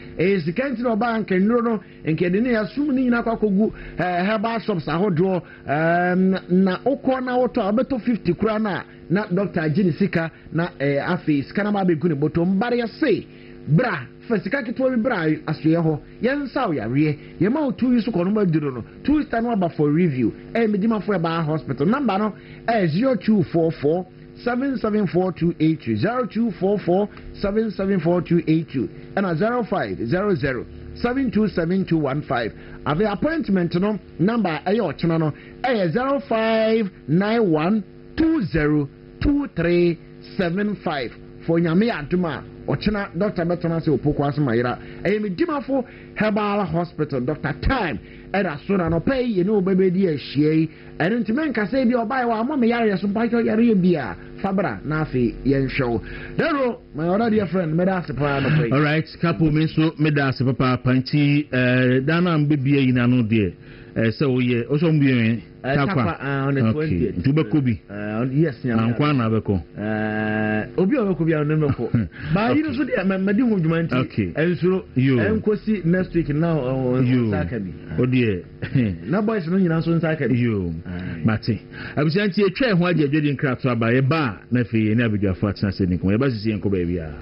sika nti na oba nke nro no nke de ne yasum ni nyina kwakogu herbal shops ahodo na okọ na woto abeto 50 kura na Dr. Jini sika na afi sika na ba be gu ne boto mbare se bra fasika kitwa bi bra asoye ho yensa ya re ye ma 2 years ko no ma duro no 2 star no ba for review medima for ba hospital number no 0244 774282 0244 774282 and 0500 727215 ave appointment no number ayo chino no 0591 202375 for nyame aduma ochina Dr. Betona se opoko asmayira medimafo herbal hospital Dr. Time era so na no pay ye no bebedi ahie eno ntimen kase bi obai wa mo me yare so mpacho yare bia fabra na afi yen show dero my other dear friend me da sepa no pay. All right couple me so me da sepa panti dana mbebia yina no de so ye o so mbie Tapa on the 20th. Tubekobi. Yes, Ankwa na beko. Obi obekobi on nemeko. Ba you so dey madi hu dwumanti. Okay. Ensuro enkosi next week now on Sakabi. Odie. Na boys no nyina so Sakabi. Yo. Mate. Abusanti etwa ho age adwedi nkra so aba ye ba na fe ni abedwafo atena se nikom. Ye ba sisi enko ba bia.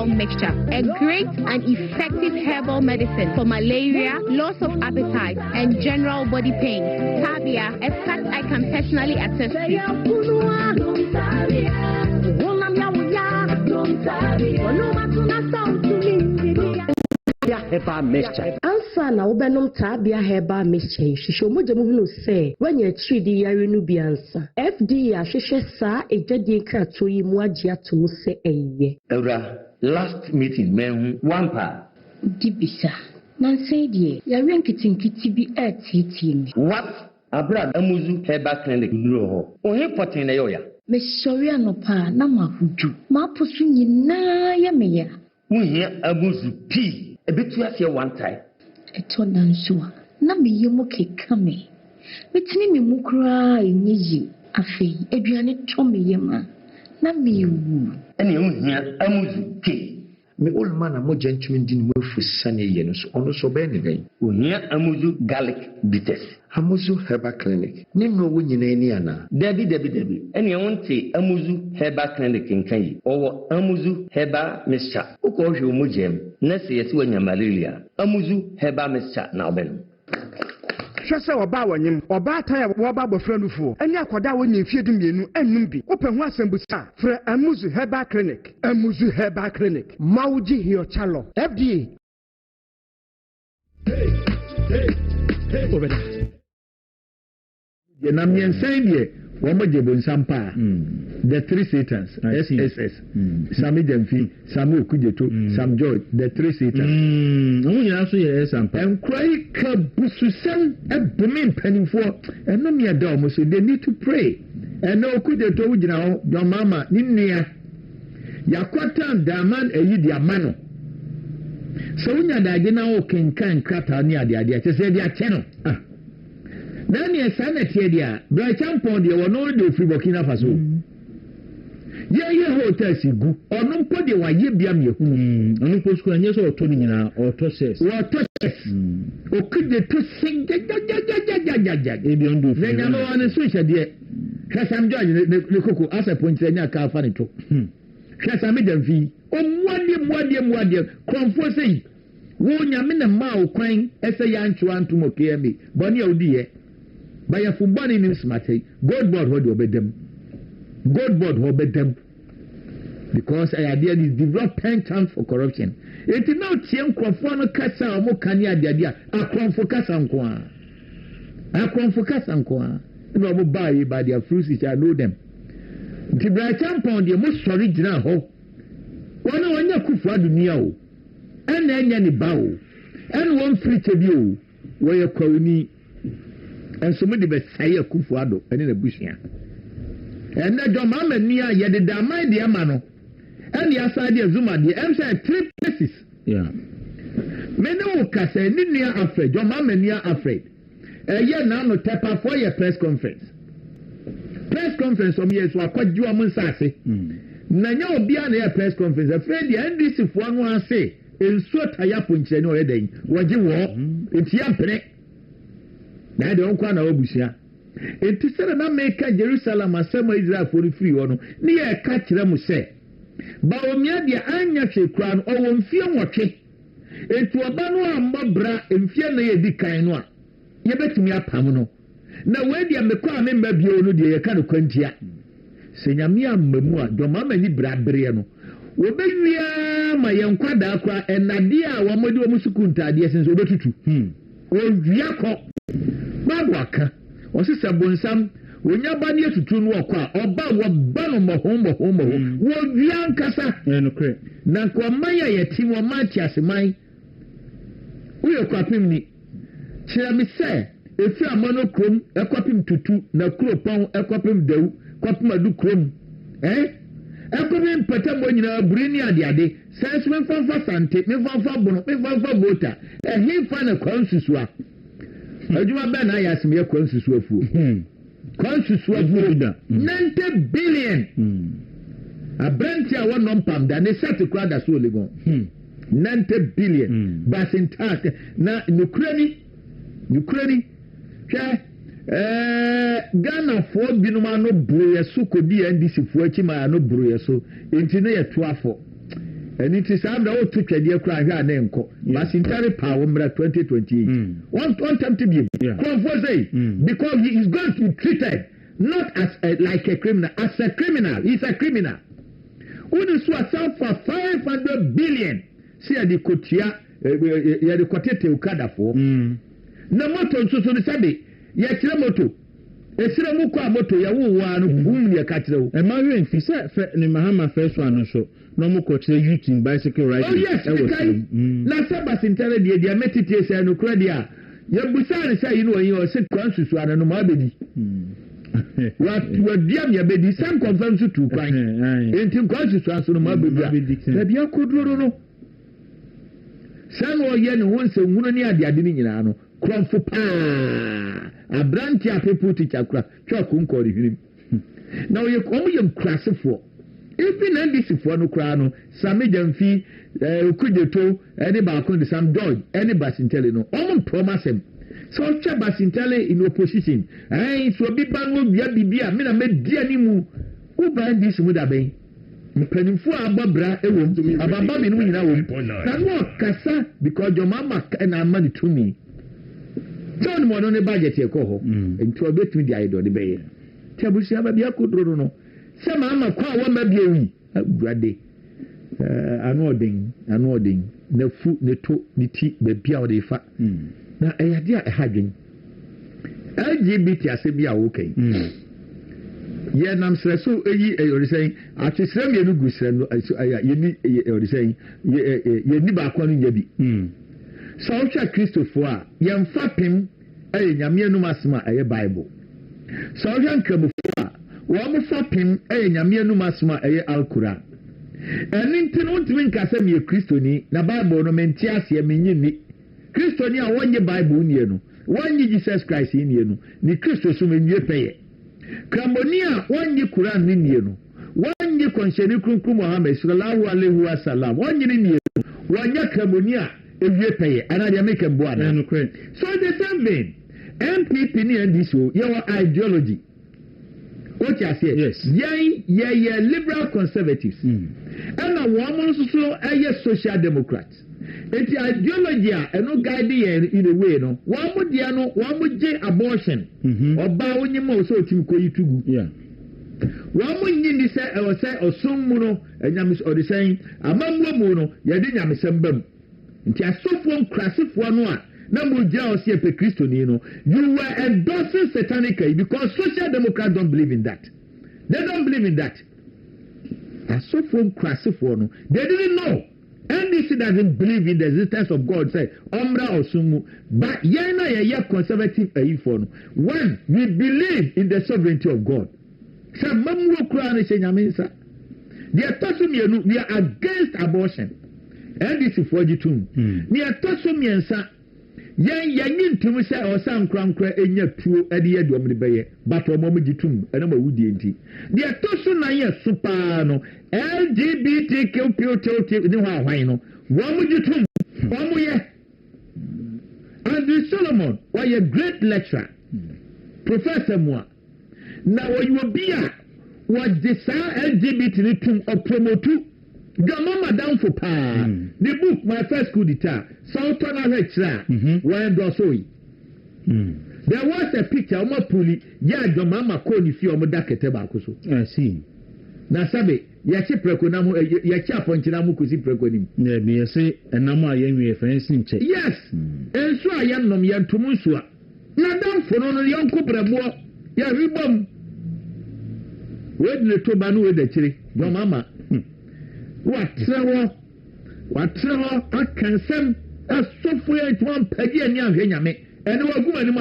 Mixture, a great and effective herbal medicine for malaria, loss of appetite, and general body pain. Tabia, a fact I can personally attest to. Herbal mixture. Ansa na wobenom tabia herbal mixture. Shisho moje mu hunu se wenye chidi yare nu bi ansa. FDA ahwehwe sa ejadi nkrato yi mu agye ato mu se eye. Ewra last meeting men one pa dibisa nanse die yare nkitinkiti bi atiti mi. What abra amuzu herbal clinic nuro ho. Ohe potin na yoya. Me sori anopa na mahudu. Ma posu nyina ya meya. Unhe amuzu pi ebetu asie one time. Eto danso na meye mo keka me. Betini me mukura enyi afei aduane to meye ma na mewu. Ene unhe amuzu pi. Me olma na mo gentumi din mo fusane ye no so ono so be ne den. Unhe amuzu garlic bitters. Amuzu herbal clinic. Ni no wo nyina ni ana. Debi. Ene wonte amuzu herbal clinic nkan yi. Owo amuzu herbal mixture. Uko hwe o mojem. Na se yesi wanya malaria. Amuzu herbal mixture na obenu. Hwese oba wanyem oba tan ya oba bofra nufu eni akoda wo nyefie du mienu enum bi openhu asembusa fra amuzu herbal clinic mawuji hio chalo FDA na miɛnsan deɛ wɔn gye bonsam paa the three satans SSS Sami Jamfi Sami Okujeto Sam George the three satans wɔn nyinaa so yɛ sampa nkura yi ka bususɛm ɛbumi mpanimfoɔ ɛnum yɛ da wɔn so they need to pray ɛna Okujeto wogyina hɔ dɔmama ne nua yakɔta daman ɛyi di ama no sɛ wonya daagye na wo kenkan krataa ne adeadeɛ kyɛ sɛ ɛde akyɛ no na ne ɛsa na tie deɛ a brachampɔn deɛ wɔno de ofiri Burkina Faso yɛyɛ hotel si gu ɔno mpo deɛ wayɛ bia mmiɛhunu ɔno mpo sukuu anyɛ sɛ ɔtɔ no nyinaa ɔtɔ sɛs ɔkude to sen gyagyagyagyagyagya na nyame wɔ ne so hyɛ deɛ hwɛ Sam George ne koko asɛ ponkyerɛ nyɛ aka afa ne to hwɛ Sami Jamfi ɔmmuadeɛ kurɔmfoɔ sɛ yi wo nyame na mmaa wo kwan ɛsɛ yɛantwewa ntom okame bɔne a wodiɛ bayɛfo bɔne nim smatɛi gold board hɔ de ɔbɛdam because ɛyɛadeɛ is development chance for corruption enti na otie nkurɔfoɔ no kasa a ɔmo ka ne adeade a akorɔmfo kasa nko a ɛna ɔmo baa yi by their fruits I know them nti brachampɔn deɛ mosɔre gyina hɔ wɔn a wɔnyɛ kufu adunia o ɛna ɛnyɛ ne ba o ɛna wɔn firi kyɛ bi o wɔyɛ kwawuni ɛnso mo de bɛsɛe akufu ado ɛne na busua ɛna dɔm ama ni a yɛde daman de ama no ɛna yɛasa de azuma deɛ ɛm sɛ 3 places mene wo kasa ne nua afrɛ dɔm ama ni afrɛ ɛyɛ naano tɛpafoɔ yɛ press conference ɔmo yɛ so akɔgye wɔn nsaase na nyɛ obiara na yɛ press conference afei deɛ NDC foɔ no ase nsuo taya ponkyerɛ ne ɔyɛ dan wɔgye wɔ enti ampene na ɛde wɔn kɔ na wɔbusua enti sɛ na meka Jerusalem asɛm a Israelfoɔ no firi hɔ no ne yɛ ka kyerɛ mo sɛ baomia deɛ anya hwɛ kura no ɔwɔ mfie nwɔtwe enti ɔba no ambɔ bra mfie na yɛ di kan no a yɛbɛtumi apam no na wɔn deɛ mekɔ a memba bio no deɛ yɛka no kwantia sɛ nyame amma mu a dɔmama ni bra bereɛ no wɔbɛwia ma yɛn kwadaa kwa ɛnadeɛ a wɔmɔde wɔn sukuu ntaadeɛ sen so wɔbɛtutu ɔwia kɔ baabo aka ɔsesa bonsam wonya ba ne atutu no ɔkɔ a ɔba wɔba no mmɔho wɔwia nkasa na nkɔman a yɛte wɔn ma te aseman woyɛ kwapem ni kyerɛ me sɛ efi amano kurom ɛkɔpem tutu na kuropɔn ɛkɔpem dawu kɔpem adu kurom ɛkɔpem mpɛtɛmɔ nyinaa buri ne adeade sɛnso memfanfa sante memfanfa bono memfanfa vota ɛhefa na kwan susua adwuma bɛɛ na ayɛ asɛm kwan susua fuo 90 billion aberante a wɔnɔ mpam da ne sɛte kora da so olegon 90 billion basentate na nukurani hwɛ Ghana foɔ binom ano buru so kodi NDC foɔ akyi ma ano buru so enti ne yɛ toafo ɛni ti saa da wotu twɛdeɛ kora hwɛ a ne nkɔ basintare pa wo mmra 2028 one time to be confuse because he is going to be treated not as like a criminal as a criminal. He's a criminal who so asam for 500 billion see the kotia the kotete ukada for na moto nso so ne sabe ya kire moto esire mu kwa moto ya wo wa no bum ya ka kire wo e ma hwe nfi se fe ne mahama first one so no mu ko kire youth bicycle riding. Oh yes, na sabas intare dia metite se no kura dia ya busa ne sai no yin o se kwan susu ana no ma bedi wa dia me bedi sam confirm so tu kwan enti kwan susu aso no ma bedi na dia kodro no san o ye ne won se hunu ne ade ni nyina no kromfo pa abranti apepu teacher kura twa kunko de hwirim na o ye krasefo ifi na ndisifo no kura no Sami Jamfi Okujeto any ba kon de Sam George any basintele no promisem so twa basintele in opposition so bi ba no bia bibia me na medi animu wo ba ndisi mu da ben mpanimfo ababra ewom ababa me no nyina wom kan no kasa because your mama na amani to me John mo no ne budget e ko ho enti obetumi di aido de beye tabusi aba bia kodro no se mama kwa wa ma bia wi agurade anu odin na fu ne to ne ti be bia o de fa na eyade a ehadwen LGBT asem ya wo kai ye nam sere so eyi eyori sen atwesere me no gusere no ye ni eyori sen ye ni ba kwa no nya bi so otwa Christopher a ye mfa pem eye nyame anum asema eye Bible so otwa nkramofo a wo mo fa pem eye nyame anum asema eye Alquran eninti no ntimi nkasa me Kristoni na Bible no menti ase me nyini Kristoni a wonye Bible nie no wonye Jesus Christ nie no ni Kristo so menye peye Kramonia wonye Quran nie no wonye konhyeni krunkrum Muhammad sallallahu alaihi wasallam wonye nie no wonye Kramonia ewie peye ana dia make mboa na so the same thing MPP ni NDC your ideology what you say yes yeah liberal conservatives and a woman so social democrats enti ideology eno guide in a way no one mo dia no one mo je abortion oba onyima so otim ko yitugu one mo nyini se e wo se osummu no enyam o de sen amamwo mu no ye de nyamesem bam nti asofo nkrasefo no a na mo dia o se pe Kristo ni no you were endorsing satanically because social democrats don't believe in that. They don't believe in that. Asofo nkrasefo no they didn't know. NDC doesn't believe in the existence of God. Say, Omra Osumu. But yena conservative for one, we believe in the sovereignty of God. Say, Mamu Kurani say Nyaminsa. They are touching me. We are against abortion. NDC for you too. We are touching me and say, Yan to me say or some crankra in your true idea do me baye, but or momijitum, and I'm a woody anti. They are touching na supano. LGBTQ no why no one would you too Andrew Solomon why a great lecturer Professor Moa now you will be a what this LGBT to or promote your mama down for power the book my first coup d'etat Southern lecturer when dosoi there was a picture of my puli your mama called if you are Modaketeba I see na sabe yache preko na mu yache aponti na mu kusi preko nim na bi yese enam a yenwe fancy nche yes enso a yennom yentum nso a na damfo no no yonko brebo ya ribom we de to ba no we da kire do mama watrewo akansem asofo ya ntwan pagi ani ahwe nyame ene waguma ni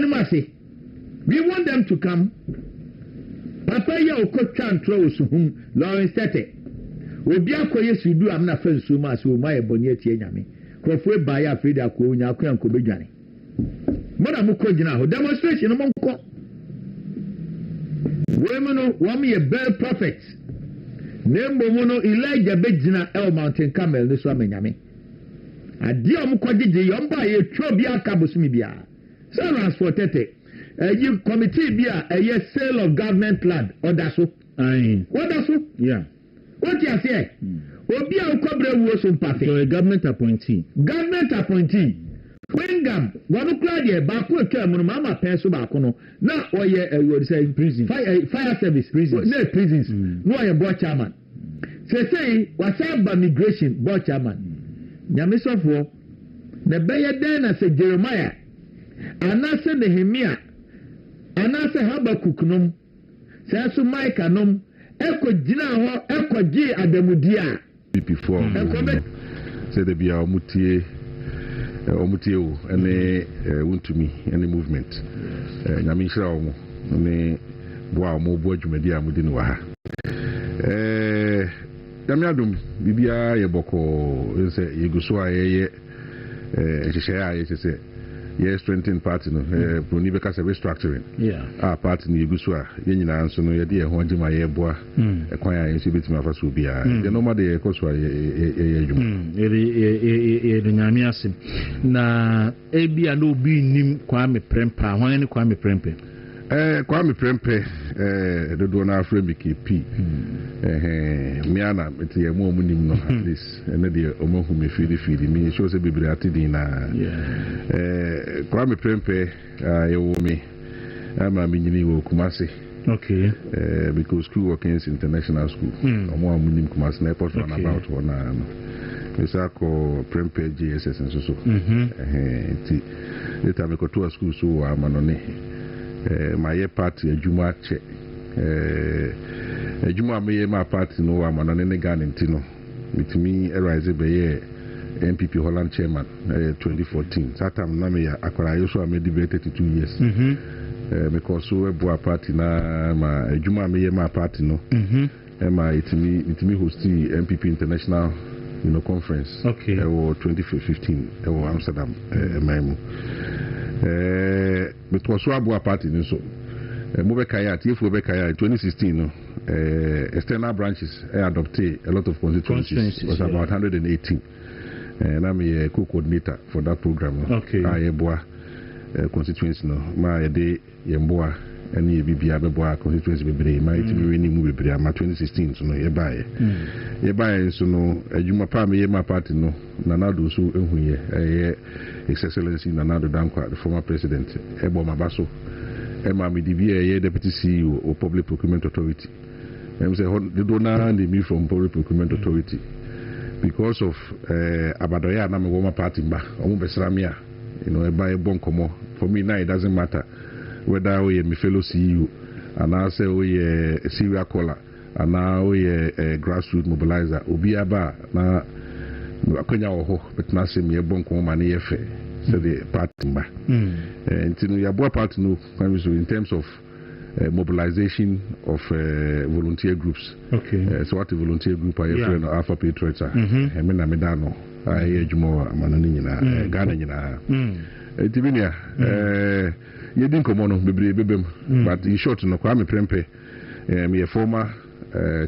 mase we want them to come. Papa ya okotwa ntro osuhum Lawrence Tete obi akoye sudu amna fansu ma so ma e boni atie nyame krofo ba ya Frida ko onya akwa nko bedwane mona mu ko gina ho demonstration mo nko women no wam ye bel prophet nembo mo no Elijah begina El Mountain Carmel ne so amanyame ade o mo ko gije yo mba ye twa bi aka bosumi bia Lawrence for Tete you committee be a sale of government land or that's so. What that's so? Yeah. What you say? Obi a kobre wo so mpate. So a government appointee. Government appointee. Wengam, wanu kra de ba ko twa mu no mama penso ba ko no. Na oye you say prison. Fire service prison. No prisons. No oye board chairman. Say wasaba migration board chairman. Nyame sofo. Na beye den na say Jeremiah. Anase Nehemia. Anase Habakuk nom saso Micah nom eko gina ho eko gi adamudia before say the bia omutie o ene wontumi ene movement nyame hira omo ne boa omo bo adwumadi amudi ne wa ha nyame adom bibia ye boko say yeguso ayeye ehyehyɛ ayɛ sɛ yes, strengthening party no broni beka se restructuring party no yeguso a ye nyina nso no ye de ho agema ye boa ekwan a yenso betima afa so bia the normal de ekoso a ye adwuma ye nyame asem na ebia no obi nim Kwame Prempa hwan ne Kwame Prempa Kwame Prempa dodo na afre BKP miana meti ye mo munim no at least ene de omohu me fidi mi show se bibiri atidi na Kwame Prempa ye wo me I'm a mini Kumasi. Okay. Because school working is international school. More Munim Kumasi airport run about one. It's a call Prempeh GSS and so. Later I go to a school so I'm on my party a Juma check. A Juma may my party no I'm on any gun in Tino. With me arise by MPP Holland chairman 2014. That time Namia Akara Yosua made debated 2 years. Because so a party na my Juma may my party no. My it me hosting MPP International conference. Okay. 2015 Amsterdam Maimu. But was so a party so. Mobekaya, TF Mobekaya in 2016 no. External branches adopted a lot of constituencies. It was about 118. And I'm a co-coordinator for that program. Okay. I constituency no. My day Yemboa and BBA constituency be my movie 2016 so no ye buy so no adwuma pa me my party no nanado so ehuye His Excellency Nanado Dankwa, the former president ebo mabaso me DBA deputy CEO of Public Procurement Authority. Say they don't know me from Public Procurement Authority because of Abadoya na me wo my party ba omo besramia e buy bon komo for me now it doesn't matter whether we my fellow CEO and I say we a serial caller and now we a grassroots mobilizer obi aba na akonya wo ho but na say me bon komo ma na yefe so the party ba and you are part no in terms of mobilization of volunteer groups. Okay. So what a volunteer group are you friend Alpha Patriots are Hemina Medano I Jumo Mananina Ghana Tibinia you didn't come on bebem but in short no Kwame Prempeh me a former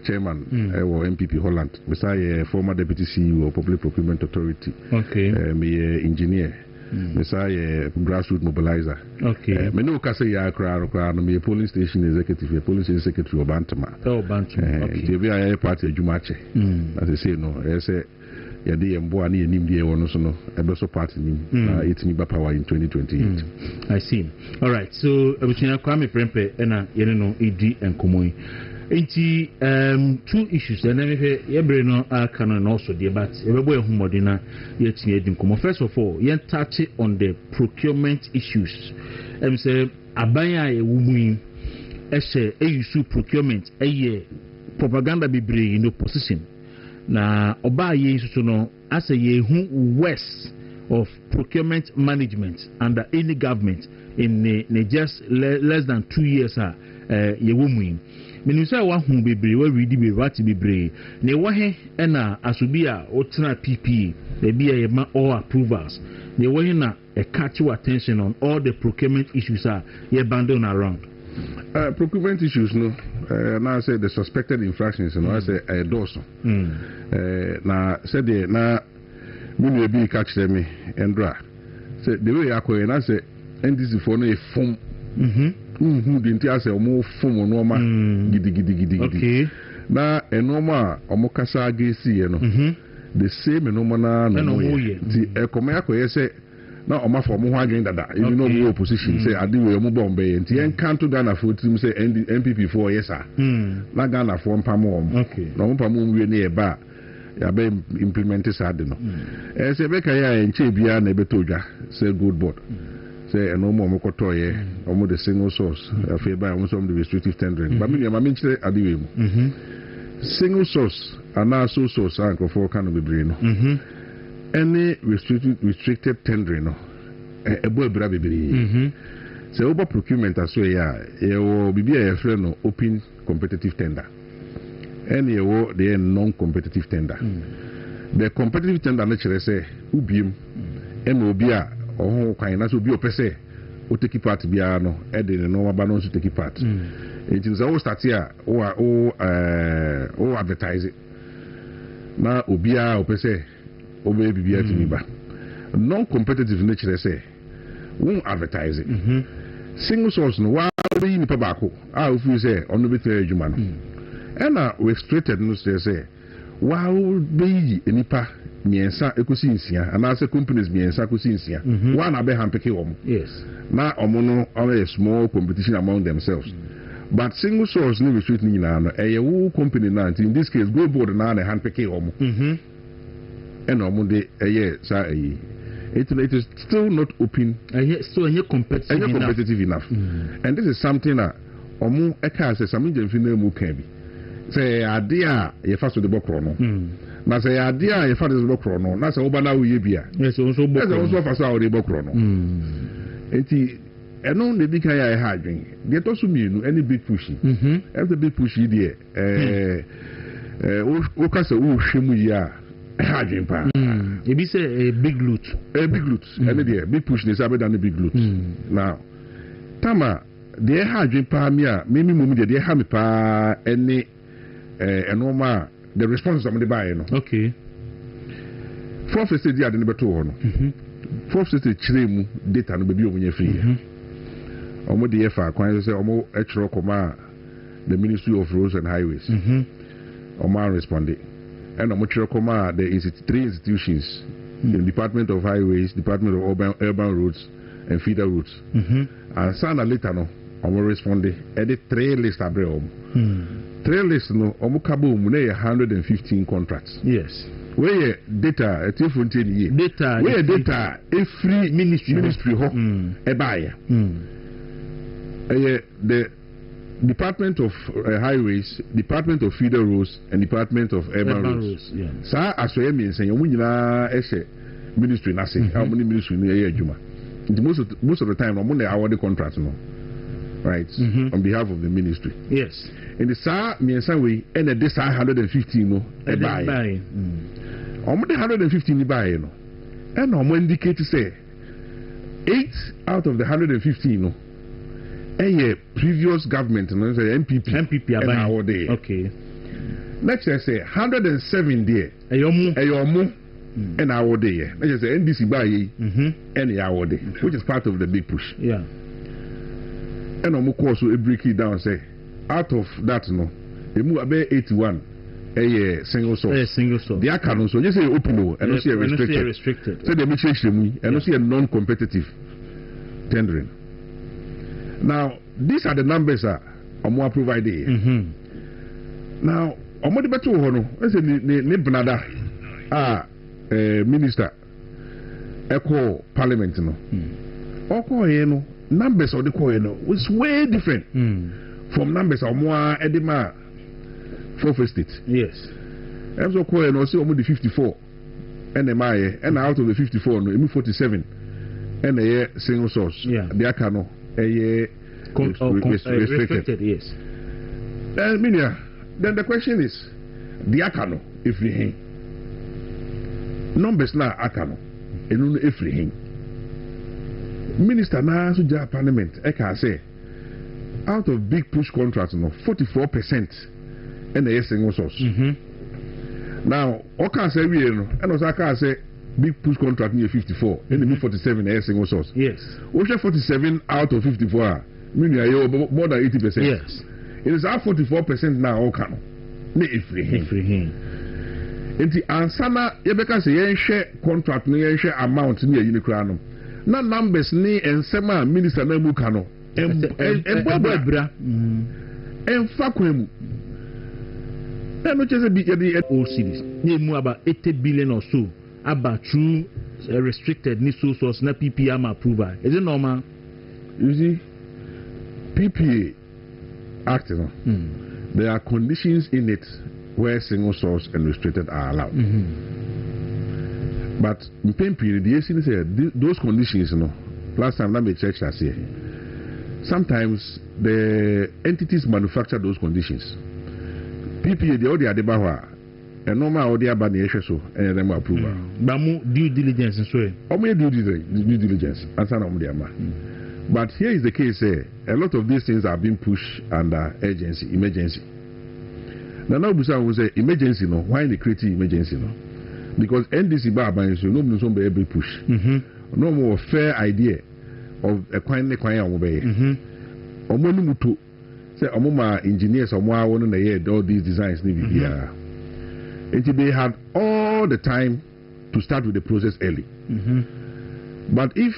chairman or MPP Holland beside former deputy CEO of Public Procurement Authority. Okay. Me engineer Messiah grassroots mobilizer. Okay. Me no kase ya kra me police station executive, police secretary of Bantama. Oh, Bantama. Okay. The VIA party Jumache. As I say no, I say ya de mbo ani enim de wono so no ebeso party nim na etimi ba power in 2028. I see. All right. So Abuchina Kwame Prempeh na yene no edi enkomo. Enti two issues and then every no can also debate everybody humodina yet first of all yen touch on the procurement issues say abanya e wumu ese use procurement propaganda bebre in opposition na oba ye so no as a ye hu worse of procurement management under any government in just less than 2 years ye wumu menim say wa hu bebre wa read be what bebre ne wo he na asobi a otena PP e bia ye ma all approvals ne wo he na e catch your attention on all the procurement issues ye bandon around procurement issues no now say the suspected infractions no I say doso na said na me be catch them endra say the way akoye na say NDC for no e form didn't I say more form normal gidi. Okay. Na enoma omokasa agesi no. The same enoma na no. The ekomako say na omafo mo ho agen dada. You know more opposition say ade we mo bombe nti en kanto Ghana for team say MPP for yes sir. Na Ghana for mpamo. Okay. Na mpamo we na e ba ya be implement this ade no. Say be kai ya enche bia na ebetodwa say good board. Say no more mokotoye almost the single source after by almost some the restrictive tendering but me chere adiwe mu single source and also source anko for can be brain any restricted tendering no ebo ebra bebere say over procurement as well ya bibia ya friend no open competitive tender any the non competitive tender the competitive tender na chere say ubiem obia oh kind na so bi opese o take part bia no e de no ba no so take part it is all start here o advertise na obia opese o be bibia timi ba non competitive nature say won advertise single source no wa be ni pa ba ko o fi say ono be tire adwuma no e na restricted no say wa be yi enipa miensa ekosi nsia and as companies miensa ekosi nsia one abe hampeke omo yes na omo no a small competition among themselves but single source ni retreat ni na no wo company na in this case go board na na hampeke omo and omo de sa it is still not open so competitive enough and this is something that omo eka say some jemfi na mu kan bi say ade a ye fa so de bokro no na say ade a ye fa de bokro no na say oba na wo ye bia yes so bokro so fa so a wo de bokro no enti eno ne bi kan ya ha adwen de to so mienu any big push every big push there o ka say wo hwemu ya ha adwen pa e bi say a big loot any there big push ne say better than big loot now tama de ha adwen pa mi a me mum de ha me pa any enoma the response am de buy no okay fourth stage dia de ne beto ho no fourth stage chire mu data no be omunye free omo de fa kwan say omo echro koma the Ministry of Roads and Highways omo responded and omo chro koma the three institutions the Department of Highways, Department of Urban Roads and Feeder Roads and sana later no omo responded and the three list abre omo three list no omo kabo mu na 115 contracts yes where data at data where data every ministry ho e buy the Department of Highways, Department of Feeder Roads and Department of Urban Roads sa asoye mi nsen yo nyina ehye ministry na se how many ministry no ye adwuma most of the time no na award contract no right on behalf of the ministry yes in the sa mi nsen we and the 115 no e buy omo de 115 ni buy no and omo indicate say 8 out of the 115 no previous government no say MPP abay okay let's say 107 there eyomu and award there let's say NDC buy and award which is part of the big push and omo course we break it down say out of that no emu abe 81 single source the account so you say open and no see restricted so they make sure and no see a non-competitive tendering. Now these are the numbers omo provide here now omo de beto ho no say ne brother minister echo parliament no oko here no numbers of the call no was way different from numbers omo edema for state yes so call no say omo the 54 NMI and out of the 54 no emu 47 and a single source the account restricted yes then the question is the akano if we numbers na akano enu if we minister na so ja parliament e can say out of big push contracts no 44% and a single source now o can say we no and also can say big push contract near 54 and the 47 a single source yes o 47 out of 54 meaning more than 80%. Yes. It is at 44% now. Okay. Ne ifri. Enti ansana yebeka se yen share contract no yen share amount ni yini kra no. Na numbers ni ensema minister na mu ka no. Ebobra. Emfa kwemu. Na no chese bi the all cities. Ni mu about 80 billion or so about true restricted ni source na PPM approval. Is it normal? You see PPA Act, there are conditions in it where single source and restricted are allowed. But in PPA, the ACN said those conditions, last time I checked last year, sometimes the entities manufacture those conditions. PPA, the audio adebawa, and normal audio abaniation so, and then approval. Bamu due diligence and so. Due diligence, answer on the but here is the case, a lot of these things are being pushed under emergency. Now, Busa will say, emergency, no, why they create emergency? No? Because NDC bar by so no one be able push. No more fair idea of a coin obey. Omonuto say, Omoma engineers or more one year, all these designs need to be here. And they had all the time to start with the process early. But if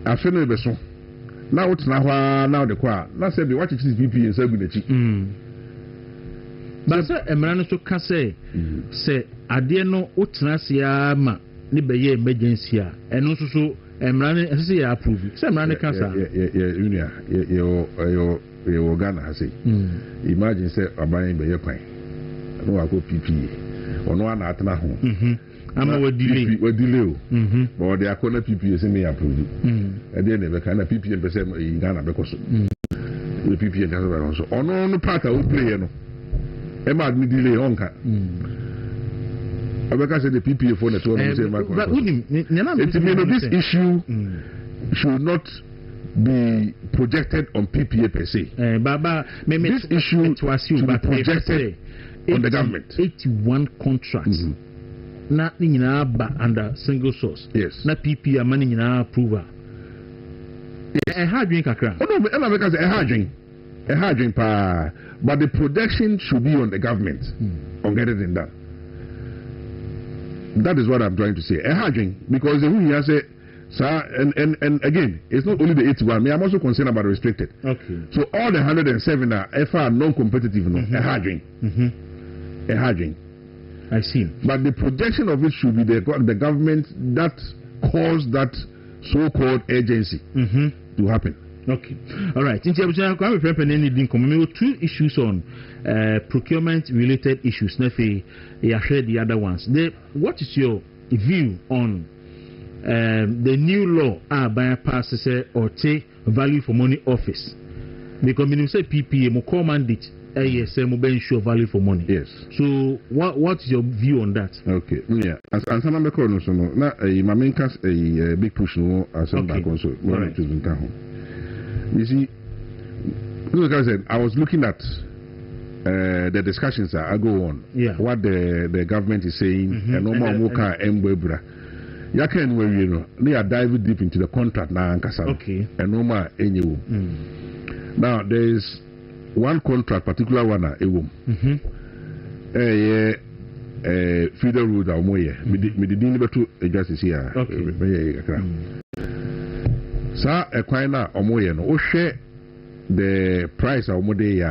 I feel no beso now it's now the qua now say what it is PP and say but say emrano so ka say ade no utnasia ma ni beye emergency a eno so emrano say ya approve say emrano ka sa your Ghana has say imagine say aban beye kwan no wa go PP ono ana atna ho ama we delay but they are calling PP say me approve and then they can PP and say Ghana because the PP and so ono no part of play no e ma admi delay onka abeka say the PPA for the tournament say my but this issue should not be projected on PPA per se. This issue should be projected on the government. 81 contracts. Na nyina ba under single source. Yes. Na PPA money nyina approval. Hard drink kakra. Oh no, I make say a hard drink pa, but the projection should be on the government on getting it done. That is what I'm trying to say. A hard drink because the who say sir, and again, it's not only the 81. I'm also concerned about the restricted. Okay. So all the 107 are FR non-competitive. A hard drink. A hard drink. I see. But the projection of it should be the government that caused that so-called agency to happen. Okay. All right. In terms of two issues on procurement-related issues. Nefe, you shared the other ones. What is your view on the new law by passes or take value for money office? Because when you say PPA, mo call mandate. Yes, show value for money. Yes. So, what's your view on that? Okay. Yeah. As I'm a corner, so now my main cast a big push no as I'm back also. You see, like I said, I was looking at the discussions that I go on. Yeah. What the government is saying and no more muka embebra. Yaken where you know they are diving deep into the contract now and okay. And no more anyway. Now there is one contract, particular one, feeder road or more. Me didn't to justice here. Sir, a quina or more. No, share the price of more day.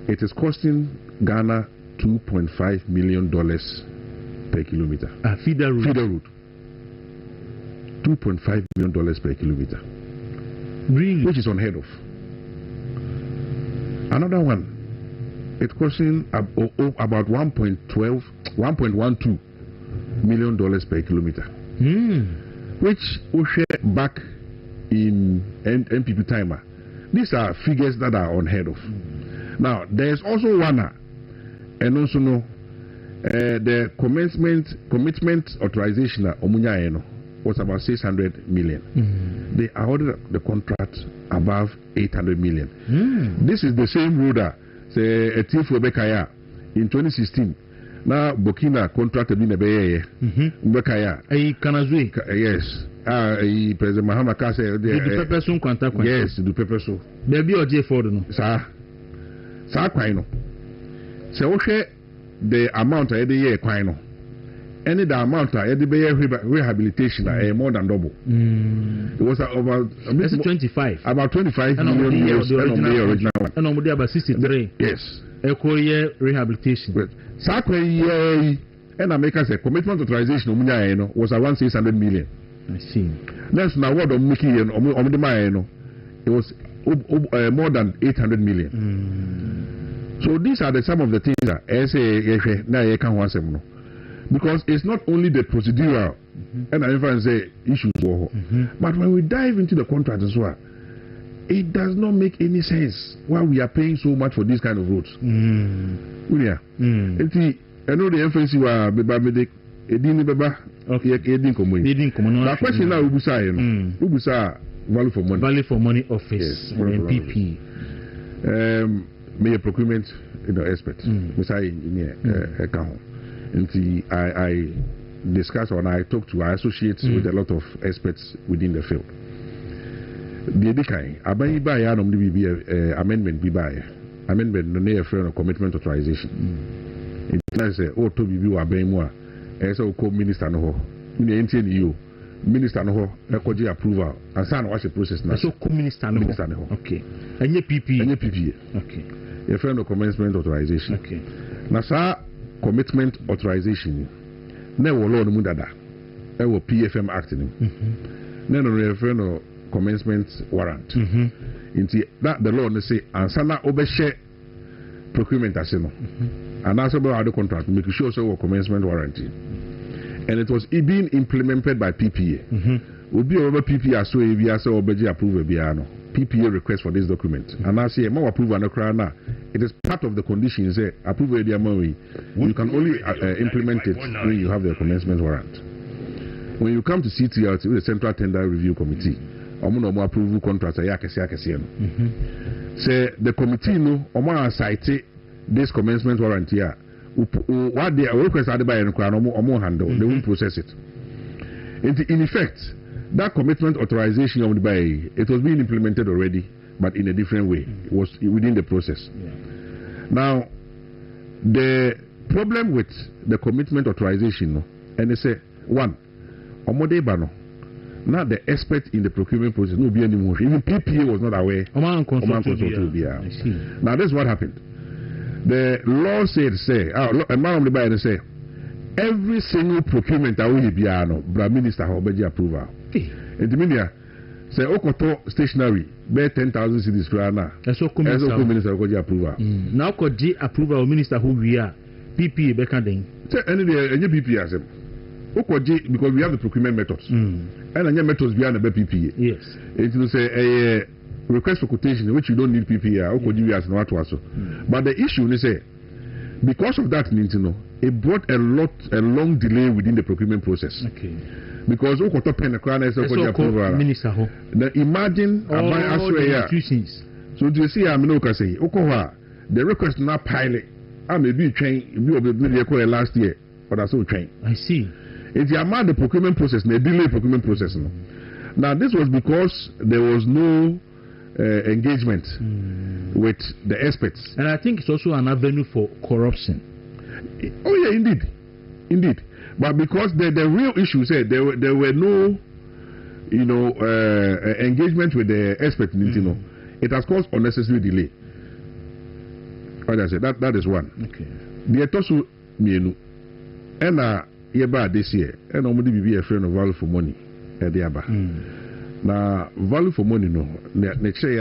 It is costing Ghana $2.5 million per kilometer. Feeder road. $2.5 million per kilometer. Really? Which is unheard of. Another one, it's costing about $1.12 million per kilometer, which we share back in NPP timer. These are figures that are unheard of. Now, there's also one, and also no, the commitment authorization was about 600 million. They awarded the contract above 800 million. This is the same road say a thief Bekaya in 2016. Now Burkina contracted in a bay Bekaya. Kanazui. Yes. President Mahama Kase. Yes, the pepper so. There be a J for no. Sir. Quino. So the amount of the year Quino. Any the amount of rehabilitation more than double. It was about 25. About 25 million euros on the original one. And on about 63. Yes. Eco year rehabilitation. And I make us a commitment authorization was around 600 million. I see. That's now what I'm making it was more than 800 million. So these are some of the things that I say now can once because it's not only the procedural and I say issues but when we dive into the contract as well, it does not make any sense why we are paying so much for these kind of roads. I know the FNC were the question now Ubusa value for money office MPP. May a procurement expert. I discuss or I talk to our associates with a lot of experts within the field. The Edikai, Abani by amendment be by amendment no near friend of commitment authorization. It says, oh, to be you are more so co minister no ho ni enti you minister no ho ekoje approval and say na wash process na so co minister no ho okay enye PPA okay your friend of commencement authorization okay na sa commitment authorization na wo law no mu dada e wo PFM act ni na no your friend of commencement warrant into that the law say ansana obehye procurement asino and also about the contract make sure so commencement warranty and it was being implemented by PPA obi over PPA so e bia say obeji approve bia no PPA request for this document and I say more approve and na it is part of the conditions say approve the amount you can only implement it when you have the commencement warrant. When you come to CTL, the Central Tender Review Committee, omo approve contracts yakese no say the committee no omo cite this commencement warrant here what they request by omo handle they won't process it. In effect that commitment authorization of the by it was being implemented already but in a different way. It was within the process. Now the problem with the commitment authorization no and they say one omode bano now the expert in the procurement process no be anymore. Even PPA was not aware. Now that's what happened. The law said a man of the Bible say every single procurement that will be Prime Minister Obeji approval. And the media say Okoto stationery bear 10,000 cedis per annum. That's what Minister Obeji approval. Now Okoji approval of Minister who we are PPA Bekading. Say any PPA as Okoji because we have the procurement methods. And the methods beyond the PPA. Yes. It will say a request for quotation which you don't need PPA. Okoji as no so. But the issue is say because of that it brought a long delay within the procurement process. Okay. Because Okoto pen the crown as Okoji approval. Minister ho. Now imagine all the institutions. So do you see Aminoka say Okowa the request not pilot. I may be trained last year, but I saw train. I see. It's the amount of the procurement process, the delay procurement process. Now this was because there was no engagement with the experts, and I think it's also an avenue for corruption. Oh yeah, indeed. But because the real issue said there were no, engagement with the experts. It has caused unnecessary delay. Like I said, that is one. Okay. The etosu mienu, and this year, and nobody be a friend of value for money. Now, value for money, no. They say,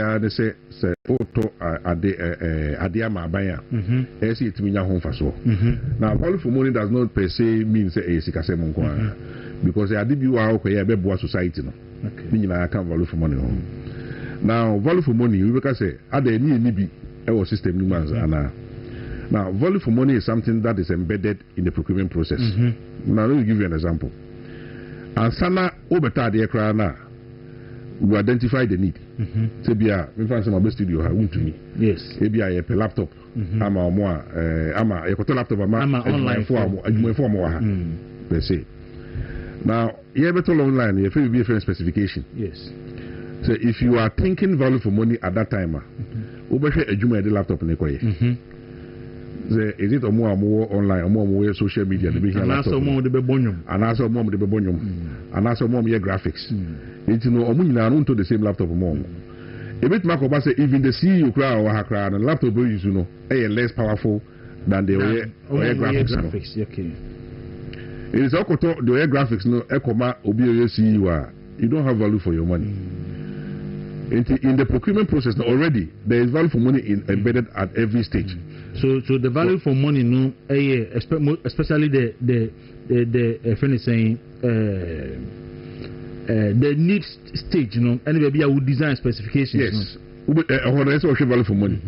auto adiama baya. Esi it mean home for so. Now, value for money does not per se mean say a sikase monko, because I did you out here be society no. Meaning I can't value for money home. Now, value for money, we can say, are there any be our system now, value for money is something that is embedded in the procurement process. Now, let me give you an example. And Sana Obeta de Ekrana, we identify the need. Say, we find some of the studio have to me. Yes. Maybe I have a laptop. I'm a laptop. I'm online form. They say. Now, you have a online, you have a different specification. Yes. So, if you are thinking value for money at that time, Obeshe Ejuma the laptop in the is it more online or more social media? And also more the bebonium. And also more the bebonium. And also more graphics. It's to the same laptop more. A bit Marco say even the CEO crowd or her crowd and laptop is less powerful than the graphics. Okay. It is also the graphics no Ekoma Obi CEO. You don't have value for your money. In the procurement process already, there is value for money embedded at every stage. So the value for money, no, especially the friend is saying the need stage, and maybe I would design specifications. Yes. That's also value for money.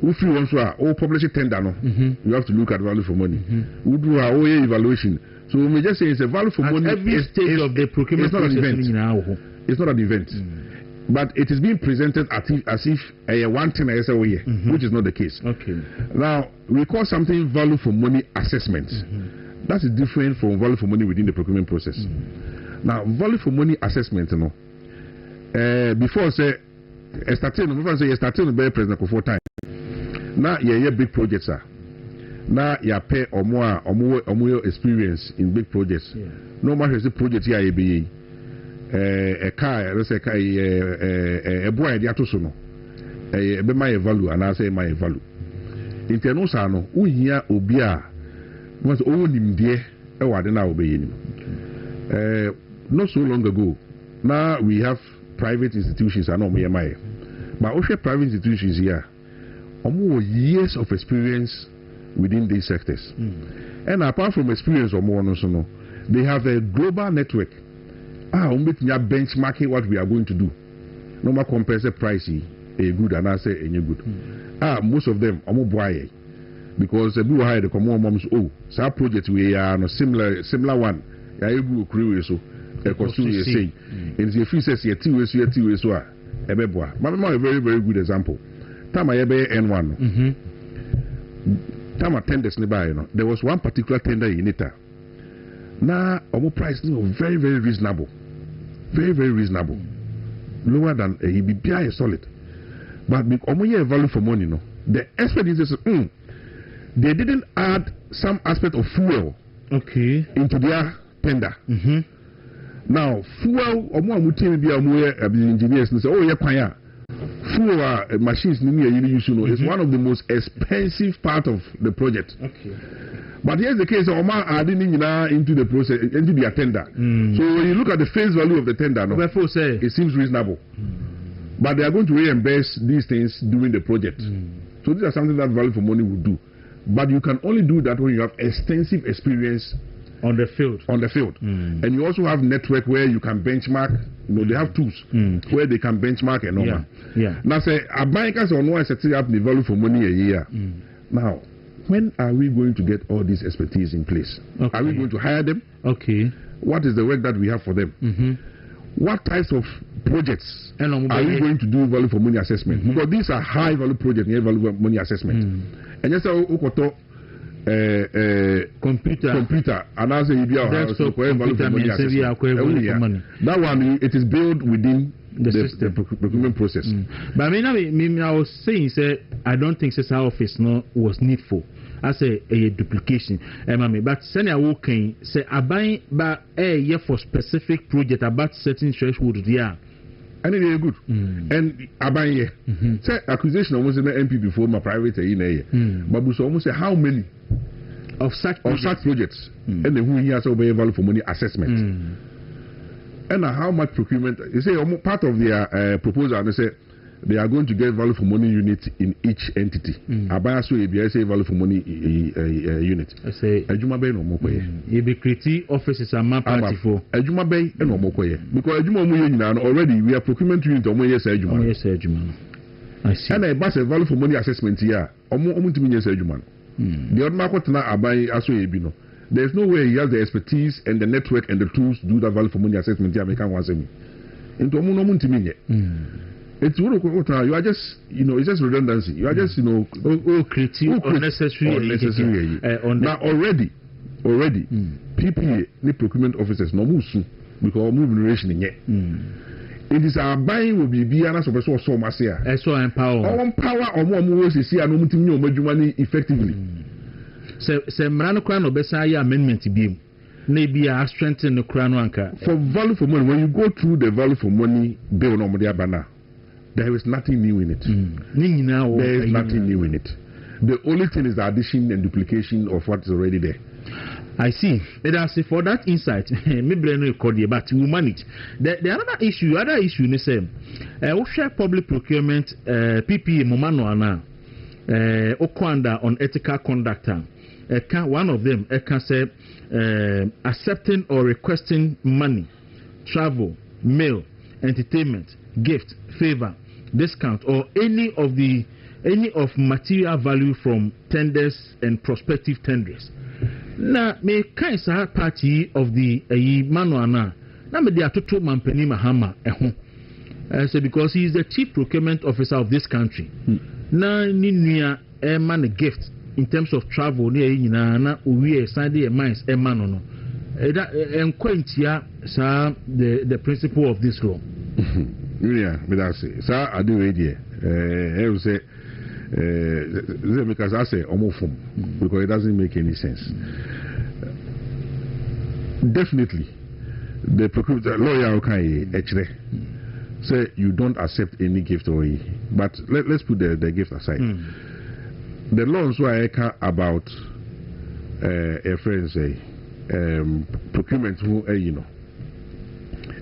If you want to publish a tender, you have to look at value for money. We do our own evaluation. So we may just say it's a value for money. Every stage of the procurement process. It's not an event. But it is being presented as if one thing I say, which is not the case. Okay. Now, we call something value for money assessment. That is different from value for money within the procurement process. Now, value for money assessment, before say, starting to be president for 4 times. Now, big projects are. na ya pay omo experience in big projects no matter the project here be a car let's say a boy dey atoso no be my value and I say my value interno sa no uhia obi a was onim de e wade na obeye nim not so long ago now we have private institutions and omo yemaye but also private institutions here omo years of experience within these sectors. And apart from experience or more, no, they have a global network. Benchmarking what we are going to do. No more compensate pricey, a good and I say a good. Most of them are more buy because we hire the common moms. Oh, so project we are no similar one. Yeah, you go crew so a costume you say. And if you say a 2 years, a very, very good example. Time I N1. Time tenders nearby, there was one particular tender in it. Now, our price is very, very reasonable. Very, very reasonable. Lower than a BPI is solid. But because value for money, the expert is they didn't add some aspect of fuel into their tender. Now, fuel, engineers say, oh, yeah, fuel machines is one of the most expensive part of the project. But here's the case of Omar adding into the process, into the tender. So when you look at the face value of the tender, it seems reasonable. But they are going to reimburse these things during the project. So these are something that value for money would do. But you can only do that when you have extensive experience on the field. And you also have network where you can benchmark. They have tools where they can benchmark and all that. Now say a bankers on one setting up the value for money a year. Now, when are we going to get all this expertise in place? Are we going to hire them? What is the work that we have for them? What types of projects are we going to do value for money assessment? Because these are high value projects, value for money assessment. And yes, computer and as a desktop computer that one it is built within the procurement process. But I was saying I don't think this office was needful as a duplication. But send a walking say I buy a year for specific project about certain threshold there. And it is good. And Abaye say acquisition almost an MP before my private but we almost say how many of such projects and then who he has obey value for money assessment. And how much procurement you say part of their proposal they say they are going to get value for money unit in each entity. Abaya so e say value for money unit. I say Ejuma Bay no more koye. E be create offices and map party for Ejuma Bay no more koye. Because Ejuma mu nyina already we are procurement unit omo yes Ejuma. Yes Ejuma. I see. And I pass a value for money assessment here. Omo ntimi yes Ejuma. The other market na Abaya aso e bi no. There's no way he has the expertise and the network and the tools to do that value for money assessment here make am wan say me. Into omo no ntimi nye. It's you are just it's just redundancy. You are just creative unnecessary. Now already PPA the procurement officers no move soon because moving relation in yet. It is our buying will be an as of so much here. So empower or more moves see and money effectively. So Marano Crown Besaya amendment to be maybe I strengthen the crown anchor for value for money. When you go through the value for money bill no more banner. There is nothing new in it. There is nothing new in it. The only thing is the addition and duplication of what is already there. I see. And I say for that insight, maybe I know but we manage. The other issue is say, we share public procurement, PPA Momano Ana, Okwanda on ethical conduct. One of them can say accepting or requesting money, travel, mail, entertainment, gift, favor, discount, or any of material value from tenders and prospective tenders. Now, me kind of party of the Manuana. Now, me the Atoto Mampeni Mahama so because he is the chief procurement officer of this country. Now, Ninia man a gift in terms of travel near na we Sunday mines manono. And quentia the principle of this law. Yeah, but I say, sir, I do it here. I will say, because I say omofum because it doesn't make any sense. Definitely, the lawyer okay say you don't accept any gift or but let's put the gift aside. The laws were about a friend say procurement who you know.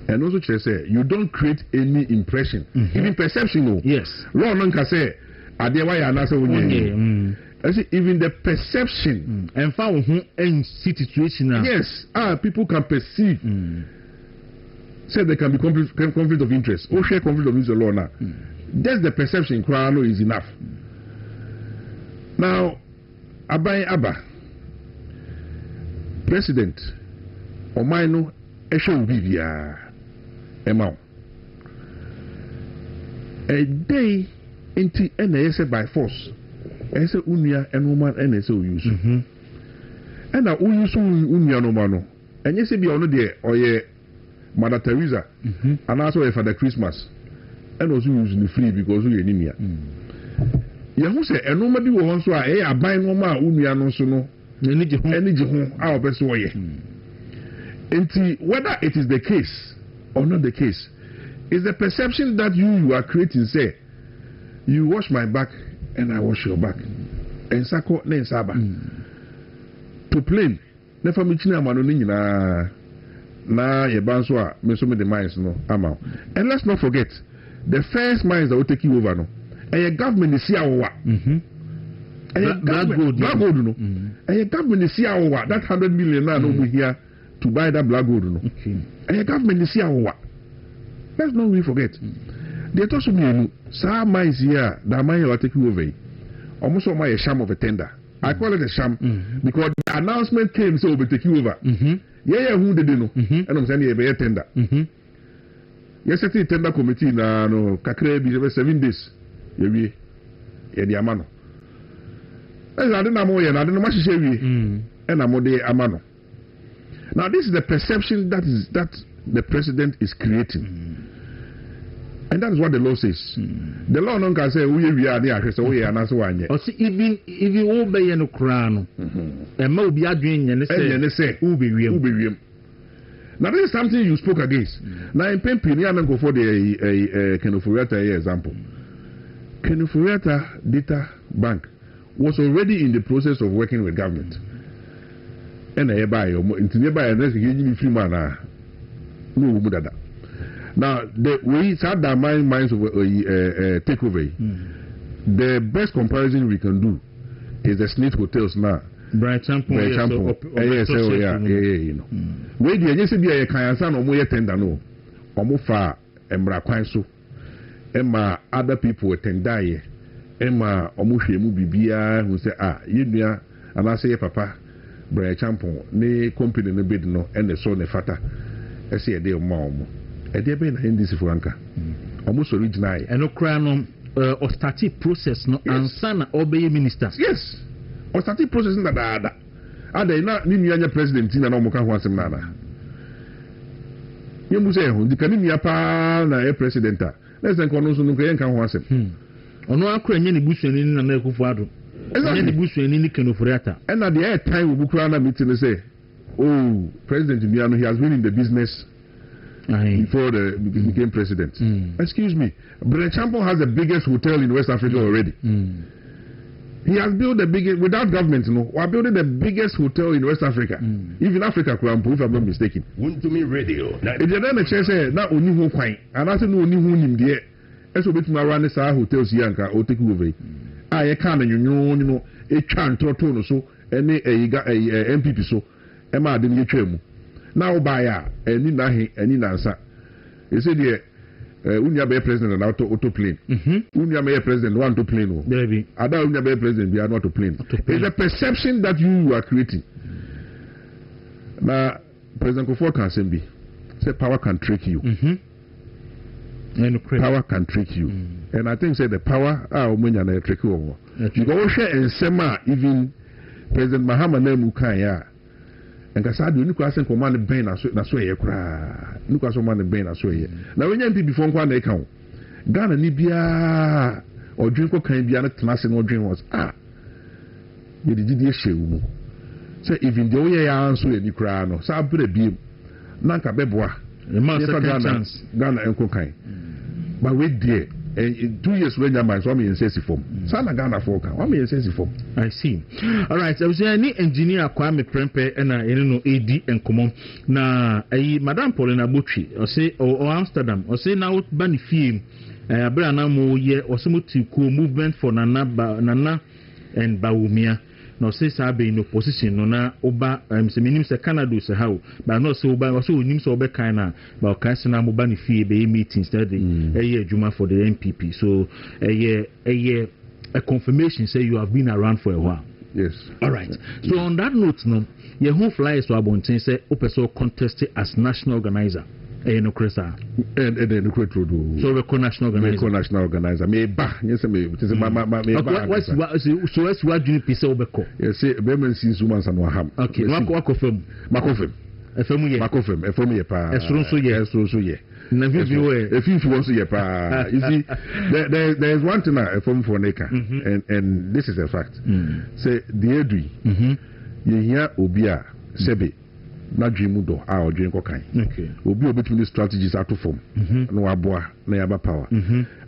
And also, say you don't create any impression, even perception. No. Yes. Law non can say, I say even the perception and found in situation. Yes. People can perceive. Say there can be conflict of interest. Or share conflict of interest law now. Just the perception crano is enough. Now, Abba President Omaino Esho Bibia. A day into NASA by force. Esa unia and woman NSO use. And now use unia no mano. And yes, be on there or ye Mother Teresa and also for the Christmas. And also using free because we anemia. Yahu say, and nobody will want to a buy no ma unia no so no. Energy home our best way. Whether it is the case or not the case, is the perception that you are creating. Say, you wash my back and I wash your back. And sako ne saba. To plain, never mention a manoni na ye banswa me so me the mines no ama. And let's not forget, the first mines that will take you over no. And your government is here over. Black gold no. And your government is here over. That 100 million now over here to buy that black gold no. And your government is here over. Let's not really forget. They told me, sir, my is here, that money will take you over. Almost all my sham of a tender. I call it a sham because the announcement came so we take you over. Yeah, who did you know? And I'm saying, a tender. Yes, I think tender committee na no kakre be 7 days. Yeah, the amano. I don't know more, I don't know much and I'm de amano. Now, this is the perception that the president is creating. And that is what the law says. The law no can say we are there, so we are not so one. Or see, even obey no crown, and mo be adwin and say, Ubi. Now, this is something you spoke against. Now, in Pempini, I'm going to go for the Kenufuriata example. Kenufuriata Data Bank was already in the process of working with government. And I buy into nearby and let's give you free man. No, now, we had that minds of takeover. The best comparison we can do is the Smith Hotels now. Bright Champion. Yes, you know. Where do you see a Kayansan or more tender no? Omofa and Brakwanso. Emma, other people attend die. Emma, Omushemu Bibia, who say, you know, and I say, Papa, Bright Champion, ne company in the bid no, and the son of Fata. I say a day of mom. A day been in this Franca. Almost original. And no crown or static process, no, and son obey ministers. Yes. Or starting processing that are they not Nimian president in an Omoka once a manner? You must say, the Canimia Pana a president. Less than Conoso can once him. Or no, I couldn't any bush in an Ecofado. Any bush in any Canofriata. And at the air time, we Bukrana meeting and say, oh, President Indiano, he has been in the business before he became president. Excuse me, Brechampo has the biggest hotel in West Africa already. He has built the biggest, without government, you know, we are building the biggest hotel in West Africa. Even Africa, if I'm not mistaken. To me radio. If you're not a chance, not only who quite, and I don't know only who him there. That's what we run this hotels here or take over. I can't, you know, a chant or tone or so, and a MPP so, Emma didn't get you. Now by and in answer. You said, yeah. Unya be president and auto plane. Unya be president want to plane. Baby. Ada unya be president be not to plane. It's a perception that you are creating. Now, President Kofor can say say power can trick you. Power can trick you. And I think say the power umunya na trick you. You go share and sema even President Mahama Nemukaya. And Kasadi, you can command Ben as so ye cry. Look at someone Ben as so ye. Now, when you before one account, Ghana Nibia or drink what can be an attention or drink was you did show. So even the way I answer any crown, so I put a beam. Nanka Beboa, Ghana and Cocaine. But wait, dear, in 2 years when your mind, 1 million says it for Sana Ghana for 1 million says it for. I see. All right, I was any engineer Kwame Prempe and I know AD and Common. Now, Madame Paulina Butchi, or say, or Amsterdam, or say now Bunny Film, Branamo ye, or some to cool movement for Nana and Baumia. No say sabe in opposition no na oba se minim se Canada se how but no so oba so nim so oba kan na ba kan se na mo ba ni fie be meetings that adwuma for the MPP so a confirmation say you have been around for a while. Yes. All right. So on that note no ye who flies to abonten say opeso contest as national organizer. No cresa and then so we national organizer me ba yes me so what do you piece obeko yes say be man since woman and waham okay makofem efemu ye pa esro so ye na video if you want to ye pa you see there is one thing efemu for neka and this is a fact say the edui ye here obia sebe na dream do or dream kokai okay obi obetumi strategies ato form no aboa na yaba power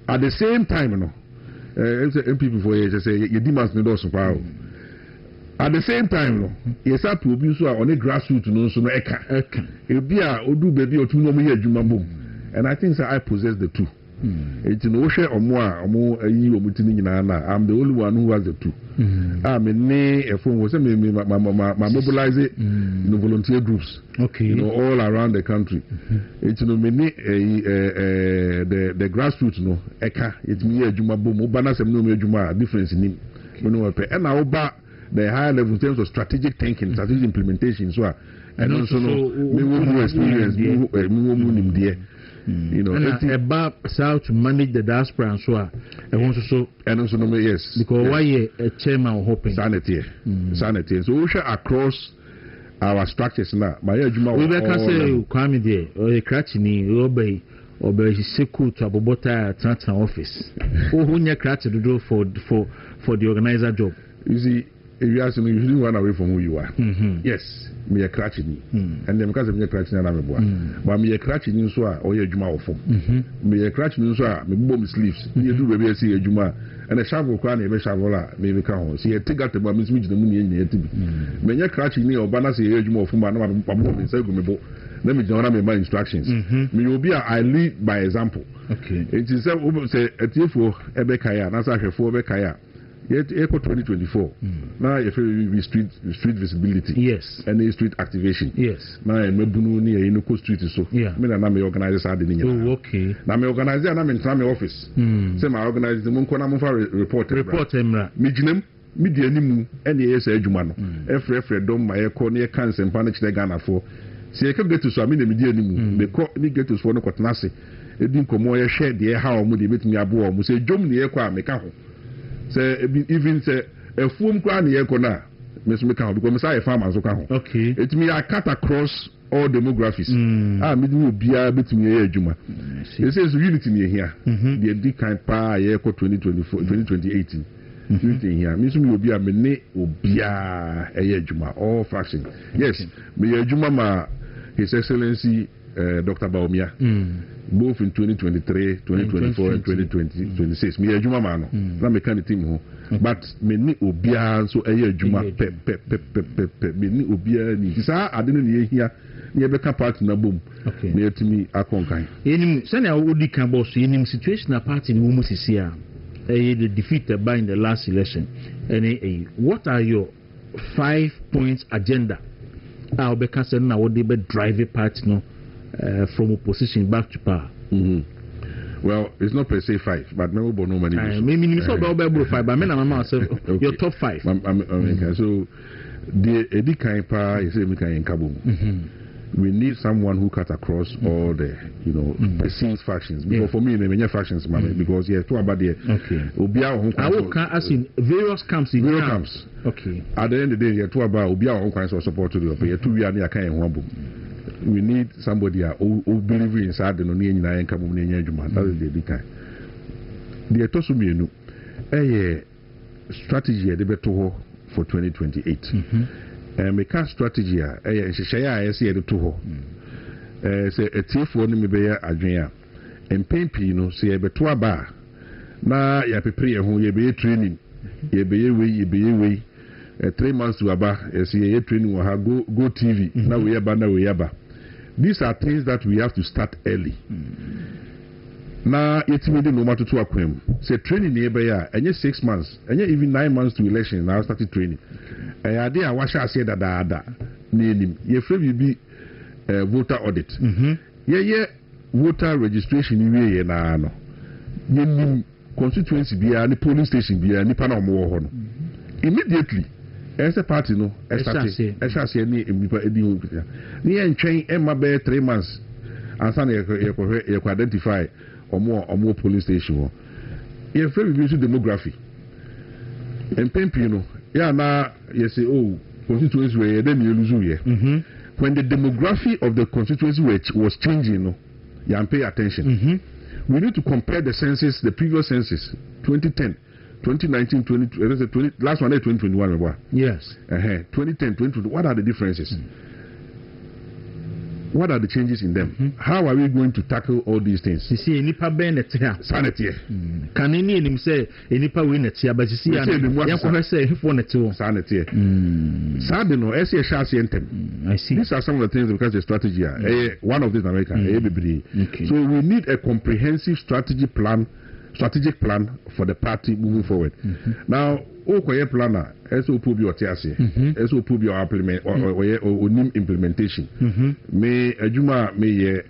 at the same time no MPP for you say you demands no do so power at the same time no yes up obi so on a grassroots no so no eka ebi a odu baby otu no mo ye adwuma bom and I think I possess the two it's no share omo ayi omutini nyina na I'm the only one who has the two me a phone was me mobilize it no volunteer groups okay all around the country it's no me the grassroots no eka it's me adwuma bom oba na sem no me adwuma difference ni me no pe and na oba the higher level in terms of strategic thinking strategic implementation so and also no me wo experience me wo nim there. You know, about how to manage the diaspora and so on. I want to so and also no yes because why a chairman hoping sanity. So we share across our structures now. My adjuma we can say Kwame there or a crachini obey or be seku to abobota Transit office. Who nya crach to do for the organizer job. You see, if you ask me, you shouldn't run away from who you are. Yes, me a crachini, and then because of me a crachini and I'm a boy, but me a crachini so or your juma of form. Me a crachini so me bomb sleeves. You do baby see a juma and a shovel crown a shavola maybe come. See a take out the bomb is the money in the TV. Me a crachini or banana see a juma of form and I'm say go let me join my instructions. Me will be I lead by example. Okay, it is say a tifo ebekaya, nasa for ebekaya. Yet Eco 2024. Now if we street visibility. Yes. And street activation. Yes. Now I'm near Inoko Street so. Yeah. Me na me organize sa de niya. Oh, okay. Na me organize na me ntra me office. Say my organize the mon kona mon fa report emra. Me ginem me di animu ene yes adwuma no. Efre dom ma ye ko ne kan sempa na kire Ghana for. Say e ka get to so me na me di animu. Me ko ni get to so no kwatna se. Edi nkomo ye share de ha o mu de betumi abo o mu say dwom ne ye ko a me ka ho. Say even say a foam crown here corner, Miss Mekau, because I farm as okay. It me I cut across all demographics. Me be a bit me Juma. It says unity near here. The D kind pa year 2024 2018. Unity here. Miss me will be a mene obia a Juma, all faction. Yes, me Juma ma His Excellency Dr. Baumia. Both in 2023, 2024, and 2026. Me a juma mano. Na me kan team ho. But me ni obia so eye juma pe me ni obia ni. Sa ade no ne hia. Ne be ka party na bom. Me etimi akonkan. Enim se na odi kan boss enim situation na party ni wo mu sisi a. The defeated by in the last election. And what are your 5 points agenda? I will be concerned now what they be drive a party no. From opposition back to power. Well, it's not per se 5, but maybe no money. Maybe so about 5, but I'm myself your top 5. So the Edikai power is in Kabum. We need someone who cut across all the perceived factions. Because for me, many factions, because two about the I will ask in various camps. Okay. At the end of the day, two about Ubia on kinds of support to the 2 years near Kayan Wambu. We need somebody who believes inside the Nonian and Kabum. That is the Edikai. The Tosumienu. strategy de beto for 2028 make a strategy nhyehyɛ a yɛsɛ yɛde to hɔ sɛ etiefoɔ no mebɛyɛ adwen a mpempi no sɛ yɛbɛto aba na yɛapepere yɛn ho yɛbɛyɛ training yɛbɛyɛ wei 3 months to aba yɛsɛ yɛyɛ training wɔ ha go TV na wei aba these are things that we have to start early na yɛtumi de noma toto akwam sɛ training ne yɛbɛyɛ a ɛnyɛ 6 months ɛnyɛ even 9 months to election na start training ɛyɛ ade a wahyɛ aseɛ dadaada na yɛnim yɛfrɛ biribi voter audit yɛyɛ voter registration wie yɛ naa no yɛnim constituency biara ne polling station biara nipa na ɔmo wɔ hɔ no immediately ɛsɛ party no ɛhyɛ aseɛ ne nipa edi ho ne yɛntwɛn ɛma bɛyɛ 3 months ansa na yɛkɔ identify ɔmo polling station hɔ yɛfrɛ biribi nso demography mpempi no yɛ na yɛsɛ constituency wɔ yɛ dɛ ne yɛluzu yɛ when the demography of the constituency was changing no you pay attention we need to compare the census the previous census 2010 2019 2020 last one 2021 remember yes 2010 2020 what are the differences what are the changes in them how are we going to tackle all these things see nipa ben netia sanity kan ni enim say nipa we netia but see ya yakọ say hefo netio sanity sabe no ese sha se entem I see these are some of the things because the strategy one of these America so we need a comprehensive strategic plan for the party moving forward now okoye planner eso obi otiase eso obi implement or nim implementation me adwuma me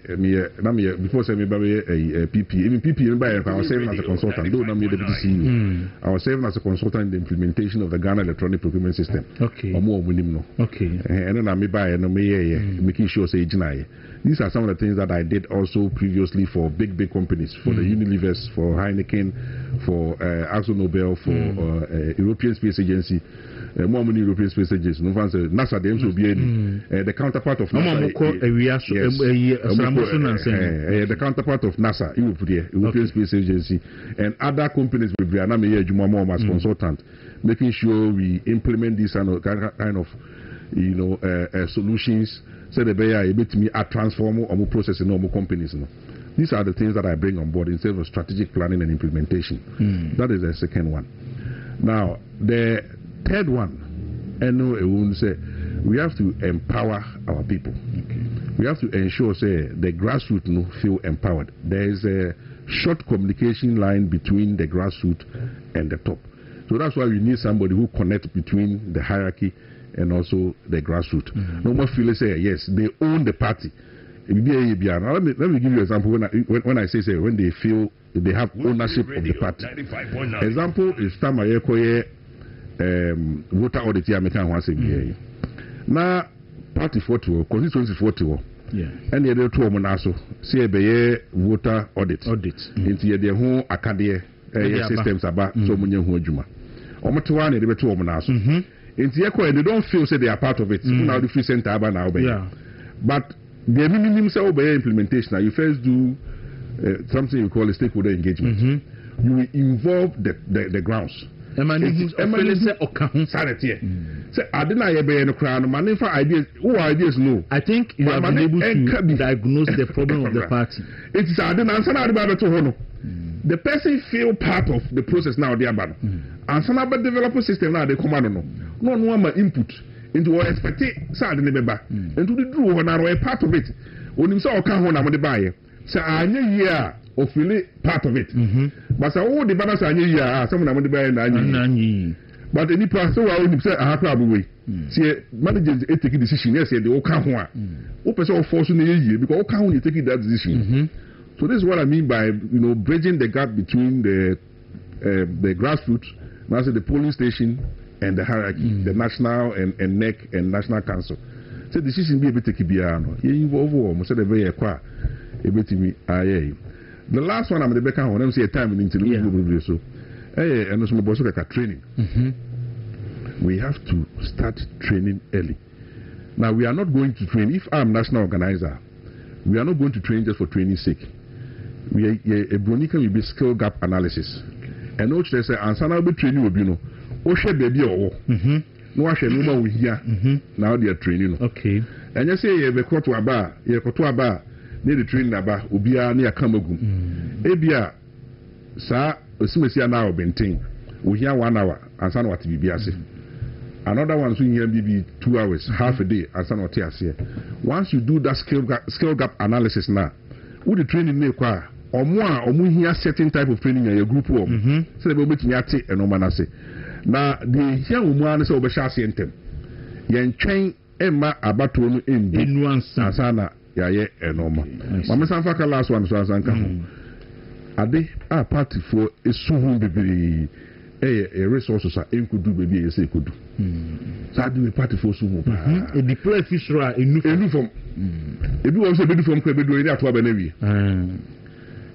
na me before say me ba PP even PP me ba I was serving as a consultant though na me deputy CEO I was serving as a consultant in the implementation of the Ghana electronic procurement system omo nim no and then me ba no me making sure say ejina these are some of the things that I did also previously for big companies for the Unilevers for Heineken for Axo Nobel for European Space Agency more many European Space Agency no fancy NASA the the counterpart of NASA the counterpart of NASA European Space Agency and other companies with Vietnam as consultant making sure we implement this kind of solutions so the bear me a transform or processing normal companies these are the things that I bring on board instead of strategic planning and implementation that is the second one. Now, the third one, we have to empower our people. We have to ensure, the grassroots feel empowered. There is a short communication line between the grassroots and the top. So that's why we need somebody who connects between the hierarchy and also the grassroots. No more feel yes, they own the party. Now, let me give you an example when I say when they feel they have ownership of the party. Example is time I voter audit here make one say now party 40 constituency 40 and the two monaso say be voter audit into the whole academy systems about so many who adwuma omotewa na de two monaso into they don't feel say they are part of it now the free center aba now but the minimum say obey implementation you first do something you call a stakeholder engagement. You will involve the grounds. Sanity. Say, I didn't have a crown. Man, for ideas, who ideas no. I think you have been able to diagnose the problem of the party. It is I didn't answer about to the person feel part of the process now. They are bad. And some about developer system now they command no one input into what expect sad in the back into the draw when I part of it. When you saw can hold the buyer. So I knew year of really part of it. But so all the balance I knew year someone I'm the buyer and but any person I would say I have probably see managers take a decision. Yes, they all can't want open so force in the year because all can't you take that decision. So this is what I mean by bridging the gap between the grassroots, now the polling station and the hierarchy, the national and NEC and national council. So decision be able to keep you involved almost the very quiet. The last one I'm the back on. Let me see a time in the so. And also my boss like training. We have to start training early. Now we are not going to train. If I'm national organizer, we are not going to train just for training's sake. A Bronica will be skill gap analysis. and no say ansa na be training obi no o hwe baby owo no wa hwe no ma wo hia now they are training no okay and you say ye be koto aba ne the training aba obi a na yakamagu ebia sa osimesi na obenten wo hia 1 hour ansa na wate bibia ase another one so here maybe 2 hours half a day ansa na wate ase once you do that skill gap analysis now with the training na kwa omo hia certain type of training in your group so they be betimi ate enoma na se na the hia omu an se obesha ase entem yen twen emma abato no enu ansa na yaye enoma mama sanfa ka last one so ansa nka ho ade a party for esuhu bibiri resources are enkudu baby e say kudu so do party for suhu e deploy fisra enu from ebi wo so be do from kwa be do eri ato aba na wi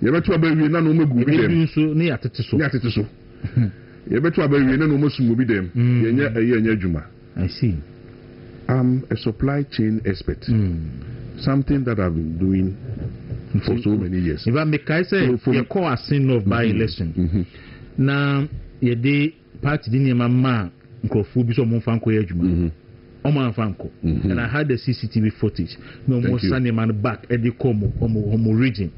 ye beto aba wi na no magu bi dem so ne atete so ye beto aba wi na no masumu bi dem ye nya adwuma. I see. I'm a supply chain expert. Something that I've been doing for so many years. If I make I say you call a sin of by election. Now ye dey party din mama nkrofo bi so mo fanko ye adwuma. Omo fanko. And I had the CCTV footage. No more sending man back at the Como region.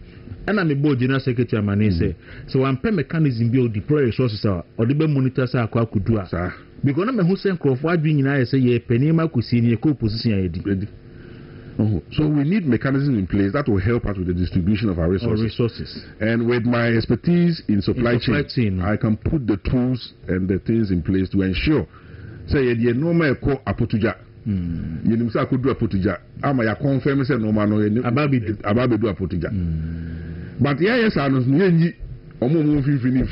And I'm a board general secretary man say so one per mechanism build deploy resources or the monitor sa Kwaku do because na me who send crop what doing na say ye penima kusi ni ko position ya so we need mechanisms in place that will help us with the distribution of our resources. And with my expertise in supply chain, I can put the tools and the things in place to ensure say the normal ko apotuja you know say could do apotuja ama ya confirm say normal no ababe do apotuja but yes I know nyi omo fifini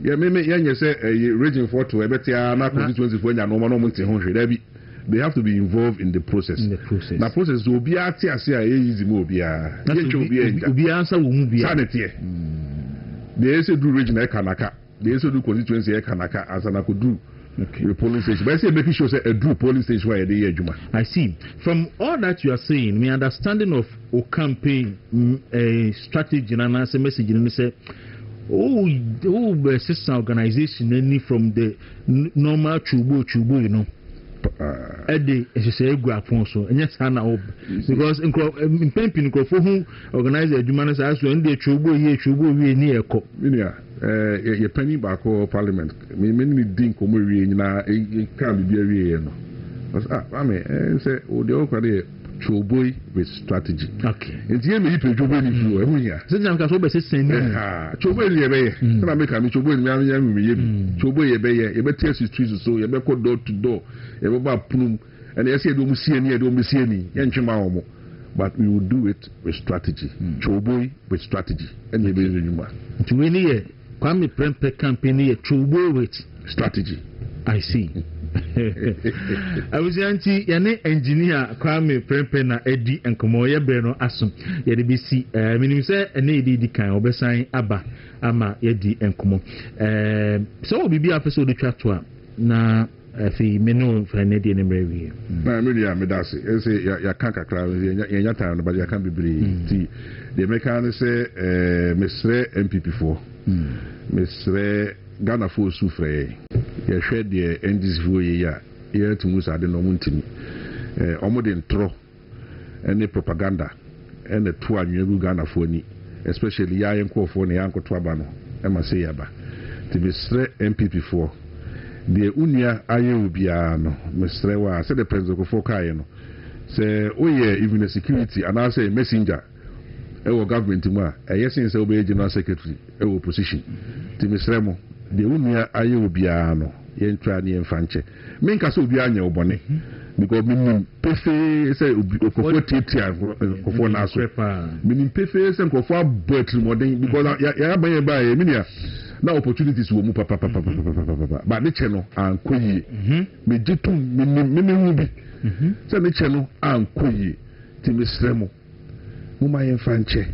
yeah me yen say region 4 to ebetia na constituency for nya normal no monte ho hwe da bi. They have to be involved in the process. Na process will be ati ase a easy mo bia. Obi answer wo mu bia. Sanity. They also do regional kanaka. They also do constituency kanaka as an do the polling station. But I say making sure say a do polling station where they adjuma. I see. From all that you are saying, my understanding of o campaign strategy and answer message and say system organization any from the normal chubo you know. Eddie say go upon so and yes na because in pimping who organize the human as so in the chubo we ni eko ye penny back parliament me din komo wie nyina e kan bia wie no say o de okade chubo with strategy. Okay. It's here me chubo ni fu e hunya so jam ka so be say sen chubo ni ebe na make am chubo ni am yam ye chubo ye be ye be test street so ye be ko door to door ye be ba punum and ye say do mu sie ni ye ntwema wo but we will do it with strategy. Chubo with strategy and ye be nyuma to we ni ye Kwame Prempeh campaign ye chubo with strategy. I see. I was anti yane engineer Kwame Prempeh na Edi enkomo ye bre no asom ye de bisi minim se ene edi kan obesan aba ama ye di enkomo so obibi afeso de twato a na afi menu fa ne de ne mrewi na me dia me dase say ya kan kakra ye nya time no ba ya kan bibiri ti de meka say mesre MPP4 mesre Ghana for sufre ye hwe de NDC for ye ya ye tumu sa de no muntimi omo de ntro ene propaganda ene to anwegu Ghana for ni especially ya yenkofo ne yankoto aba no e ma se yaba ti mesre MPP4 de unia aye obia no mesre wa se de president ko kai no se oye even security and say messenger ewo government mu a yesin se obe general secretary ewo position ti mesre mo de unia aye obia no yentra ne mfanche menka so obia anya obone because minim pefe say okofo titia okofo na so minim pefe say okofo abotri modern because ya ban ba ye minia na opportunities wo mu papa ba ne che no ankoyi me jitum minim bi say ne che no ankoyi ti mesremo mu ma yenfanche